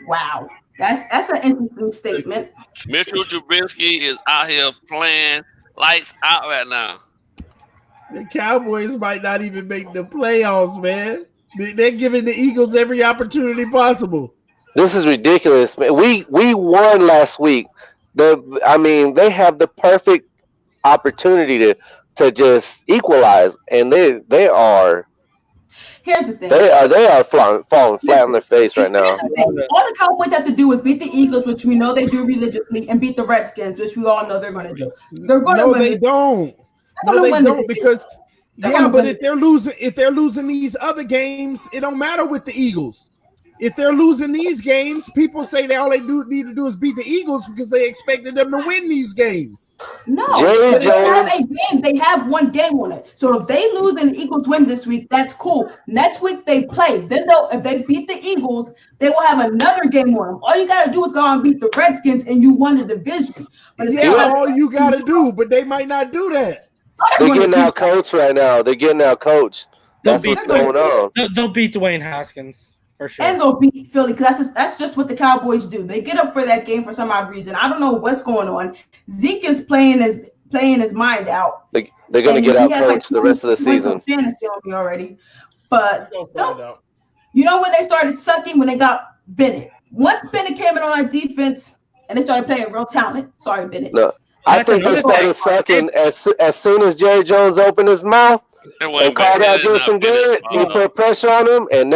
Wow. That's an interesting statement. Mitchell Trubisky is out here playing lights out right now. The Cowboys might not even make the playoffs, man. They're giving the Eagles every opportunity possible. This is ridiculous, man. We won last week. They have the perfect opportunity to just equalize, and they are. Here's the thing. They are falling flat on their face right now. All the Cowboys have to do is beat the Eagles, which we know they do religiously, and beat the Redskins, which we all know they're going to do. They're going to win. They don't. No, they don't because but if they're losing these other games, it don't matter with the Eagles. If they're losing these games, people say all they need to do is beat the Eagles because they expected them to win these games. No, they have a game. They have one game on it. So if they lose and the Eagles win this week, that's cool. Next week they play. Then if they beat the Eagles, they will have another game on them. All you got to do is go out and beat the Redskins, and you won the division. All you got to do, but they might not do that. They're getting out coached right now. They're getting out coached. That's what's going on. They'll beat Dwayne Haskins. For sure. And they'll beat Philly because that's just what the Cowboys do. They get up for that game for some odd reason. I don't know what's going on. Zeke is playing his mind out. They're going to get out coached the rest of the season. Fantasy on me already, but you know when they started sucking when they got Bennett. Once Bennett came in on that defense and they started playing real talent. Sorry, Bennett. No, I think they started sucking as soon as Jerry Jones opened his mouth and called out Jason Garrett. He put pressure on him, and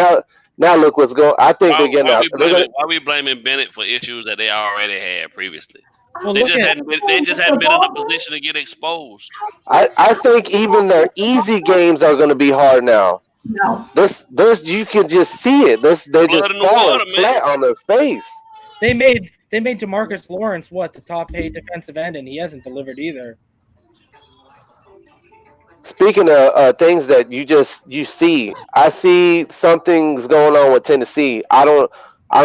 now look what's going. I think they're getting out. Why are we blaming Bennett for issues that they already had previously? Well, they just hadn't been in a position to get exposed. I think even their easy games are going to be hard now. No, there's you can just see it. They're just falling flat on their face. They made DeMarcus Lawrence the top paid defensive end, and he hasn't delivered either. Speaking of things that you see, I see something's going on with Tennessee. I don't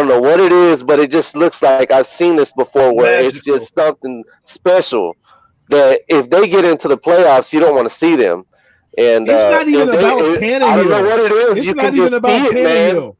know what it is, but it just looks like I've seen this before where it's just something special that if they get into the playoffs, you don't want to see them. And it's not even about Tannehill. I don't know what it is. It's you not can even just about see it, Tannehill. man.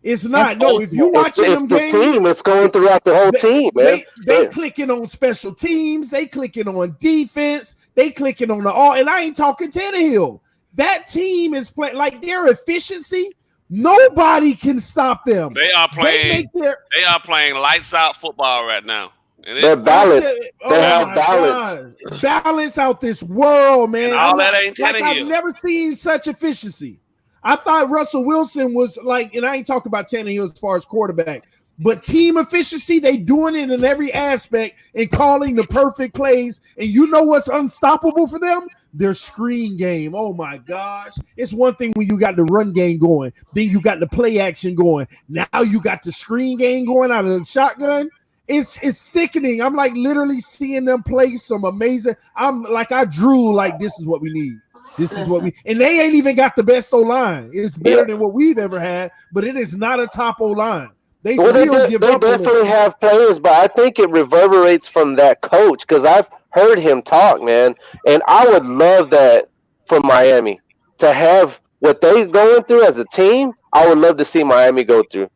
It's not. No, if you watching them games, team, it's going throughout the whole team, man. They clicking on special teams. They clicking on defense. They clicking on the all. And I ain't talking Tannehill. That team is playing like their efficiency. Nobody can stop them. They are playing. They are playing lights out football right now. They're balanced. They have balance. God. Balance out this world, man. And all that ain't like I've never seen such efficiency. I thought Russell Wilson was like, and I ain't talking about Tannehill as far as quarterback, but team efficiency, they doing it in every aspect and calling the perfect plays. And you know what's unstoppable for them? Their screen game. Oh my gosh. It's one thing when you got the run game going, then you got the play action going. Now you got the screen game going out of the shotgun. It's sickening. I'm like literally seeing them play some amazing. I'm like, I drool like this is what we need. This is what and they ain't even got the best O-line. It's better than what we've ever had, but it is not a top O-line. They definitely have players, but I think it reverberates from that coach because I've heard him talk, man. And I would love that for Miami to have what they're going through as a team. I would love to see Miami go through.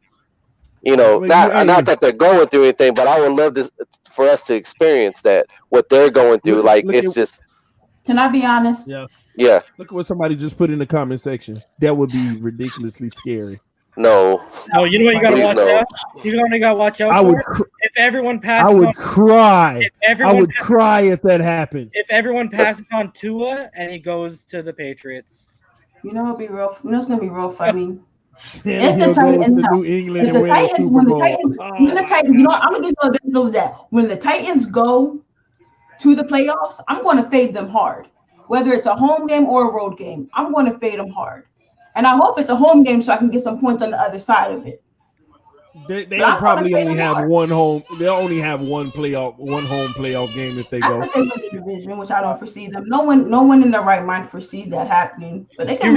You know, not that they're going through anything, but I would love for us to experience that what they're going through. Just. Can I be honest? Yeah. Look at what somebody just put in the comment section. That would be ridiculously scary. No, you know what you got to watch out? You only got to watch out if everyone passes I would cry. I would cry if that happened. If everyone passes on Tua and he goes to the Patriots. You know, it's going to be real funny. If the Titans, New England when the Titans, you know, I'm going to give you a bit of that. When the Titans go to the playoffs, I'm going to fade them hard. Whether it's a home game or a road game, I'm going to fade them hard. And I hope it's a home game so I can get some points on the other side of it. They probably only have one home. They'll only have one home playoff game if they go. I think they win the division, which I don't foresee them. No one in their right mind foresees that happening. But they can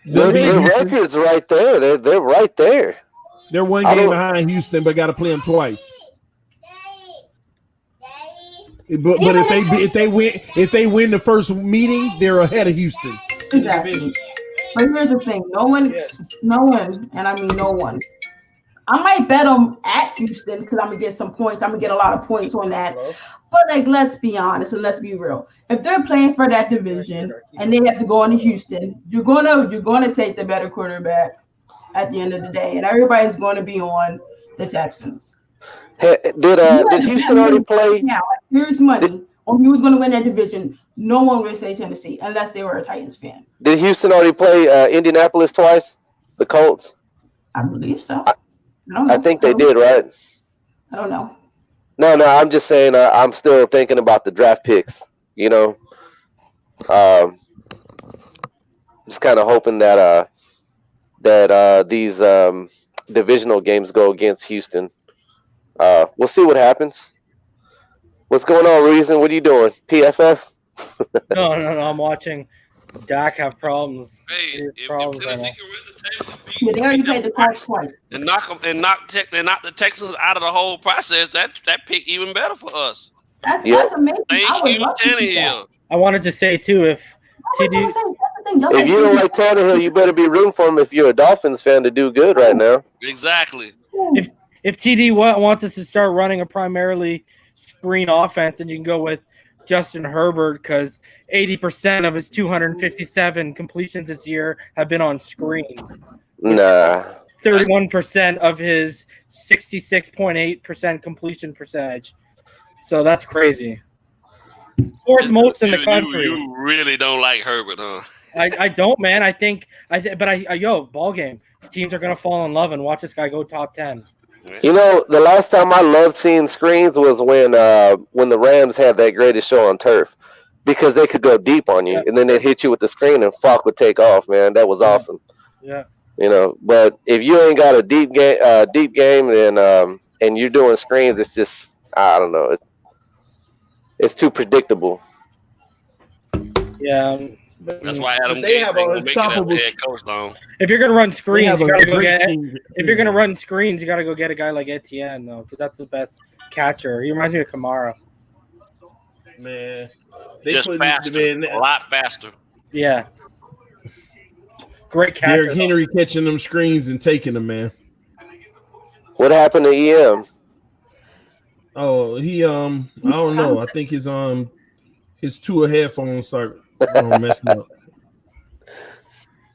their record's right there. They're right there. They're one game behind Houston, but got to play them twice. But if they win the first meeting, they're ahead of Houston in the division. But here's the thing: no one, and I mean no one. I might bet them at Houston because I'm gonna get some points. I'm gonna get a lot of points on that. But like, let's be honest and let's be real. If they're playing for that division and they have to go into Houston, you're gonna take the better quarterback at the end of the day, and everybody's going to be on the Texans. Did Houston already play? Yeah, here's money or he was going to win that division, no one would say Tennessee unless they were a Titans fan. Did Houston already play Indianapolis twice? The Colts? I believe so. I think they did, right? I don't know. No, I'm just saying I'm still thinking about the draft picks, you know. Just kind of hoping that these divisional games go against Houston. We'll see what happens. What's going on, Reason? What are you doing? PFF? No, I'm watching Dak have problems. Hey, if problems Tennessee right can win the Texans, Yeah, they already played the Colts twice. and knock the Texans out of the whole process, that pick even better for us. That's amazing. Thank you, Tannehill. I wanted to say too, if TD, If you don't like Tannehill, you better be rooting for him if you're a Dolphins fan to do good right now. Exactly. if TD wants us to start running a primarily screen offense, then you can go with Justin Herbert because 80% of his 257 completions this year have been on screens. Nah. 31% of his 66.8% completion percentage. So that's crazy. Fourth most in the country. You really don't like Herbert, huh? I don't, man. Ball game. Teams are gonna fall in love and watch this guy go top 10. You know, the last time I loved seeing screens was when the Rams had that greatest show on turf, because they could go deep on you, and then they'd hit you with the screen and Falk would take off. Man, that was awesome. Yeah. You know, but if you ain't got a deep game, then and you're doing screens, it's just, I don't know. It's too predictable. Yeah. That's why Adam they Gase have ain't a gonna make it as unstoppable. head coach though. If you're gonna run screens, you gotta go get. Team. If you're gonna run screens, you gotta go get a guy like Etienne though, because that's the best catcher. He reminds me of Kamara. Man, Just faster, a lot faster. Yeah. Great catcher. Derrick Henry catching them screens and taking them, man. What happened to EM? Oh, he I don't know. I think his two headphones start messing up.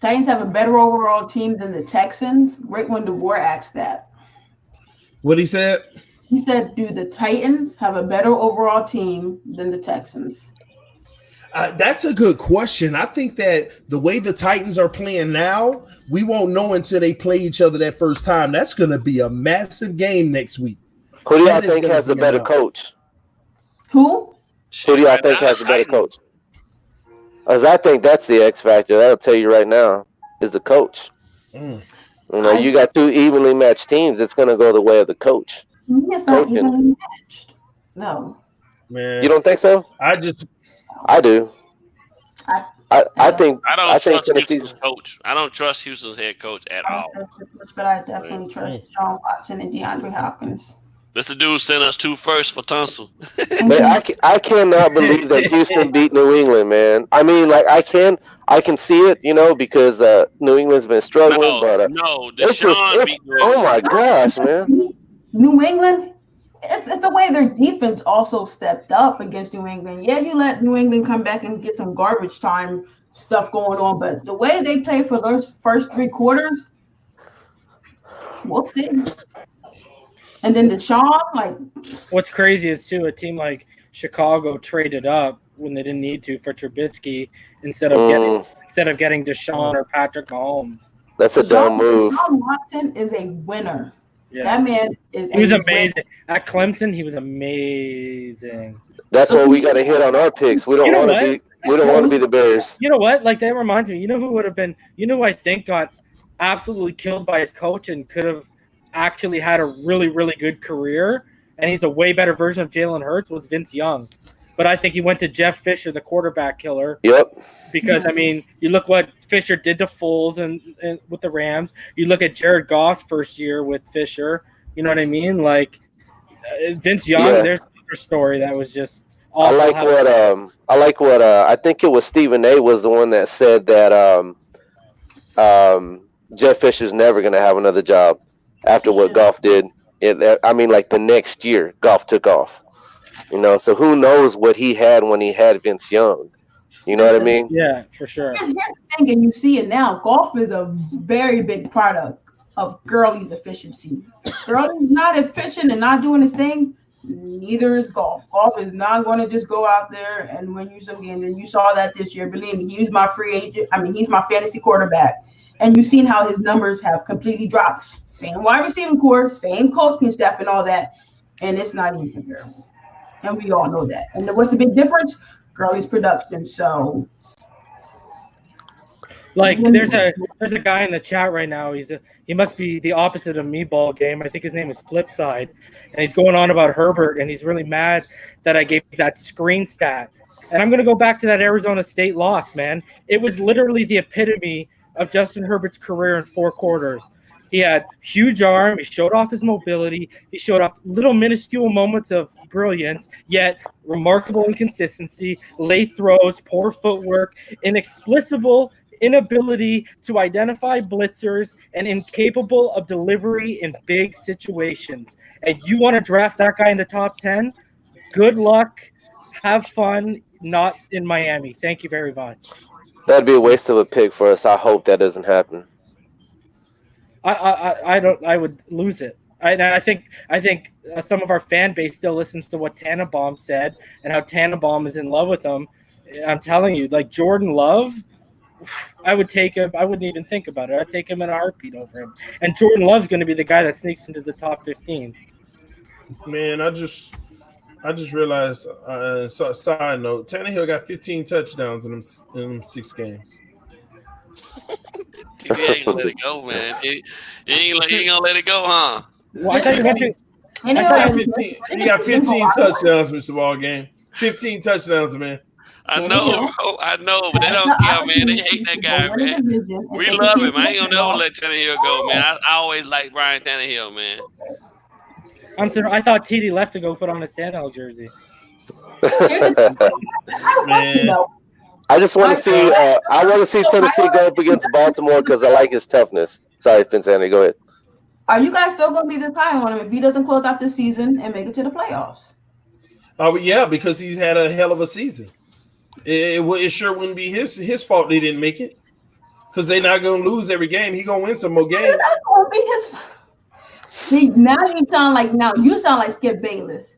Titans have a better overall team than the Texans. Right when DeVore asked that. What he said? He said, do the Titans have a better overall team than the Texans? That's a good question. I think that the way the Titans are playing now, we won't know until they play each other that first time. That's going to be a massive game next week. Who do y'all think has the better coach? Who? Who do y'all think has the better coach? As I think that's the X factor. That'll tell you right now is the coach. You know, you got two evenly matched teams. It's going to go the way of the coach. It's not evenly matched. No. Man, you don't think so? I do. I don't trust Tennessee's Houston's coach. I don't trust Houston's head coach at all. But I definitely trust John Watson and DeAndre Hopkins. This dude sent us 2 firsts for Tunsil. Man, I cannot believe that Houston beat New England, man. I mean, like I can see it, you know, because New England's been struggling. Deshaun beat New England. Oh my gosh, man! New England, it's the way their defense also stepped up against New England. Yeah, you let New England come back and get some garbage time stuff going on, but the way they play for those first 3 quarters, we'll see. And then Deshaun, like, what's crazy is too a team like Chicago traded up when they didn't need to for Trubisky instead of getting Deshaun or Patrick Mahomes. That's a dumb move. Deshaun Watson is a winner. Yeah. That man is. He was amazing at Clemson. He was amazing. That's what we got to hit on our picks. We don't want to be. We don't want to be the Bears. You know what? Like that reminds me. You know who would have been? You know who I think got absolutely killed by his coach and could have actually had a really, really good career, and he's a way better version of Jalen Hurts, was Vince Young. But I think he went to Jeff Fisher, the quarterback killer. Yep. Because, I mean, you look what Fisher did to Foles and with the Rams. You look at Jared Goff's first year with Fisher. You know what I mean? Like, Vince Young, there's another story that was just awful. I like what I think it was Stephen A. was the one that said that Jeff Fisher's never going to have another job after what Goff did. Like the next year, Goff took off. You know, so who knows what he had when he had Vince Young? You know what I mean? Yeah, for sure. Here's the thing, and you see it now. Goff is a very big product of Gurley's efficiency. Gurley's not efficient and not doing his thing. Neither is golf. Golf is not going to just go out there and win you some games. And you saw that this year. Believe me, he's my free agent. I mean, he's my fantasy quarterback. And you've seen how his numbers have completely dropped. Same wide receiving core, same coaching staff and all that. And it's not even comparable. And we all know that. And what's the big difference? Gurley's production. So, like, there's a guy in the chat right now. He must be the opposite of me ball game. I think his name is Flipside, and he's going on about Herbert, and he's really mad that I gave that screen stat. And I'm gonna go back to that Arizona State loss, man. It was literally the epitome of Justin Herbert's career in 4 quarters. He had huge arm. He showed off his mobility. He showed off little minuscule moments of brilliance, yet remarkable inconsistency, late throws, poor footwork, inexplicable inability to identify blitzers, and incapable of delivery in big situations. And you want to draft that guy in the top 10? Good luck. Have fun. Not in Miami. Thank you very much. That'd be a waste of a pick for us. I hope that doesn't happen. I would lose it. I think some of our fan base still listens to what Tannenbaum said and how Tannenbaum is in love with him. I'm telling you, like Jordan Love, I would take him. I wouldn't even think about it. I'd take him in a heartbeat over him. And Jordan Love's going to be the guy that sneaks into the top 15. Man, I just realized. So side note: Tannehill got 15 touchdowns in them 6 games. You ain't gonna let it go, man. You ain't gonna let it go, huh? Well, I thought you mentioned. He got 15 touchdowns, Mr. Ball Game. 15 touchdowns, man. I know, bro. I know, but they don't care, man. They hate that guy, man. We love him. I ain't gonna never let Tannehill go, man. I always like Brian Tannehill, man. I'm sorry. I thought TD left to go put on a Tannehill jersey. Man. I just want to see. I want to see Tennessee go up against Baltimore because I like his toughness. Sorry, Finsani, go ahead. Are you guys still going to be this high on him if he doesn't close out this season and make it to the playoffs? Yeah, because he's had a hell of a season. It sure wouldn't be his fault they didn't make it, because they're not going to lose every game. He going to win some more games. It's not going to be his. See, now you sound like Skip Bayless.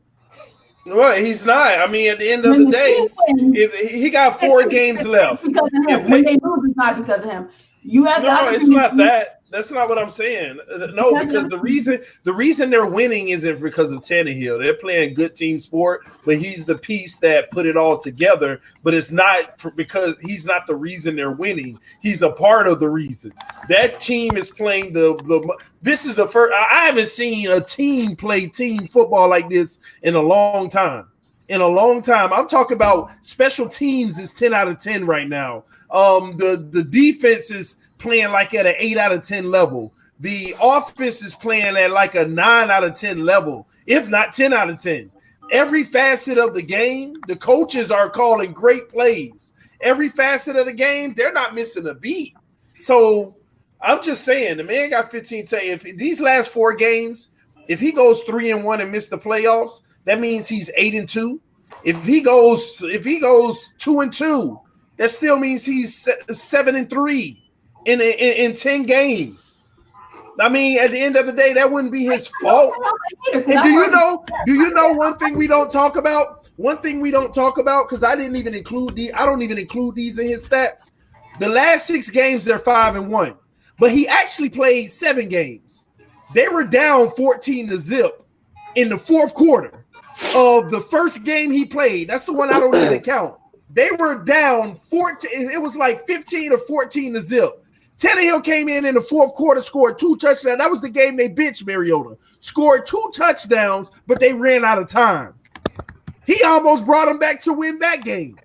Well, he's not. I mean, at the end of the day, if he got 4 games left. Because of him. When they lose, it's not because of him. You have no, it's not that. That's not what I'm saying. No, because the reason they're winning isn't because of Tannehill. They're playing good team sport, but he's the piece that put it all together. But it's not because he's not the reason they're winning. He's a part of the reason. That team is playing this is the first. I haven't seen a team play team football like this in a long time. I'm talking about special teams is 10 out of 10 right now. The defense is playing like at an 8 out of 10 level. The offense is playing at like a 9 out of 10 level, if not 10 out of 10. Every facet of the game, the coaches are calling great plays. Every facet of the game, they're not missing a beat. So I'm just saying, the man got 15. If these last 4 games, if he goes 3-1 and miss the playoffs, that means he's 8-2. If he goes 2-2, that still means he's 7-3 in 10 games. I mean, at the end of the day, that wouldn't be his fault. And do you know one thing we don't talk about? One thing we don't talk about, because I don't even include these in his stats. The last 6 games, they're 5-1. But he actually played 7 games. They were down 14-0 in the 4th quarter of the first game he played. That's the one I don't even count. They were down 14. It was like 15 or 14-0. Tannehill came in the 4th quarter, scored 2 touchdowns. That was the game they benched Mariota. Scored 2 touchdowns, but they ran out of time. He almost brought them back to win that game.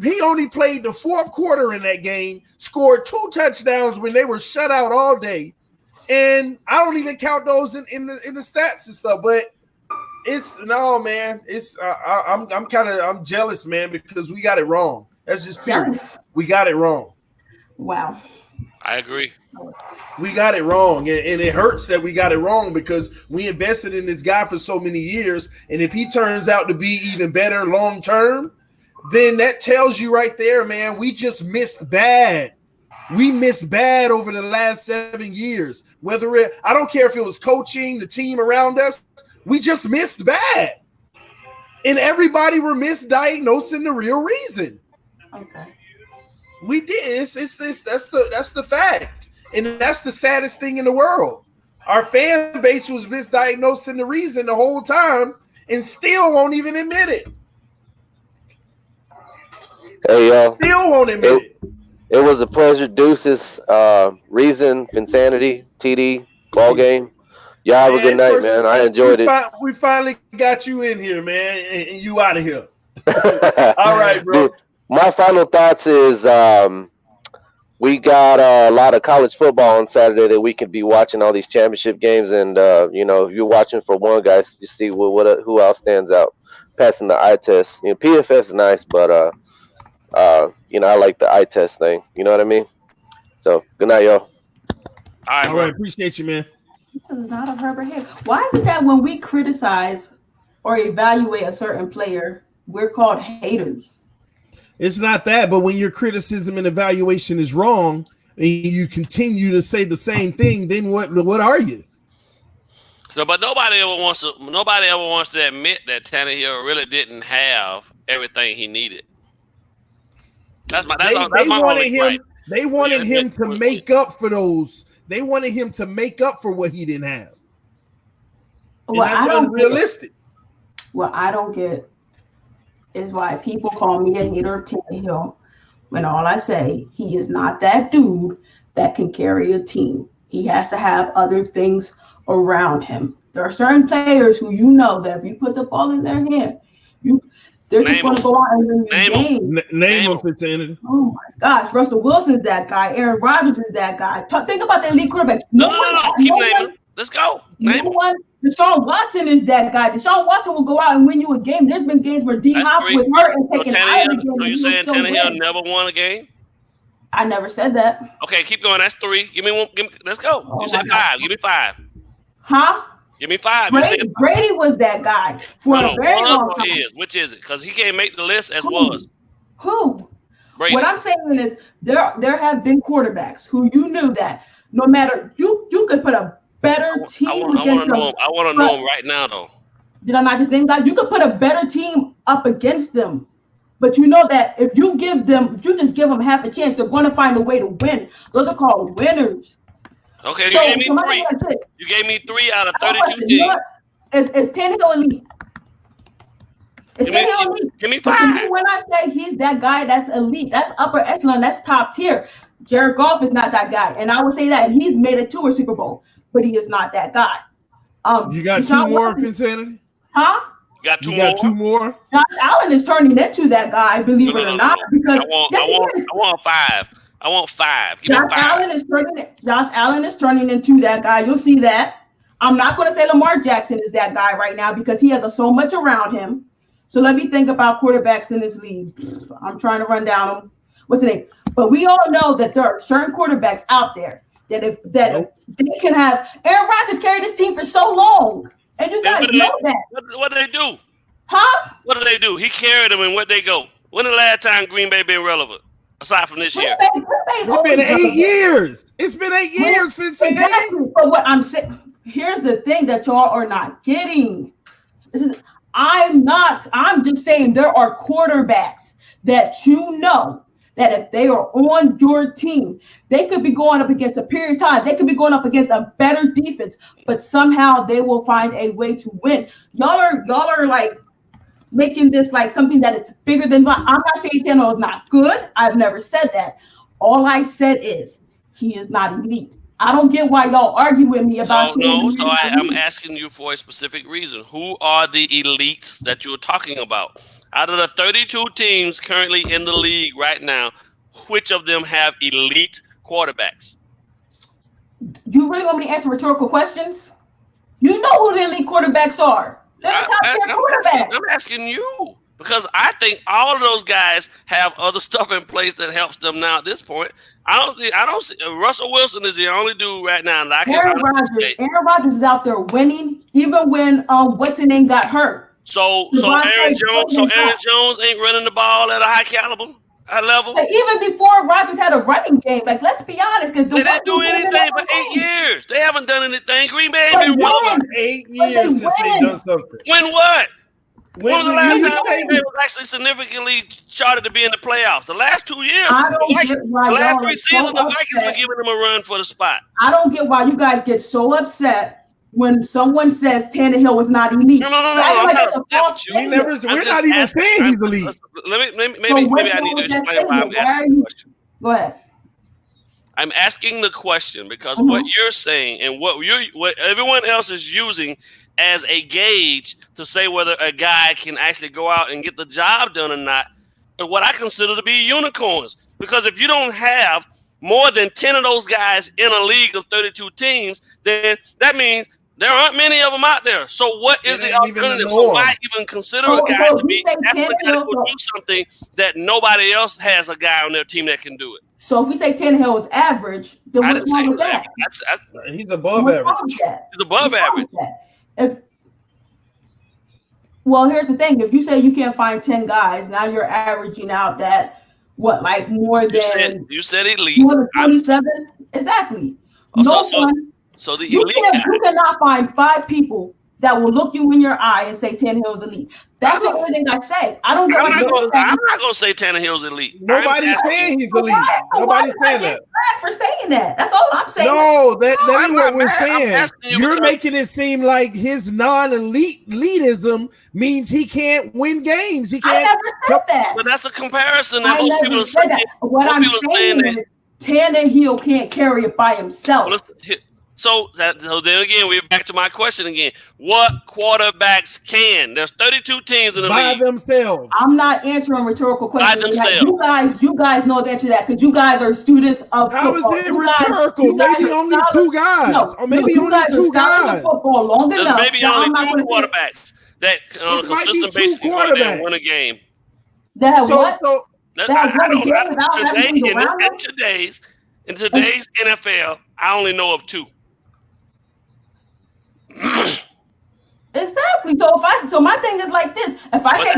He only played the 4th quarter in that game, scored 2 touchdowns when they were shut out all day. And I don't even count those in the stats and stuff, but I'm jealous, man, because we got it wrong. That's just period. We got it wrong. Wow. I agree. We got it wrong, and it hurts that we got it wrong because we invested in this guy for so many years, and if he turns out to be even better long term, then that tells you right there, man, we just missed bad. We missed bad over the last 7 years. I don't care if it was coaching, the team around us, We just missed bad. And everybody were misdiagnosing the real reason. Okay. We did. It's this. That's the fact. And that's the saddest thing in the world. Our fan base was misdiagnosing the reason the whole time and still won't even admit it. Hey, y'all. Still won't admit it. It was a pleasure. Deuces, Reason, Finsanity, TD, ball game. Y'all have a good night, man. I enjoyed it. We finally got you in here, man, and you out of here. All right, bro. Dude, my final thoughts is we got a lot of college football on Saturday that we could be watching all these championship games, and if you're watching for one, guys, you see who else stands out passing the eye test. PFF is nice, but I like the eye test thing. You know what I mean? So good night, y'all. All right, appreciate you, man. This is not a Herbert here. Why is it that when we criticize or evaluate a certain player, we're called haters? It's not that, but when your criticism and evaluation is wrong and you continue to say the same thing, then what are you? So, but nobody ever wants to admit that Tannehill really didn't have everything he needed. They wanted him to make up for those. They wanted him to make up for what he didn't have. And that's unrealistic. What I don't get is why people call me a hater of Tannehill when all I say, he is not that dude that can carry a team. He has to have other things around him. There are certain players who that if you put the ball in their hand, they're just going to go out and win the game. Name him for Tannehill. Oh my gosh, Russell Wilson's that guy. Aaron Rodgers is that guy. Think about the elite quarterbacks. No. Keep naming. Let's go. Deshaun Watson is that guy. Deshaun Watson will go out and win you a game. There's been games where D Hop was hurt and taken out of the game. So you saying Tannehill never won a game? I never said that. Okay, keep going. That's 3. Give me one. Let's go. You said 5. Give me 5. Huh? Give me 5. Brady was that guy for a very long time. Which is it? Because he can't make the list as was. Who? Brady. What I'm saying is there have been quarterbacks who you knew that no matter you could put a better team against them. I want to know him right now, though. Did I not just think that you could put a better team up against them? But you know that if you just give them half a chance, they're going to find a way to win. Those are called winners. Okay, you gave me 3. You gave me 3 out of 32 teams. Is Tannehill elite? Give me 5. When I say he's that guy that's elite, that's upper echelon, that's top tier. Jared Goff is not that guy. And I would say that. And he's made it to a Super Bowl, but he is not that guy. You got 2 more, Insanity? Huh? You got 2 more? Josh Allen is turning into that guy, believe it or not. Because I want 5. I want 5. Give me 5. Josh Allen is turning into that guy. You'll see that. I'm not going to say Lamar Jackson is that guy right now because he has so much around him. So let me think about quarterbacks in this league. I'm trying to run down them. What's the name? But we all know that there are certain quarterbacks out there that if they can have. Aaron Rodgers carried this team for so long, and you guys know that. What do they do? Huh? What do they do? He carried them, and where they go? When the last time Green Bay been relevant? Aside from this year. It's been 8 years. It's been 8 years, Fitzgerald. Exactly. But what I'm saying, here's the thing that y'all are not getting. I'm just saying there are quarterbacks that that if they are on your team, they could be going up against a period of time. They could be going up against a better defense, but somehow they will find a way to win. Y'all are like making this like something that it's bigger than. I'm not saying Tannehill is not good. I've never said that. All I said is he is not elite. I don't get why y'all argue with me about. I'm asking you for a specific reason. Who are the elites that you're talking about? Out of the 32 teams currently in the league right now, which of them have elite quarterbacks? You really want me to answer rhetorical questions? You know who the elite quarterbacks are. They're the top tier quarterbacks. I'm asking you because I think all of those guys have other stuff in place that helps them now at this point. I don't see Russell Wilson is the only dude right now that I can. Aaron Rodgers is out there winning, even when what's his name got hurt. So Aaron Jones ain't running the ball at a high caliber. level. Like, even before Rodgers had a running game, like let's be honest, because they didn't do anything for 8 years. They haven't done anything. Green Bay ain't been winning 8 years since they've done something. When what? When was the last time say Green Bay was actually significantly charted to be in the playoffs? The last 2 years, the last 3 seasons, the Vikings were giving them a run for the spot. I don't get why you guys get so upset when someone says Tannehill was not elite. No. We're not even saying he's elite. Maybe I need to explain why I'm asking the question. Go ahead. I'm asking the question because what you're saying and what everyone else is using as a gauge to say whether a guy can actually go out and get the job done or not, are what I consider to be unicorns. Because if you don't have more than 10 of those guys in a league of 32 teams, then that means there aren't many of them out there. So what is the alternative? So why even consider a guy to be do something that nobody else has a guy on their team that can do it? So if we say Tannehill is average, then what's wrong with that? He's above average. He's above average. Well, here's the thing. If you say you can't find 10 guys, now you're averaging out that, like more than... You said elite. More than 27? Exactly. So the elite you cannot find 5 people that will look you in your eye and say Tannehill's elite. That's the only thing I say. I'm not going to say Tannehill's elite. Nobody's saying he's elite. Nobody's saying that. For saying that. That's all I'm saying. No, that ain't what we're saying. You're making it seem like his non-elitism means he can't win games. He can't. I never said that. But that's a comparison that most people are saying. What I'm saying is Tannehill can't carry it by himself. So then again, we're back to my question again. What quarterbacks can? There's 32 teams in the league. By themselves. I'm not answering rhetorical questions. By themselves. You guys know the answer to that because you guys are students of football. How is it rhetorical? Maybe only 2 guys. Or maybe only 2 guys. Football long enough. Maybe only 2 quarterbacks that on a consistent basis can win a game. That have what? In today's NFL, I only know of 2. Exactly. So my thing is like this. If I say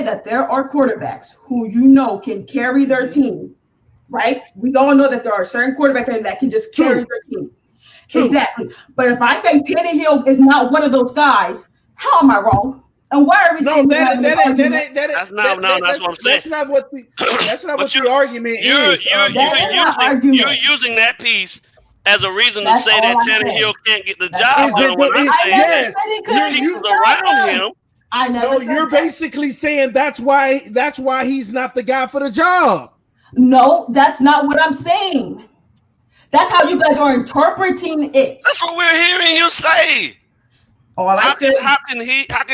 that there are quarterbacks who can carry their team, right? We all know that there are certain quarterbacks that can just carry their team. Exactly. But if I say Tannehill is not one of those guys, how am I wrong? And why are we saying that's what I'm saying. That's not what the argument is. You're using that piece as a reason to say that Tannehill can't get the job done. What I'm saying is around him. I never said you're basically saying that's why he's not the guy for the job. No, that's not what I'm saying. That's how you guys are interpreting it. That's what we're hearing you say. How can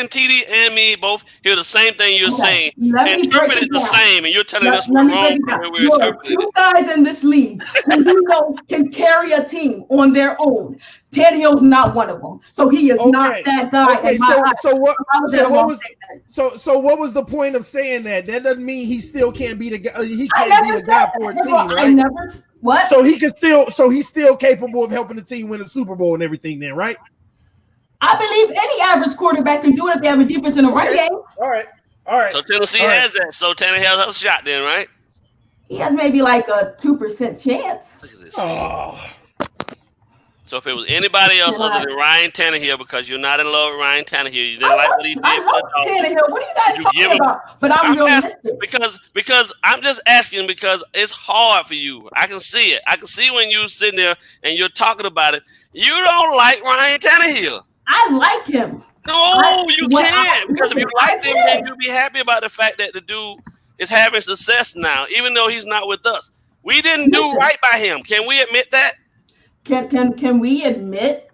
TD and me both hear the same thing you're saying, interpret it the same, and you're telling us we're wrong? You have 2 guys in this league who can carry a team on their own. Tannehill's not one of them, so he is not that guy. Okay, so what was the point of saying that? That doesn't mean he still can't be the guy. He can't be a guy for a team, right? What? So he's still capable of helping the team win a Super Bowl and everything. Then, right? I believe any average quarterback can do it if they have a defense in the run game. All right. So Tennessee has that. So Tannehill has a shot then, right? He has maybe like a 2% chance. Look at this. So if it was anybody else other than Ryan Tannehill, because you're not in love with Ryan Tannehill, you didn't like what he did. I love Tannehill. What are you guys talking about? But I'm realistic. Because I'm just asking because it's hard for you. I can see it. I can see when you're sitting there and you're talking about it. You don't like Ryan Tannehill. I like him. No, you can't. Because if you like him, then you'll be happy about the fact that the dude is having success now, even though he's not with us. We didn't do right by him. Can we admit that? Can we admit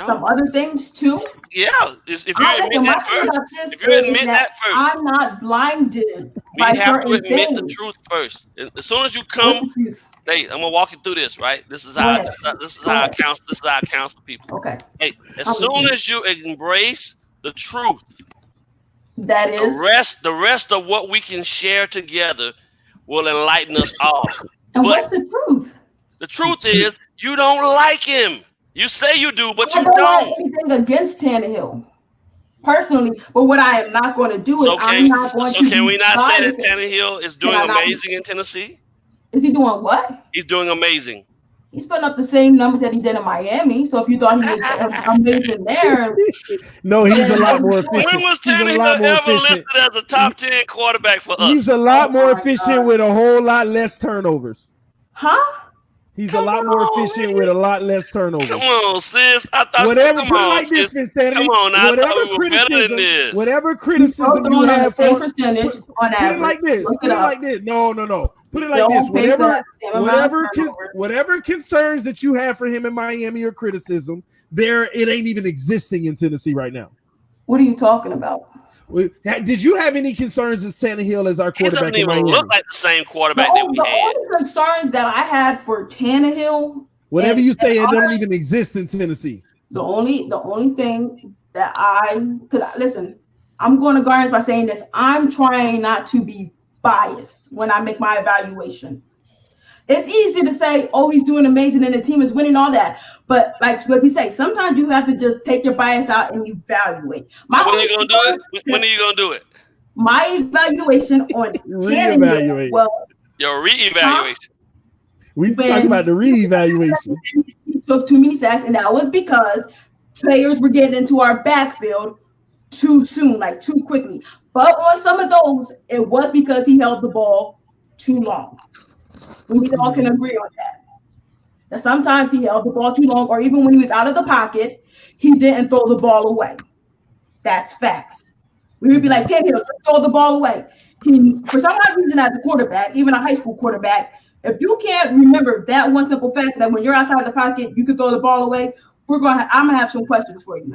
some other things too? Yeah. If you admit that first. I'm not blinded. We have to admit the truth first. As soon as you come, hey, I'm gonna walk you through this, right? This is how I counsel people. Okay. Hey, as soon as you embrace the truth, that is the rest of what we can share together will enlighten us all. And what's the truth? The truth is you don't like him. You say you do, but you don't. don't. Have anything against Tannehill? personally. But what I am not going to do is I'm not going to. So can we not say that Tannehill is doing amazing in Tennessee? Is he doing what? He's doing amazing. He's putting up the same numbers that he did in Miami. So if you thought he was amazing there, no, he's a lot more efficient. When was Tannehill ever listed as a top 10 quarterback for us? He's a lot more efficient with a whole lot less turnovers. Huh? He's a lot more efficient with a lot less turnovers. Come on, sis. I thought. Whatever, put it like this, Vincennes. Come on, I thought we were better than this. Whatever criticism you have for percentage on average. Put it like this. Put it like this. No. Put it like this. Whatever concerns that you have for him in Miami or criticism, it ain't even existing in Tennessee right now. What are you talking about? Did you have any concerns as Tannehill as our quarterback? He doesn't even look like the same quarterback that we had. The only concerns that I had for Tannehill, whatever you say, it don't even exist in Tennessee. The only thing that listen, I'm going to guard by saying this. I'm trying not to be biased when I make my evaluation. It's easy to say, "Oh, he's doing amazing and the team is winning," all that. But like what we say, sometimes you have to just take your bias out and evaluate. When are you gonna do it? When are you gonna do it? My evaluation on reevaluate. Your reevaluation. We talking about the reevaluation. He took too many sacks, and that was because players were getting into our backfield too soon, like too quickly. But on some of those, it was because he held the ball too long. We all can agree on that sometimes he held the ball too long, or even when he was out of the pocket, he didn't throw the ball away. That's facts. We would be like, Tannehill, just throw the ball away. For some odd reason, as a quarterback, even a high school quarterback, if you can't remember that one simple fact that when you're outside the pocket, you can throw the ball away, I'm gonna have some questions for you.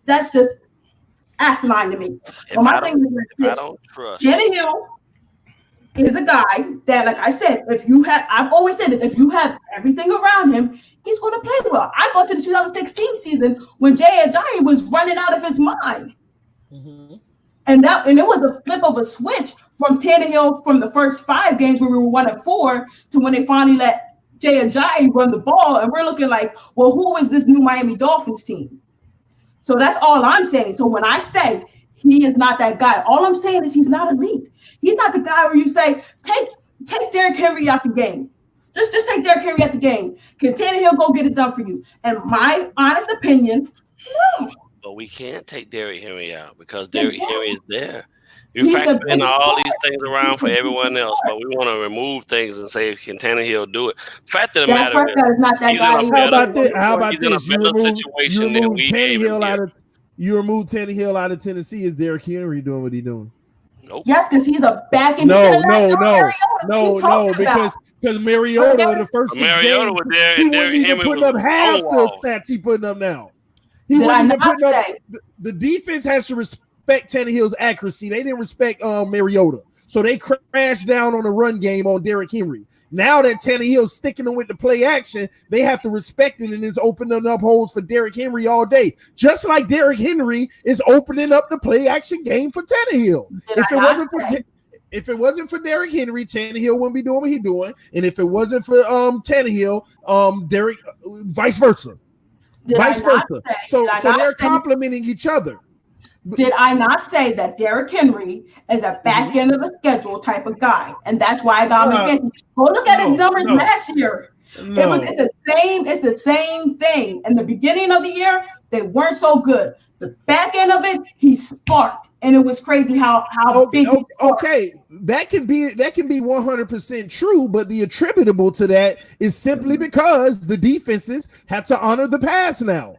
That's just asinine to me. But my thing is this: Tannehill is a guy that, like I said, I've always said this, if you have everything around him, he's going to play well. I go to the 2016 season when Jay Ajayi was running out of his mind. Mm-hmm. And it was a flip of a switch from Tannehill from the first 5 games where we were 1-4 to when they finally let Jay Ajayi run the ball. And we're looking like, well, who is this new Miami Dolphins team? So that's all I'm saying. So when I say he is not that guy, all I'm saying is he's not elite. He's not the guy where you say, take Derrick Henry out the game. Just take Derrick Henry out the game. Can Tannehill go get it done for you? And my honest opinion, no. But we can't take Derrick Henry out because Derrick Henry is there. You factor in all these things around for everyone else, but we want to remove things and say, can Tannehill do it? Fact of the matter is, how about this? You remove Tannehill out of Tennessee. Is Derrick Henry doing what he's doing? Nope. Yes, because he's a back end. No, because Mariota the first 6 games, he wasn't even putting up half the stats he putting up now. He wasn't even putting up. The defense has to respect Tannehill's accuracy. They didn't respect Mariota, so they crashed down on the run game on Derrick Henry. Now that Tannehill's sticking them with the play action, they have to respect it and it's opening up holes for Derrick Henry all day. Just like Derrick Henry is opening up the play action game for Tannehill. If it wasn't for Derrick Henry, Tannehill wouldn't be doing what he's doing. And if it wasn't for Tannehill, Derrick, vice versa. So they're complementing each other. Did I not say that Derrick Henry is a back end of a schedule type of guy, and that's why I got him again? Go look at his numbers last year. It's the same thing. In the beginning of the year, they weren't so good. The back end of it, he sparked, and it was crazy how big. Okay, that can be 100% true, but the attributable to that is simply because the defenses have to honor the pass now.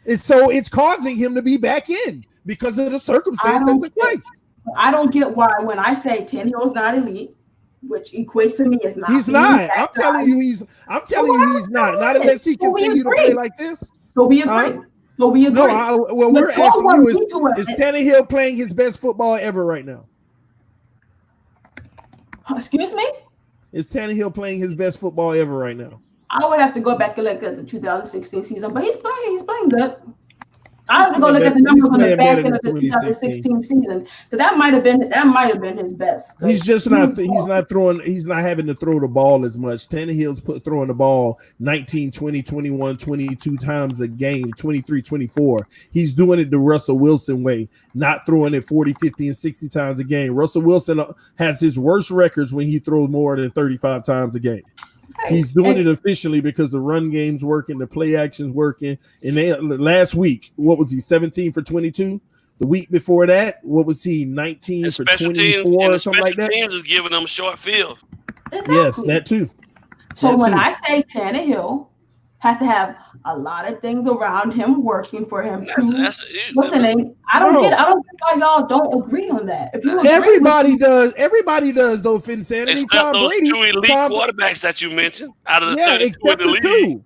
It's causing him to be back in because of the circumstance that's in place. I don't get why when I say Tannehill's not elite, which equates to me as not. He's not. I'm telling you he's not. Not unless he continue to play like this. So we agree. No, we're asking you: is Tannehill playing his best football ever right now? Excuse me? Is Tannehill playing his best football ever right now? I would have to go back and look at the 2016 season, but he's playing good. I have to go look at the numbers on the back end of the 2016 season, because that might have been his best. He's just not throwing. He's not having to throw the ball as much. Tannehill's throwing the ball 19, 20, 21, 22 times a game, 23, 24. He's doing it the Russell Wilson way, not throwing it 40, 50, and 60 times a game. Russell Wilson has his worst records when he throws more than 35 times a game. He's doing it efficiently because the run game's working, the play action's working. And last week, what was he, 17 for 22? The week before that, what was he, 19 for 24 or something like that? Teams is giving them a short field. Exactly. Yes, that too. So when I say Tannehill has to have a lot of things around him working for him to listen, I don't get why y'all don't agree on that. If you agree everybody does though, Finsanity. Except Tom those Brady, 2 elite quarterbacks that you mentioned out of the 32 except in the the league. 2.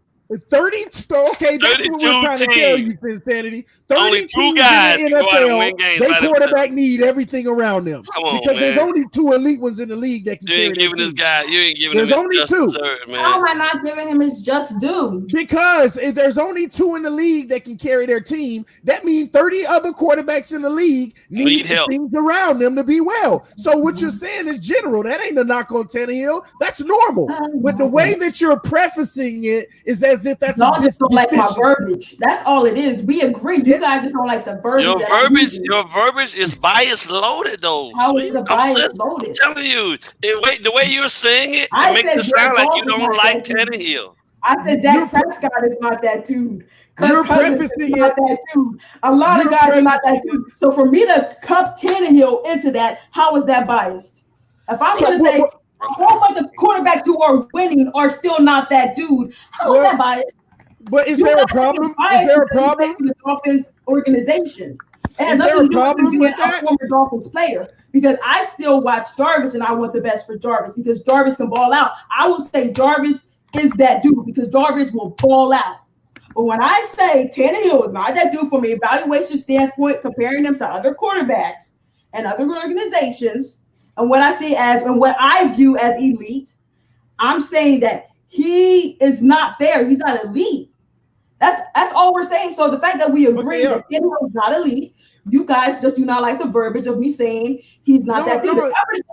30. Okay, that's what we're trying to tell you, Insanity. 30 only 2 guys in can the go out and win NFL, games. they quarterback need everything around them. Come on, because man. there's only 2 elite ones in the league that can You ain't giving this guy. You ain't giving there's him only his 2. Dessert, man. How am I not giving him his just due? Because if there's only 2 in the league that can carry their team, that means 30 other quarterbacks in the league need help. things around them to be well. So what you're saying is general. That ain't a knock on Tannehill. That's normal. But the way that you're prefacing it is as if that's y'all just don't like my verbiage. That's all it is. We agree. You guys just don't like the verbiage. Your verbiage is bias loaded, though. How is the bias loaded? I'm telling you, the way you're saying it, it makes it sound like you don't like Tannehill. I said Dak Prescott is not that dude. You're prefacing not that dude. A lot of guys are not that dude. So for me to cup Tannehill into that, how is that biased? If I'm going to say a whole bunch of quarterbacks who are winning are still not that dude, how is that biased? But is there a problem? Is there a problem? The Dolphins organization. It has is there nothing a problem to do with being a former Dolphins player, because I still watch Jarvis and I want the best for Jarvis because Jarvis can ball out. I will say Jarvis is that dude because Jarvis will ball out. But when I say Tannehill is not that dude from an evaluation standpoint, comparing them to other quarterbacks and other organizations, and what I see as and what I view as elite, I'm saying that he is not there. He's not elite. That's all we're saying. So the fact that we agree that Tannehill is not elite, you guys just do not like the verbiage of me saying he's not that dude.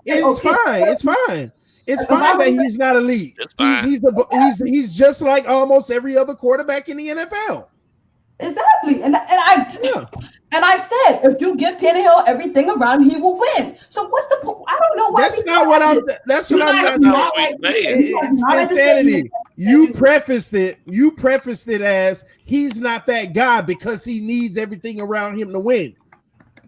It's fine. It's fine. It's fine that he's not elite. He's just like almost every other quarterback in the NFL. Exactly. And I said, if you give Tannehill everything around, he will win. So what's the point? I don't know why. That's not what I'm. That's what I'm not. It's insanity. You prefaced it as he's not that guy because he needs everything around him to win.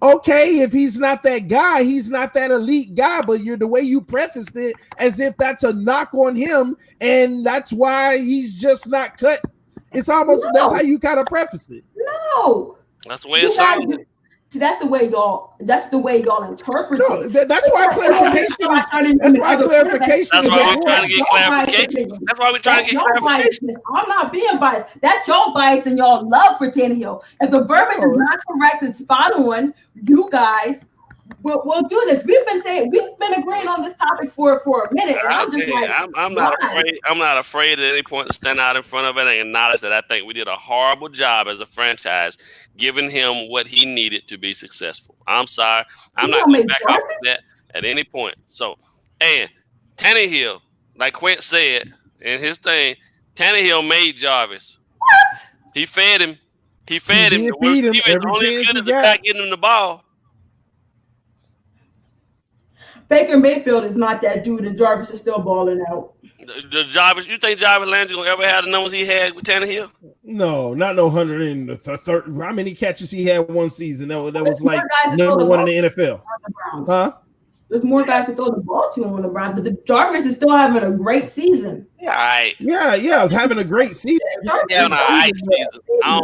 Okay, if he's not that guy, he's not that elite guy, but the way you prefaced it as if that's a knock on him, and that's why he's just not cut. It's almost that's how you kind of prefaced it. No. That's the way it sounded. That's the way y'all interpret it. That's why clarification is. That's why clarification. That's why we're trying to get clarification. That's why we're trying to get clarification. I'm not being biased. That's your bias and y'all love for Tannehill. If the verbiage is not correct and spot on, you guys we'll do this. We've been agreeing on this topic for a minute. And I'm not afraid at any point to stand out in front of it and acknowledge that I think we did a horrible job as a franchise, giving him what he needed to be successful. I'm sorry. I'm not going back off of that at any point. So, and Tannehill, like Quint said in his thing, Tannehill made Jarvis. What? He fed him. He fed him. The only good is the guy getting him the ball. Baker Mayfield is not that dude, and Jarvis is still balling out. The Jarvis, you think Jarvis Landry gonna ever have the numbers he had with Tannehill? No, not no 130. How many catches he had one season? That was like number one in the NFL. Huh? There's more guys to throw the ball to on the Browns, but the Jarvis is still having a great season. Yeah, all right. Yeah, having a great season. Having a high season. How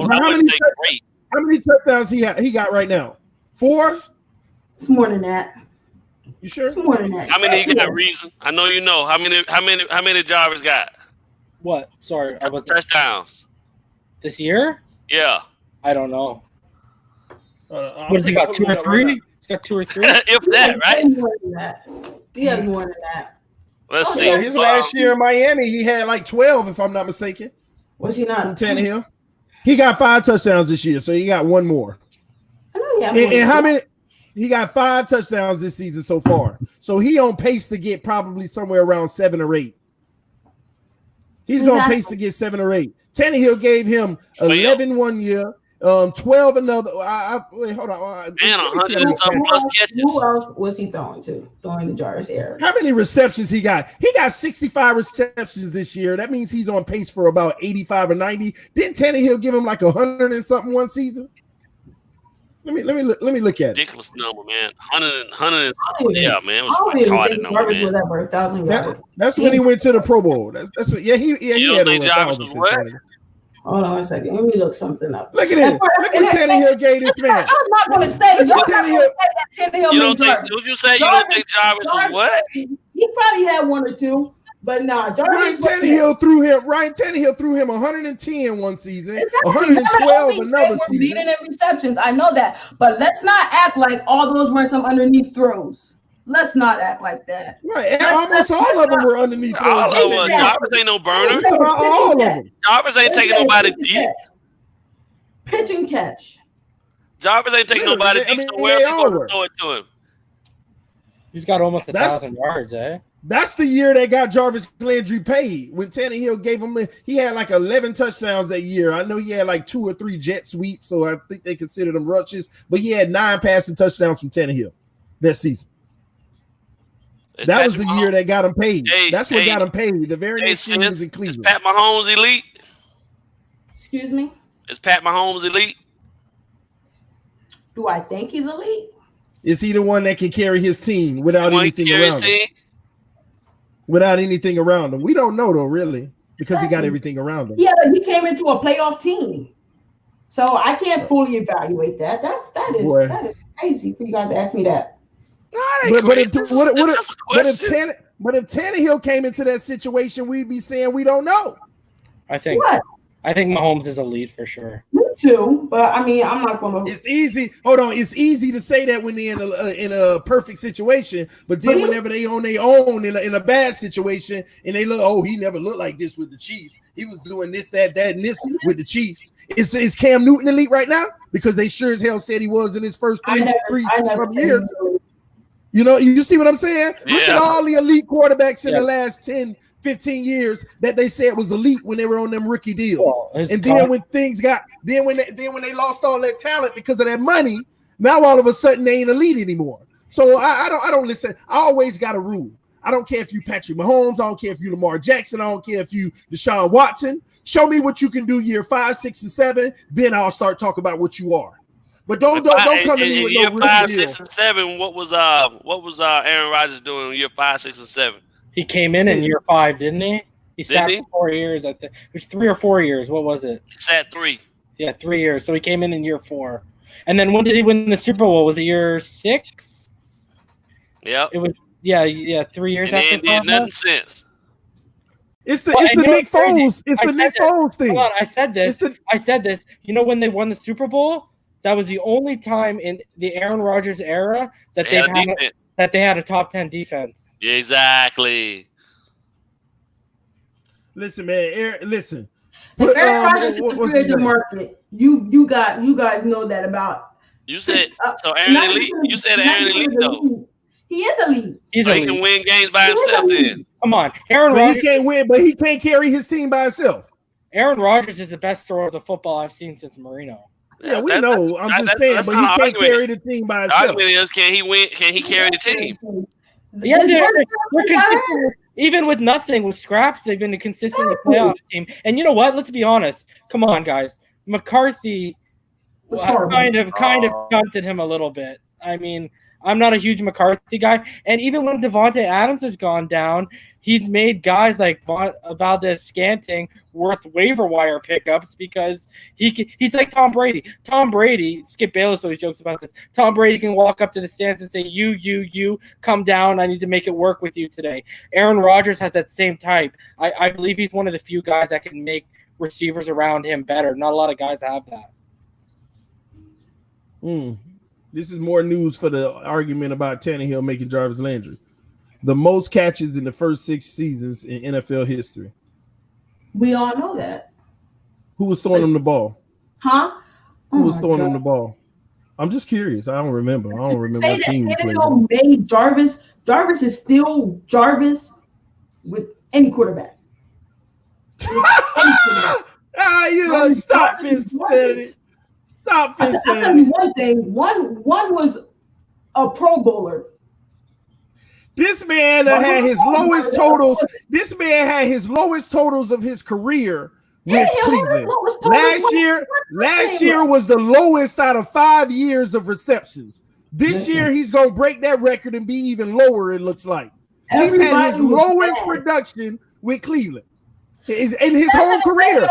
many touchdowns he got right now? 4? It's more than that. You sure? It's more than that. How many he got? Reason? I know you know. How many Jarvis got? What? Sorry, I was touchdowns this year. Yeah, I don't know. What has he got? 2 or 3? He's got 2 or 3. If that, right? He has more than that. Let's see. His last year in Miami, he had like 12, if I'm not mistaken. Was he not? From Tannehill. He got 5 touchdowns this year, so he got one more. And how many? He got 5 touchdowns this season so far. So he on pace to get probably somewhere around 7 or 8. He's on pace to get 7 or 8. Tannehill gave him 11 one year, 12 another. Wait, hold on. Man, 100 and something plus catches. Who else was he throwing to during the Jarvis era? How many receptions he got? He got 65 receptions this year. That means he's on pace for about 85 or 90. Didn't Tannehill give him like 100 and something one season? Let me look at it. Ridiculous number, man. 100 and something. Yeah, man. It was retarded number, man. Was ever 1,000 yards. That's when he went to the Pro Bowl. That's what. Yeah, he had over 1,000. Hold on a second. Let me look something up. Look at it. Look what Tannehill gave this man. I'm not going to say. Y'all not going to say that Tannehill. You don't think? Would you say you don't think Jarvis was what? He probably had 1 or 2. But nah, Ryan Tannehill threw him 110 one season, 112 another season. Leading in receptions, I know that, but let's not act like all those were some underneath throws. Let's not act like that. Right, almost all of them were underneath throws. All of them. Jarvis ain't no burner. All of them. Jarvis ain't taking nobody deep. Pitch and catch. Jarvis ain't taking nobody deep. So where's he going to throw it to him? He's got almost 1,000 yards, eh? That's the year they got Jarvis Landry paid. When Tannehill gave him, he had like 11 touchdowns that year. I know he had like 2 or 3 jet sweeps, so I think they consider them rushes. But he had 9 passing touchdowns from Tannehill that season. That was the year that got him paid. That's what got him paid. The very next season was in Cleveland. Is Pat Mahomes elite? Excuse me? Is Pat Mahomes elite? Do I think he's elite? Is he the one that can carry his team without anything around him? Without anything around him. We don't know though, really, because he got everything around him. Yeah, but he came into a playoff team. So I can't fully evaluate that. That is crazy for you guys to ask me that. But if Tannehill came into that situation, we'd be saying we don't know. I think Mahomes is elite for sure. Me too, but I mean, I'm not going to. It's easy. Hold on, it's easy to say that when they're in a perfect situation, but then whenever they on their own in a bad situation, and they look, oh, he never looked like this with the Chiefs. He was doing this, that, and this with the Chiefs. Is Cam Newton elite right now? Because they sure as hell said he was in his first three years. You know, you see what I'm saying? Yeah. Look at all the elite quarterbacks in the last 10, 15 years that they said was elite when they were on them rookie deals. Well, and then when things got when they lost all that talent because of that money, now all of a sudden they ain't elite anymore. So I don't listen. I always got a rule. I don't care if you Patrick Mahomes, I don't care if you Lamar Jackson, I don't care if you Deshaun Watson. Show me what you can do year 5, 6, and 7, then I'll start talking about what you are. But don't come to me with year no 5, 6, and 7. What was Aaron Rodgers doing in year 5, 6, and 7? He came in year 5, didn't he? He sat for 4 years. It was 3 or 4 years. What was it? He sat 3. Yeah, 3 years. So he came in year 4. And then when did he win the Super Bowl? Was it year 6? Yep. It was 3 years after. And did nothing since. It's the Nick Foles. It's the Nick Foles thing. Hold on, I said this. You know when they won the Super Bowl? That was the only time in the Aaron Rodgers era that they had a top 10 defense. Yeah, exactly. Listen, man. Listen. If Aaron Rodgers is the market, you guys know that about. You said so. Aaron elite. You said Aaron elite though. He is elite. He can win games by himself. Then come on, Aaron Rodgers. He can't win, but he can't carry his team by himself. Aaron Rodgers is the best thrower of the football I've seen since Marino. Yeah, we know. I'm just saying, but he can't carry the team by himself. The argument is, can he win? Can he carry the team? Yeah, they're consistent. Even with nothing, with scraps, they've been a consistent playoff team. And you know what? Let's be honest. Come on, guys. McCarthy kind of gunted him a little bit. I mean, I'm not a huge McCarthy guy. And even when Devontae Adams has gone down, he's made guys like Valdez-Scantling worth waiver wire pickups because he's like Tom Brady. Tom Brady, Skip Bayless always jokes about this. Tom Brady can walk up to the stands and say, you, come down. I need to make it work with you today. Aaron Rodgers has that same type. I believe he's one of the few guys that can make receivers around him better. Not a lot of guys have that. This is more news for the argument about Tannehill making Jarvis Landry. The most catches in the first 6 seasons in NFL history. We all know that. Who was throwing him the ball? Huh? Who was throwing him the ball? I'm just curious. I don't remember. Say what team that he played. made Jarvis. Jarvis is still Jarvis with any quarterback. Stop insanity. Stop insanity. I'll tell you one thing. One was a Pro Bowler. This man had his lowest totals. This man had his lowest totals of his career with Cleveland. Last year was the lowest out of 5 years of receptions. This year he's gonna break that record and be even lower. It looks like he's had his lowest production with Cleveland in his whole career.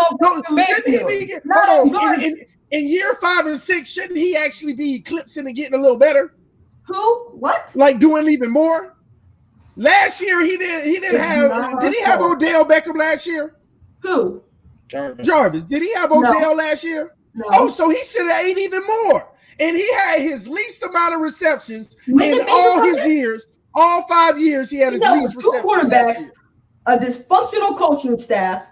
In year 5 and 6, shouldn't he actually be eclipsing and getting a little better? Who? What? Like doing even more? Last year he didn't have. Did he have Odell Beckham last year? Who? Jarvis. Did he have Odell last year? No. Oh, so he should have ate even more. And he had his least amount of receptions in all his years. All 5 years he had his least receptions. Quarterbacks, a dysfunctional coaching staff.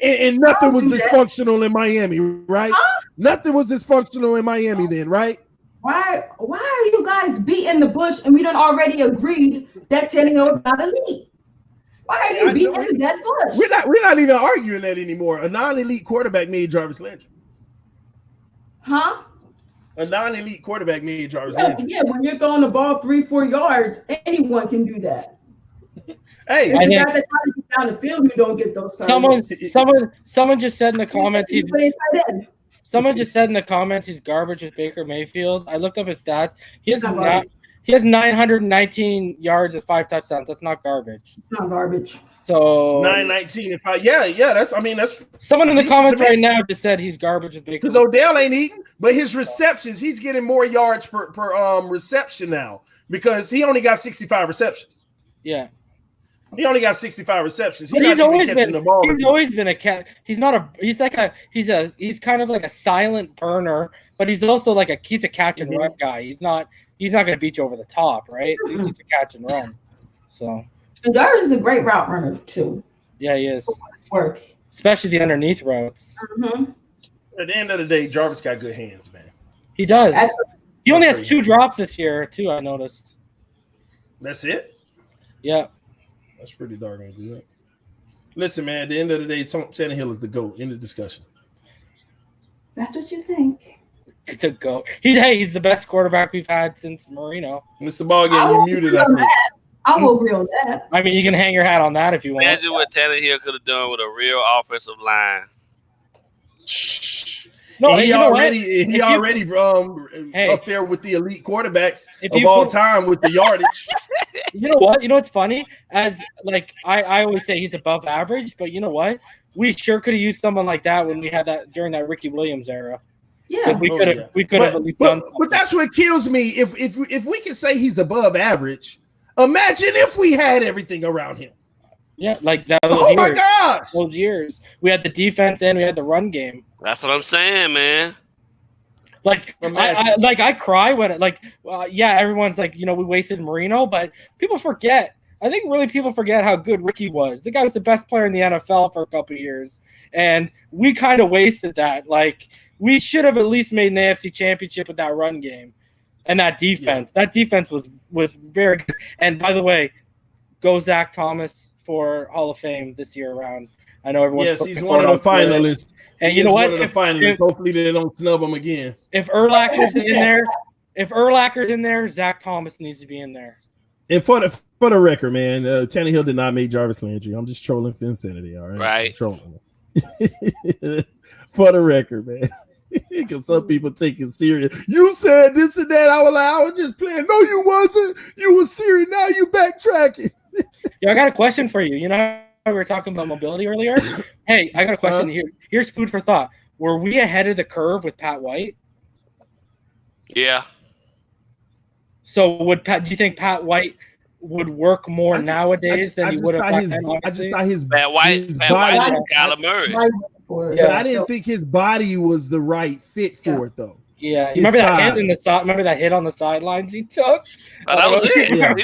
And nothing was dysfunctional in Miami, right? Huh? Nothing was dysfunctional in Miami then, right? Why are you guys beating the bush and we done already agreed that Tannehill is not elite? Why are you beating that bush? We're not even arguing that anymore. A non-elite quarterback made Jarvis Landry. Huh? A non-elite quarterback made Jarvis Landry. Yeah, when you're throwing the ball 3-4 yards, anyone can do that. Hey, if you got that time to get down the field, you don't get those targets. Someone just said in the comments Someone just said in the comments he's garbage with Baker Mayfield. I looked up his stats. He has 919 yards and 5 touchdowns. That's not garbage. It's not garbage. So 919 and 5. Yeah. That's someone in the comments right now just said he's garbage with Baker. Because Odell ain't eating, but his receptions, he's getting more yards per reception now because he only got 65 receptions. Yeah. He only got 65 receptions. He's always been the ball. He's always been a cat. He's kind of like a silent burner, but he's also like he's a catch and run guy. He's not going to beat you over the top, right? He's a catch and run. So and Jarvis is a great route runner too. Yeah, he is. Worth. Especially the underneath routes. Mm-hmm. At the end of the day, Jarvis got good hands, man. He does. He only has 2 drops this year too. I noticed. That's it. Yeah. That's pretty darn good. Listen, man, at the end of the day, Tannehill is the GOAT. End of discussion. That's what you think. The GOAT. He's the best quarterback we've had since Marino. Mr. Ballgame, you muted up. I will agree on that. I mean, you can hang your hat on that if you want. Imagine what Tannehill could have done with a real offensive line. No, he already up there with the elite quarterbacks of all time with the yardage. You know what? You know what's funny? As like I always say he's above average, but you know what? We sure could have used someone like that when we had that during that Ricky Williams era. Yeah, we could have at least done something. But that's what kills me. If we can say he's above average, imagine if we had everything around him. Yeah, like that. My gosh, those years we had the defense and we had the run game. That's what I'm saying, man. Like I cry when everyone's like, we wasted Marino, but people forget. I think really people forget how good Ricky was. The guy was the best player in the NFL for a couple of years, and we kind of wasted that. Like we should have at least made an AFC Championship with that run game and that defense. Yeah. That defense was very good. And by the way, go Zach Thomas for Hall of Fame this year around. I know everyone's he's one of the finalists. And you know what? Hopefully they don't snub him again. If Urlacher's in there, Zach Thomas needs to be in there. And for the record, man, Tannehill did not make Jarvis Landry. I'm just trolling for insanity, all right? Right. I'm trolling. For the record, man. Because some people take it serious. You said this and that. I was just playing. No, you wasn't. You were serious. Now you backtracking. I got a question for you. You know, we were talking about mobility earlier. Hey, I got a question here. Here's food for thought. Were we ahead of the curve with Pat White? Yeah. So do you think Pat White would work more nowadays than he would have back then? I just thought his Pat White and Kyler Murray. But I didn't think his body was the right fit for it, though. Yeah, remember that hit on the sidelines he took? That was it. Yeah.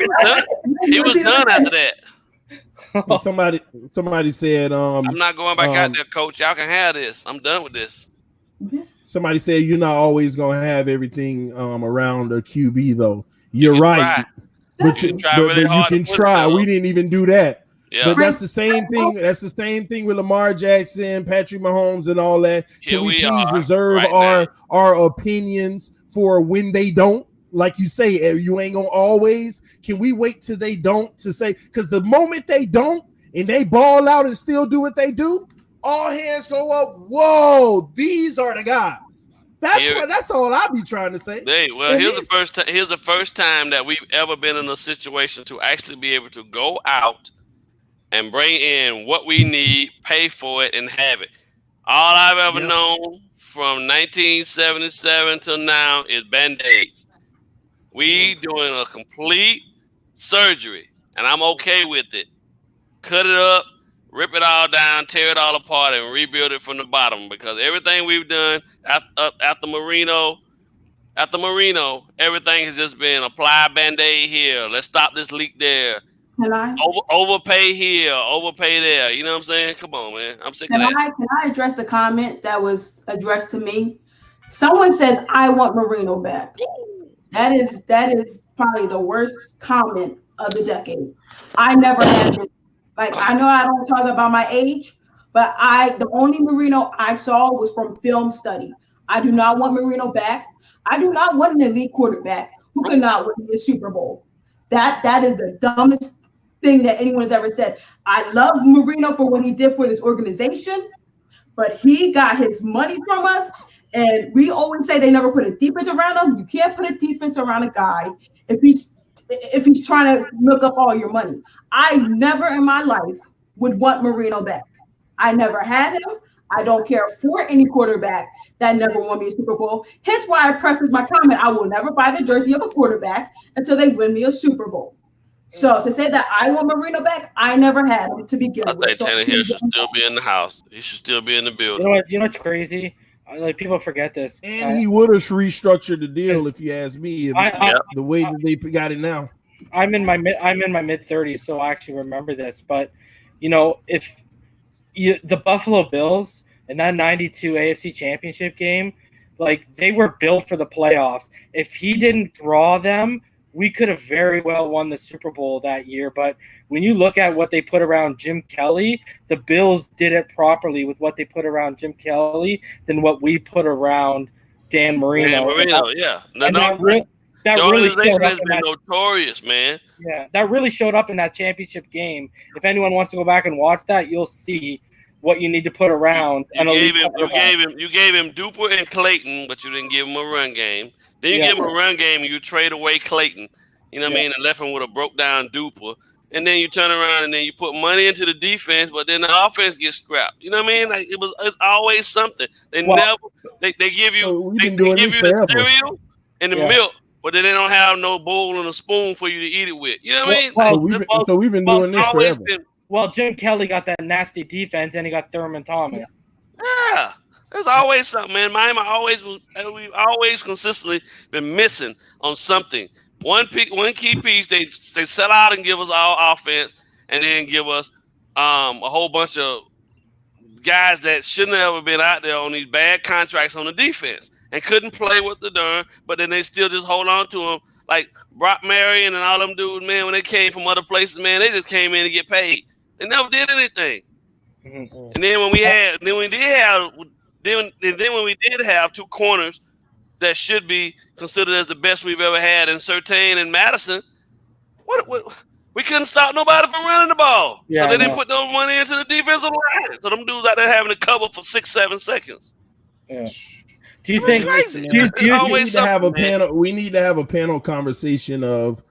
He was done after that. Somebody said, I'm not going back out there, coach. Y'all can have this. I'm done with this. Somebody said you're not always gonna have everything around a QB though. You're right, but you can try. We didn't even do that. Yeah. But that's the same thing. That's the same thing with Lamar Jackson, Patrick Mahomes, and all that. Can we please reserve our opinions for when they don't? Like you say, you ain't gonna always. Can we wait till they don't to say? Because the moment they don't and they ball out and still do what they do, all hands go up. Whoa, these are the guys. That's all I be trying to say. Hey, well, here's the first time that we've ever been in a situation to actually be able to go out and bring in what we need, pay for it, and have it. All I've ever known from 1977 till now is Band-Aids. We doing a complete surgery, and I'm okay with it. Cut it up, rip it all down, tear it all apart, and rebuild it from the bottom. Because everything we've done after Marino, everything has just been apply Band-Aid here. Let's stop this leak there. Can I overpay here, overpay there? You know what I'm saying? Come on, man. I'm sick of that. Can I address the comment that was addressed to me? Someone says I want Marino back. That is probably the worst comment of the decade. I never had it. Like, I know I don't talk about my age, but the only Marino I saw was from film study. I do not want Marino back. I do not want an elite quarterback who cannot win the Super Bowl. That is the dumbest thing that anyone has ever said. I love Marino for what he did for this organization, but he got his money from us. And we always say they never put a defense around him. You can't put a defense around a guy if he's trying to look up all your money. I never in my life would want Marino back. I never had him. I don't care for any quarterback that never won me a Super Bowl. Hence why I preface my comment, I will never buy the jersey of a quarterback until they win me a Super Bowl. So to say that I want Marino back, I never had him to begin with. I think Tanner Hill should still be in the house. He should still be in the building. You know what's crazy? Like, people forget this. And he would have restructured the deal if you ask me. The way that they got it now. I'm in my mid 30s, so I actually remember this. But if the Buffalo Bills in that '92 AFC Championship game, like, they were built for the playoffs. If he didn't draw them, we could have very well won the Super Bowl that year. But when you look at what they put around Jim Kelly, the Bills did it properly with what they put around Jim Kelly than what we put around Dan Marino. Dan Marino, yeah. The organization has been notorious, man. Yeah, that really showed up in that championship game. If anyone wants to go back and watch that, you'll see what you need to put around. You gave him Duper and Clayton, but you didn't give him a run game. Then you give him a run game and you trade away Clayton. You know what I mean? And left him with a broke down Duper. And then you turn around and then you put money into the defense, but then the offense gets scrapped. You know what I mean? Like, it's always something. They give you the cereal and the milk, but then they don't have no bowl and a spoon for you to eat it with. You know what I mean? So we've been doing this forever. Well, Jim Kelly got that nasty defense, and he got Thurman Thomas. Yeah, there's always something, man. We've always consistently been missing on something. One key piece. They sell out and give us all offense, and then give us a whole bunch of guys that shouldn't have ever been out there on these bad contracts on the defense and couldn't play with the darn, but then they still just hold on to them. Like Brock Marion and all them dudes, man, when they came from other places, man, they just came in to get paid. They never did anything. Mm-hmm. And then when we did have two corners that should be considered as the best we've ever had in Surtain and Madison, what we couldn't stop nobody from running the ball. Yeah, they didn't put no money into the defensive line. So them dudes out there having to cover for 6-7 seconds. Yeah. Do you think we need to have a panel conversation of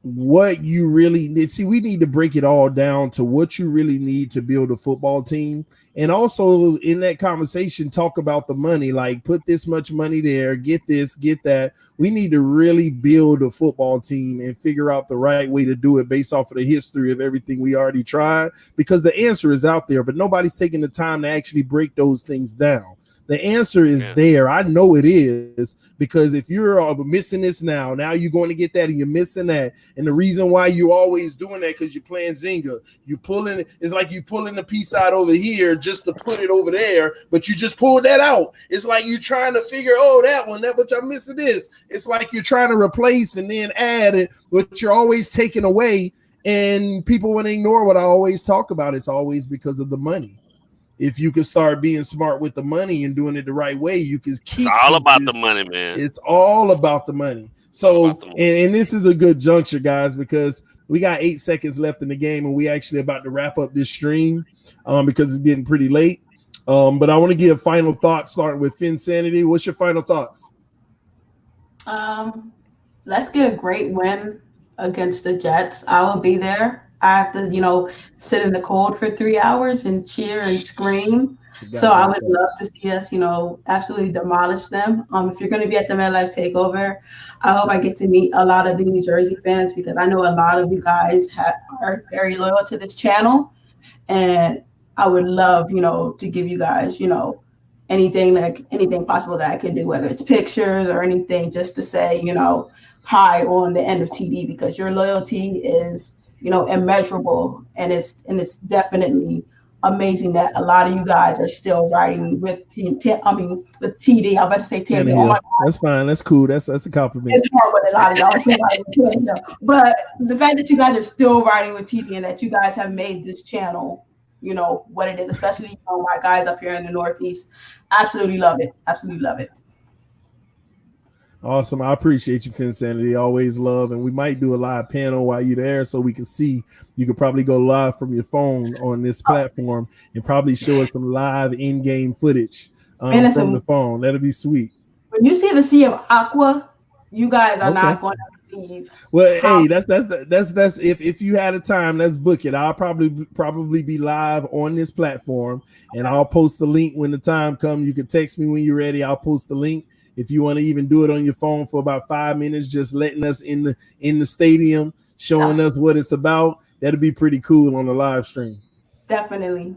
what you really need? See, we need to break it all down to what you really need to build a football team. And also in that conversation, talk about the money, like put this much money there, get this, get that. We need to really build a football team and figure out the right way to do it based off of the history of everything we already tried, because the answer is out there, but nobody's taking the time to actually break those things down. The answer is there. I know it is, because if you're missing this now you're going to get that and you're missing that. And the reason why you're always doing that because you're playing Zynga. You pulling it's like you pulling the piece out over here just to put it over there, but you just pulled that out. It's like you're trying to figure, but I'm missing this. It's like you're trying to replace and then add it, but you're always taking away. And people want to ignore what I always talk about. It's always because of the money. If you can start being smart with the money and doing it the right way, you can keep. It's all about the money, man. It's all about the money. So, and this is a good juncture, guys, because we got 8 seconds left in the game, and we actually about to wrap up this stream because it's getting pretty late. But I want to give final thoughts, starting with Finsanity. What's your final thoughts? Let's get a great win against the Jets. I will be there. I have to, sit in the cold for 3 hours and cheer and scream. So I would love to see us, absolutely demolish them. If you're going to be at the MetLife Takeover, I hope I get to meet a lot of the New Jersey fans, because I know a lot of you guys are very loyal to this channel. And I would love, to give you guys, anything possible that I can do, whether it's pictures or anything, just to say, hi on the end of TD, because your loyalty is immeasurable, and it's definitely amazing that a lot of you guys are still riding with TD. I'm about to say TD. Oh, that's fine. That's cool. That's a compliment. It's hard with a lot of y'all, but the fact that you guys are still riding with TD and that you guys have made this channel, what it is, especially my guys up here in the Northeast, absolutely love it. Absolutely love it. Awesome. I appreciate you, Finsanity. Always love. And we might do a live panel while you're there so we can see. You could probably go live from your phone on this platform and probably show us some live in-game footage from the phone. That'll be sweet. When you see the Sea of Aqua, you guys are not going to believe. Well, hey, that's if you had a time, let's book it. I'll probably be live on this platform, and I'll post the link when the time comes. You can text me when you're ready. I'll post the link. If you want to even do it on your phone for about 5 minutes, just letting us in the stadium, showing us what it's about, that'd be pretty cool on the live stream. Definitely.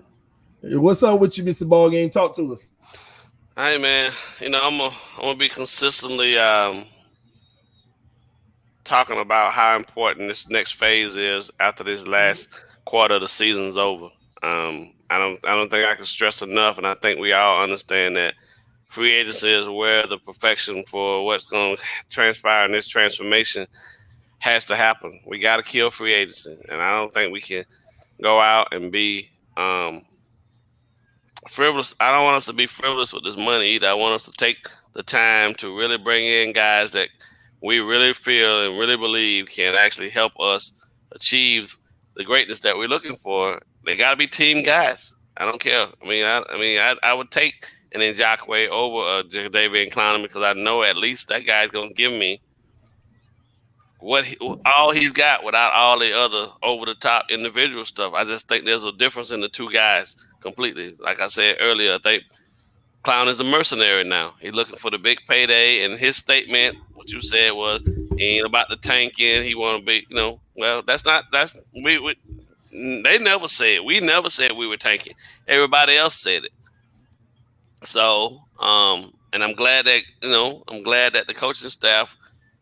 What's up with you, Mr. Ballgame? Talk to us. Hey, man. I'm gonna be consistently talking about how important this next phase is after this last quarter of the season's over. I don't think I can stress enough, and I think we all understand that free agency is where the perfection for what's going to transpire in this transformation has to happen. We got to kill free agency, and I don't think we can go out and be frivolous. I don't want us to be frivolous with this money either. I want us to take the time to really bring in guys that we really feel and really believe can actually help us achieve the greatness that we're looking for. They got to be team guys. I don't care. I would take an Njakwe over David Clowney, because I know at least that guy's gonna give me all he's got without all the other over the top individual stuff. I just think there's a difference in the two guys completely. Like I said earlier, I think Clown is a mercenary now. He's looking for the big payday, and his statement, what you said was, he ain't about the tanking. He want to be, well, they never said. We never said we were tanking. Everybody else said it. So, and I'm glad that the coaching staff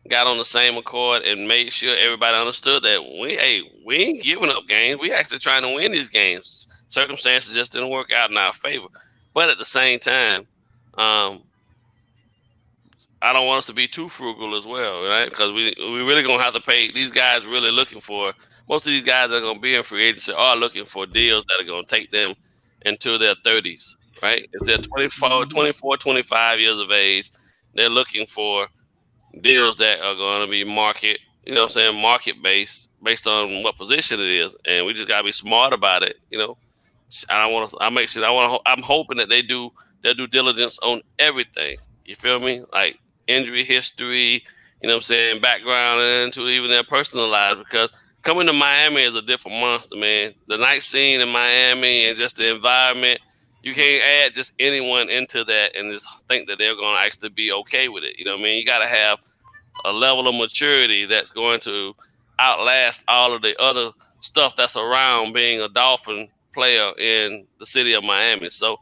got on the same accord and made sure everybody understood that we ain't giving up games. We actually trying to win these games. Circumstances just didn't work out in our favor. But at the same time, I don't want us to be too frugal as well, right? Because we really gonna have to pay these guys. Really looking for, most of these guys that are gonna be in free agency are looking for deals that are gonna take them into their 30s. Right? If they're 24, 25 years of age, they're looking for deals that are going to be market based on what position it is. And we just got to be smart about it. I'm hoping that they do their due diligence on everything. You feel me? Like injury history, background, and into even their personal lives, because coming to Miami is a different monster, man. The night scene in Miami and just the environment, you can't add just anyone into that and just think that they're going to actually be okay with it. You know what I mean? You got to have a level of maturity that's going to outlast all of the other stuff that's around being a Dolphin player in the city of Miami. So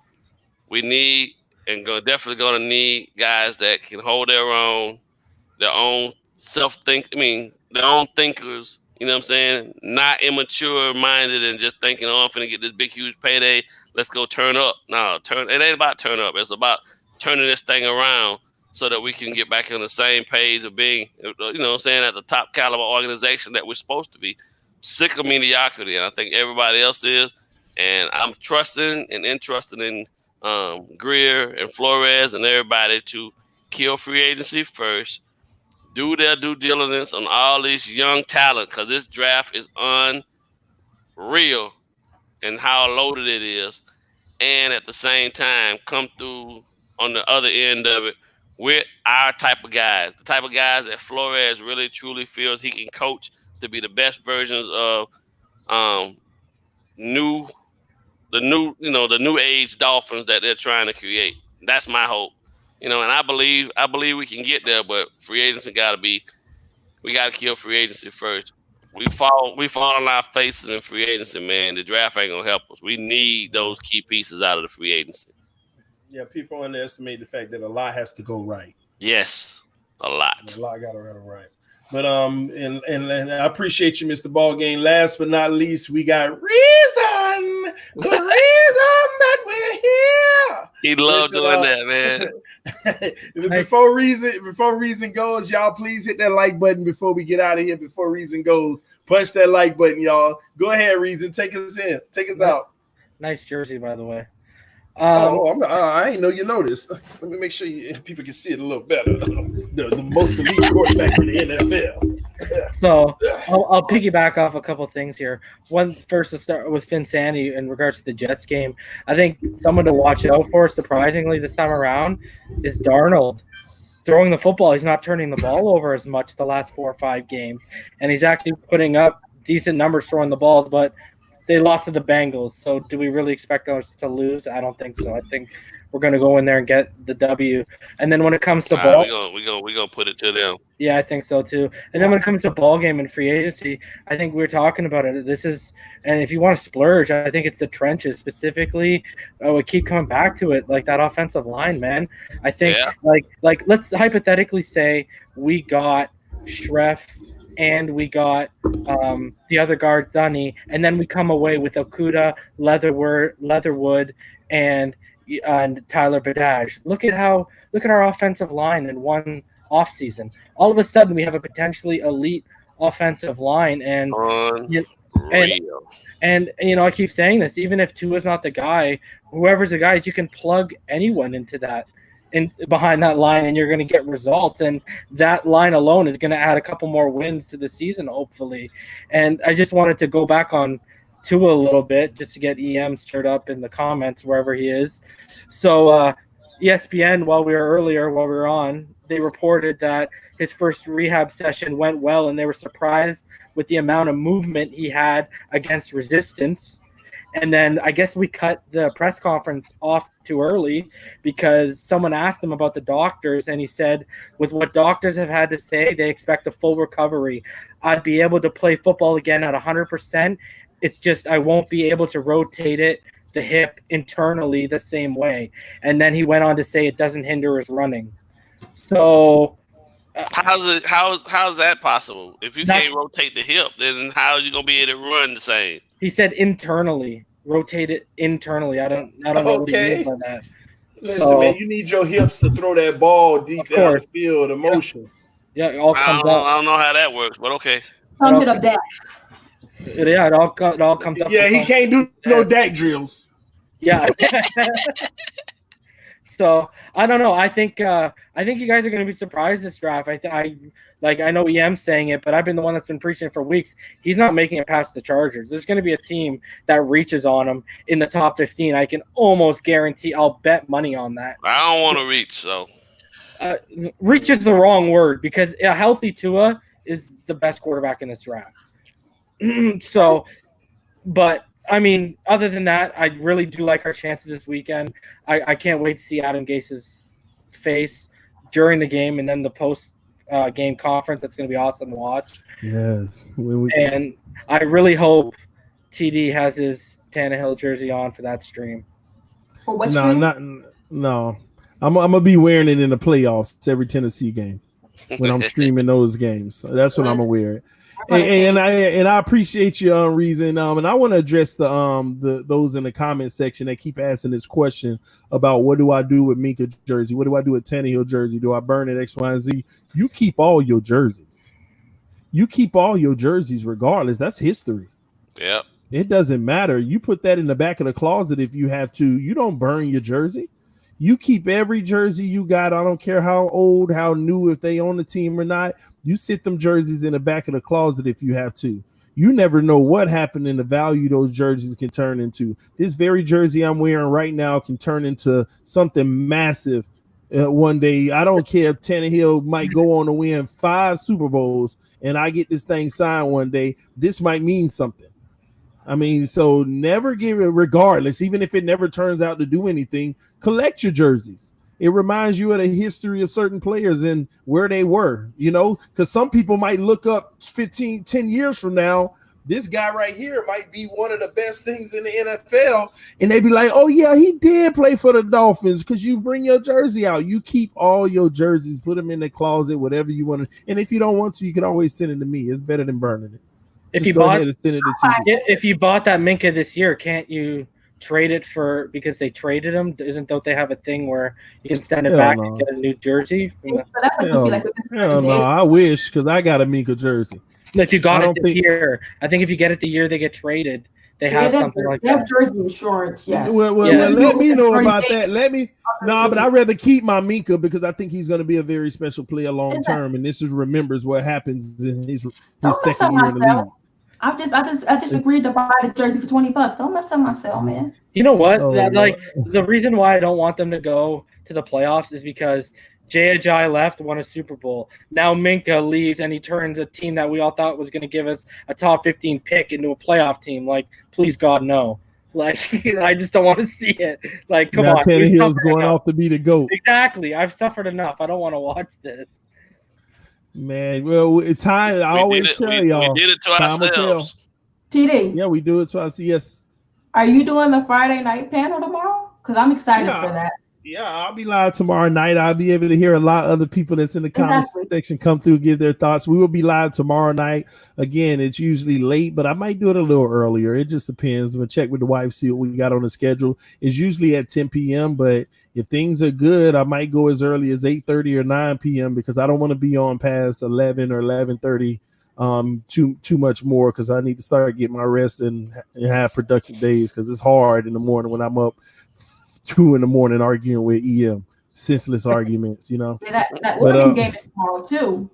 we need and definitely going to need guys that can hold their own their own thinkers. You know what I'm saying? Not immature minded and just thinking, oh, I'm finna get this big huge payday. Let's go turn up. No, it ain't about turn up. It's about turning this thing around so that we can get back on the same page of being, you know what I'm saying, at the top caliber organization that we're supposed to be. Sick of mediocrity, and I think everybody else is. And I'm trusting and interested in Greer and Flores and everybody to kill free agency first, do their due diligence on all these young talent, because this draft is unreal and how loaded it is. And at the same time, come through on the other end of it with our type of guys, the type of guys that Flores really truly feels he can coach to be the best versions of the new age Dolphins that they're trying to create. That's my hope. And I believe we can get there, but free agency we got to kill free agency first. We fall on our faces in free agency, man. The draft ain't gonna help us. We need those key pieces out of the free agency. Yeah, people underestimate the fact that a lot has to go right. Yes, a lot. A lot got to run right. But and I appreciate you, Mr. Ballgame. Last but not least, we got Reason. The reason that we're here. He loved doing that, man. Before Reason goes, y'all please hit that like button before we get out of here. Before Reason goes, punch that like button, y'all. Go ahead, Reason. Take us out. Nice jersey, by the way. I didn't know you noticed. Let me make sure people can see it a little better. The most elite quarterback in the NFL. So I'll piggyback off a couple things here. One, first to start with Finsanity in regards to the Jets game. I think someone to watch out for, surprisingly this time around, is Darnold. Throwing the football, he's not turning the ball over as much the last 4 or 5 games, and he's actually putting up decent numbers throwing the balls, but they lost to the Bengals. So do we really expect us to lose? I don't think so. I think we're going to go in there and get the W. And then when it comes to ball, we're gonna put it to them. Yeah, I think so too. And then when it comes to ball game and free agency, I think we're talking about it. And if you want to splurge, I think it's the trenches specifically. I would keep coming back to it, like that offensive line, man. I think like let's hypothetically say we got Schreff and we got the other guard, Thuney, and then we come away with Okuda, Leatherwood, and Tyler Badage. Look at our offensive line in one offseason. All of a sudden, we have a potentially elite offensive line, and I keep saying this. Even if Tua's not the guy, whoever's the guy, you can plug anyone into that. Behind that line, and you're going to get results, and that line alone is going to add a couple more wins to the season, hopefully. And I just wanted to go back on Tua a little bit just to get EM stirred up in the comments wherever he is. So ESPN, while we were on, they reported that his first rehab session went well, and they were surprised with the amount of movement he had against resistance. And then I guess we cut the press conference off too early because someone asked him about the doctors, and he said, with what doctors have had to say, they expect a full recovery. I'd be able to play football again at 100%. It's just I won't be able to rotate the hip internally the same way. And then he went on to say it doesn't hinder his running. So how's that possible? If you can't rotate the hip, then how are you gonna be able to run the same? He said internally, rotate it internally. I don't know what he means by that. Listen, man, you need your hips to throw that ball deep down the field of motion. Yeah, it all comes up. I don't know how that works, but okay. Pump it up that. Yeah, it all comes up. Yeah, he can't do no Dak drills. Yeah. So I don't know. I think you guys are going to be surprised this draft. I know EM's saying it, but I've been the one that's been preaching it for weeks. He's not making it past the Chargers. There's going to be a team that reaches on him in the top 15. I can almost guarantee. I'll bet money on that. I don't want to reach. So reach is the wrong word because a healthy Tua is the best quarterback in this draft. But I mean, other than that, I really do like our chances this weekend. I can't wait to see Adam Gase's face during the game and then the post-game conference. That's going to be awesome to watch. Yes. And I really hope TD has his Tannehill jersey on for that stream. For what stream? No. I'm gonna be wearing it in the playoffs every Tennessee game when I'm streaming those games. So that's what I'm gonna wear it. And I appreciate your reason. And I want to address the those in the comment section that keep asking this question about what do I do with Minka jersey? What do I do with Tannehill jersey? Do I burn it X, Y, and Z? You keep all your jerseys. You keep all your jerseys regardless. That's history. Yep. It doesn't matter. You put that in the back of the closet if you have to. You don't burn your jersey. You keep every jersey you got. I don't care how old, how new, if they own the team or not. You sit them jerseys in the back of the closet if you have to. You never know what happened and the value those jerseys can turn into. This very jersey I'm wearing right now can turn into something massive one day. I don't care if Tannehill might go on to win 5 Super Bowls and I get this thing signed one day. This might mean something. I mean, so never give it, regardless, even if it never turns out to do anything, collect your jerseys. It reminds you of the history of certain players and where they were, you know, because some people might look up 10 years from now, this guy right here might be one of the best things in the NFL. And they be like, oh, yeah, he did play for the Dolphins because you bring your jersey out. You keep all your jerseys, put them in the closet, whatever you want to. And if you don't want to, you can always send it to me. It's better than burning it. If you bought that Minka this year, can't you trade it for because they traded him? Isn't that they have a thing where you can send it back and get a new jersey? Hell no, I wish because I got a Minka jersey. If you got it this year, I think if you get it the year they get traded, they have something like that. They have jersey insurance, yes. Well, let me know about that. But I'd rather keep my Minka because I think he's going to be a very special player long term, and this is remembers what happens in his second year in the league. I just agreed to buy the jersey for $20. Don't mess up my sale, man. You know what? The reason why I don't want them to go to the playoffs is because Jay Ajayi left, won a Super Bowl. Now Minka leaves and he turns a team that we all thought was going to give us a top 15 pick into a playoff team. Like, please God, no. Like, I just don't want to see it. Like, come on. Tannehill's going off to be the GOAT. Exactly. I've suffered enough. I don't want to watch this. Man, well, time. I always tell y'all. We did it to ourselves. TD. Yeah, we do it to us. Yes. Are you doing the Friday night panel tomorrow? Because I'm excited for that. Yeah, I'll be live tomorrow night. I'll be able to hear a lot of other people that's in the comment section come through, give their thoughts. We will be live tomorrow night. Again, it's usually late, but I might do it a little earlier. It just depends. I'm going to check with the wife, see what we got on the schedule. It's usually at 10 p.m., but if things are good, I might go as early as 8:30 or 9 p.m. because I don't want to be on past 11 or 11:30 too much more because I need to start getting my rest and have productive days because it's hard in the morning when I'm up 2 a.m. arguing with EM, senseless arguments, you know. Yeah, that Oregon game is tomorrow too.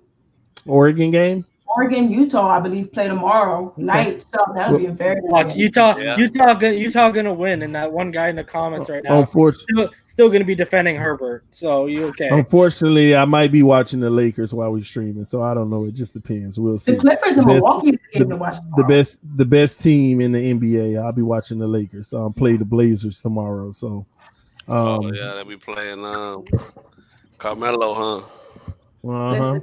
Oregon game? Oregon, Utah, I believe, play tomorrow night. So that'll be a very good Utah gonna win, and that one guy in the comments right now still gonna be defending Herbert. So you okay? Unfortunately, I might be watching the Lakers while we're streaming, so I don't know. It just depends. We'll see. The Clippers and Milwaukee is the game to watch tomorrow. The best team in the NBA. I'll be watching the Lakers. Play the Blazers tomorrow. So they'll be playing Carmelo, huh? Another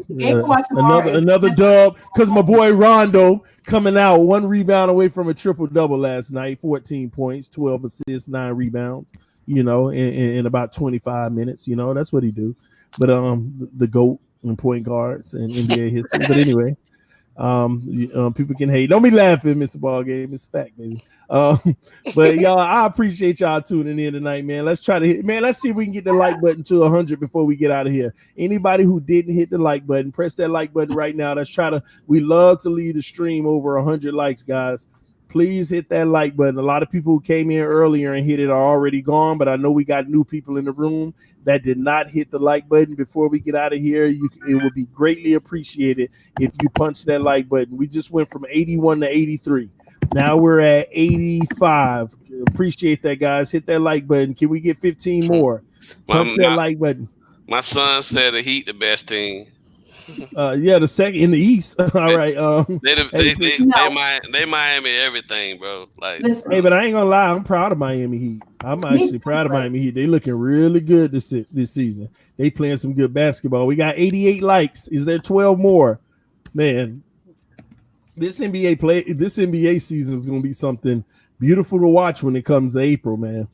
dub because my boy Rondo coming out 1 rebound away from a triple-double last night, 14 points, 12 assists, 9 rebounds, you know, in about 25 minutes, you know, that's what he do. But the GOAT and point guards and NBA history. But anyway, people can hate. Don't be laughing, Mr. Ballgame. It's a fact, baby. But y'all, I appreciate y'all tuning in tonight, man. Let's try to let's see if we can get the like button to 100 before we get out of here. Anybody who didn't hit the like button, press that like button right now. We love to lead the stream over 100 likes, guys. Please hit that like button. A lot of people who came in earlier and hit it are already gone, but I know we got new people in the room that did not hit the like button before we get out of here. It would be greatly appreciated if you punch that like button. We just went from 81 to 83. Now we're at 85. Appreciate that, guys. Hit that like button. Can we get 15 more? Punch that like button. My son said the Heat the best team. The second in the East. All right. They Miami everything, bro. Like, hey, but I ain't gonna lie, I'm proud of Miami Heat. I'm actually proud of Miami Heat. They looking really good this season. They playing some good basketball. We got 88 likes. Is there 12 more? Man, this NBA season is gonna be something beautiful to watch when it comes to April, man.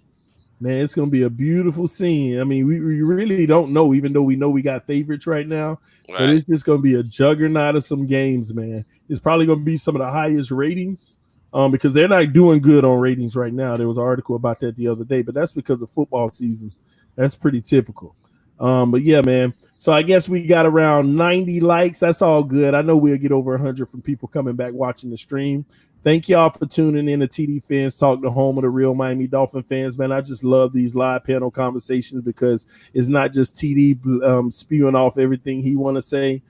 Man, it's going to be a beautiful scene. I mean, we really don't know, even though we know we got favorites right now. Right. But it's just going to be a juggernaut of some games, man. It's probably going to be some of the highest ratings because they're not doing good on ratings right now. There was an article about that the other day, but that's because of football season. That's pretty typical. But yeah, man. So I guess we got around 90 likes. That's all good. I know we'll get over 100 from people coming back watching the stream. Thank y'all for tuning in to TD Fans Talk, the home of the real Miami Dolphin fans, man. I just love these live panel conversations because it's not just TD spewing off everything he want to say.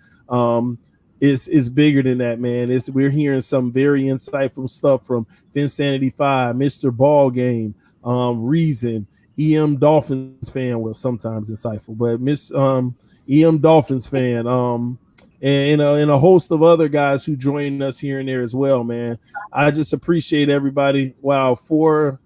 It's bigger than that, man. We're hearing some very insightful stuff from Finsanity 5, Mr. Ball Game, Reason, EM Dolphins fan. Well, sometimes insightful, but Miss EM Dolphins fan, and a host of other guys who joined us here and there as well, man. I just appreciate everybody. Wow, four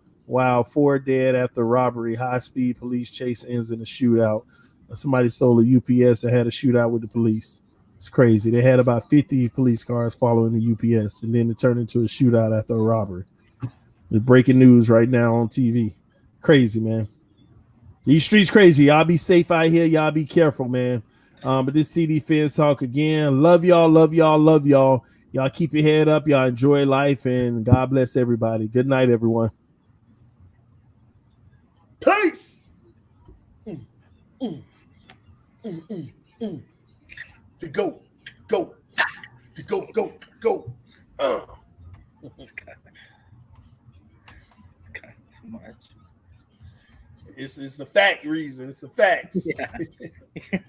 dead after robbery. High-speed police chase ends in a shootout. Somebody stole a UPS and had a shootout with the police. It's crazy. They had about 50 police cars following the UPS, and then it turned into a shootout after a robbery. It's breaking news right now on TV. Crazy, man. These streets crazy. Y'all be safe out here. Y'all be careful, man. But this TD Fans Talk again. Love y'all, love y'all, love y'all. Y'all keep your head up. Y'all enjoy life, and God bless everybody. Good night, everyone. Peace. To go. It's the fact reason. It's the facts. Yeah.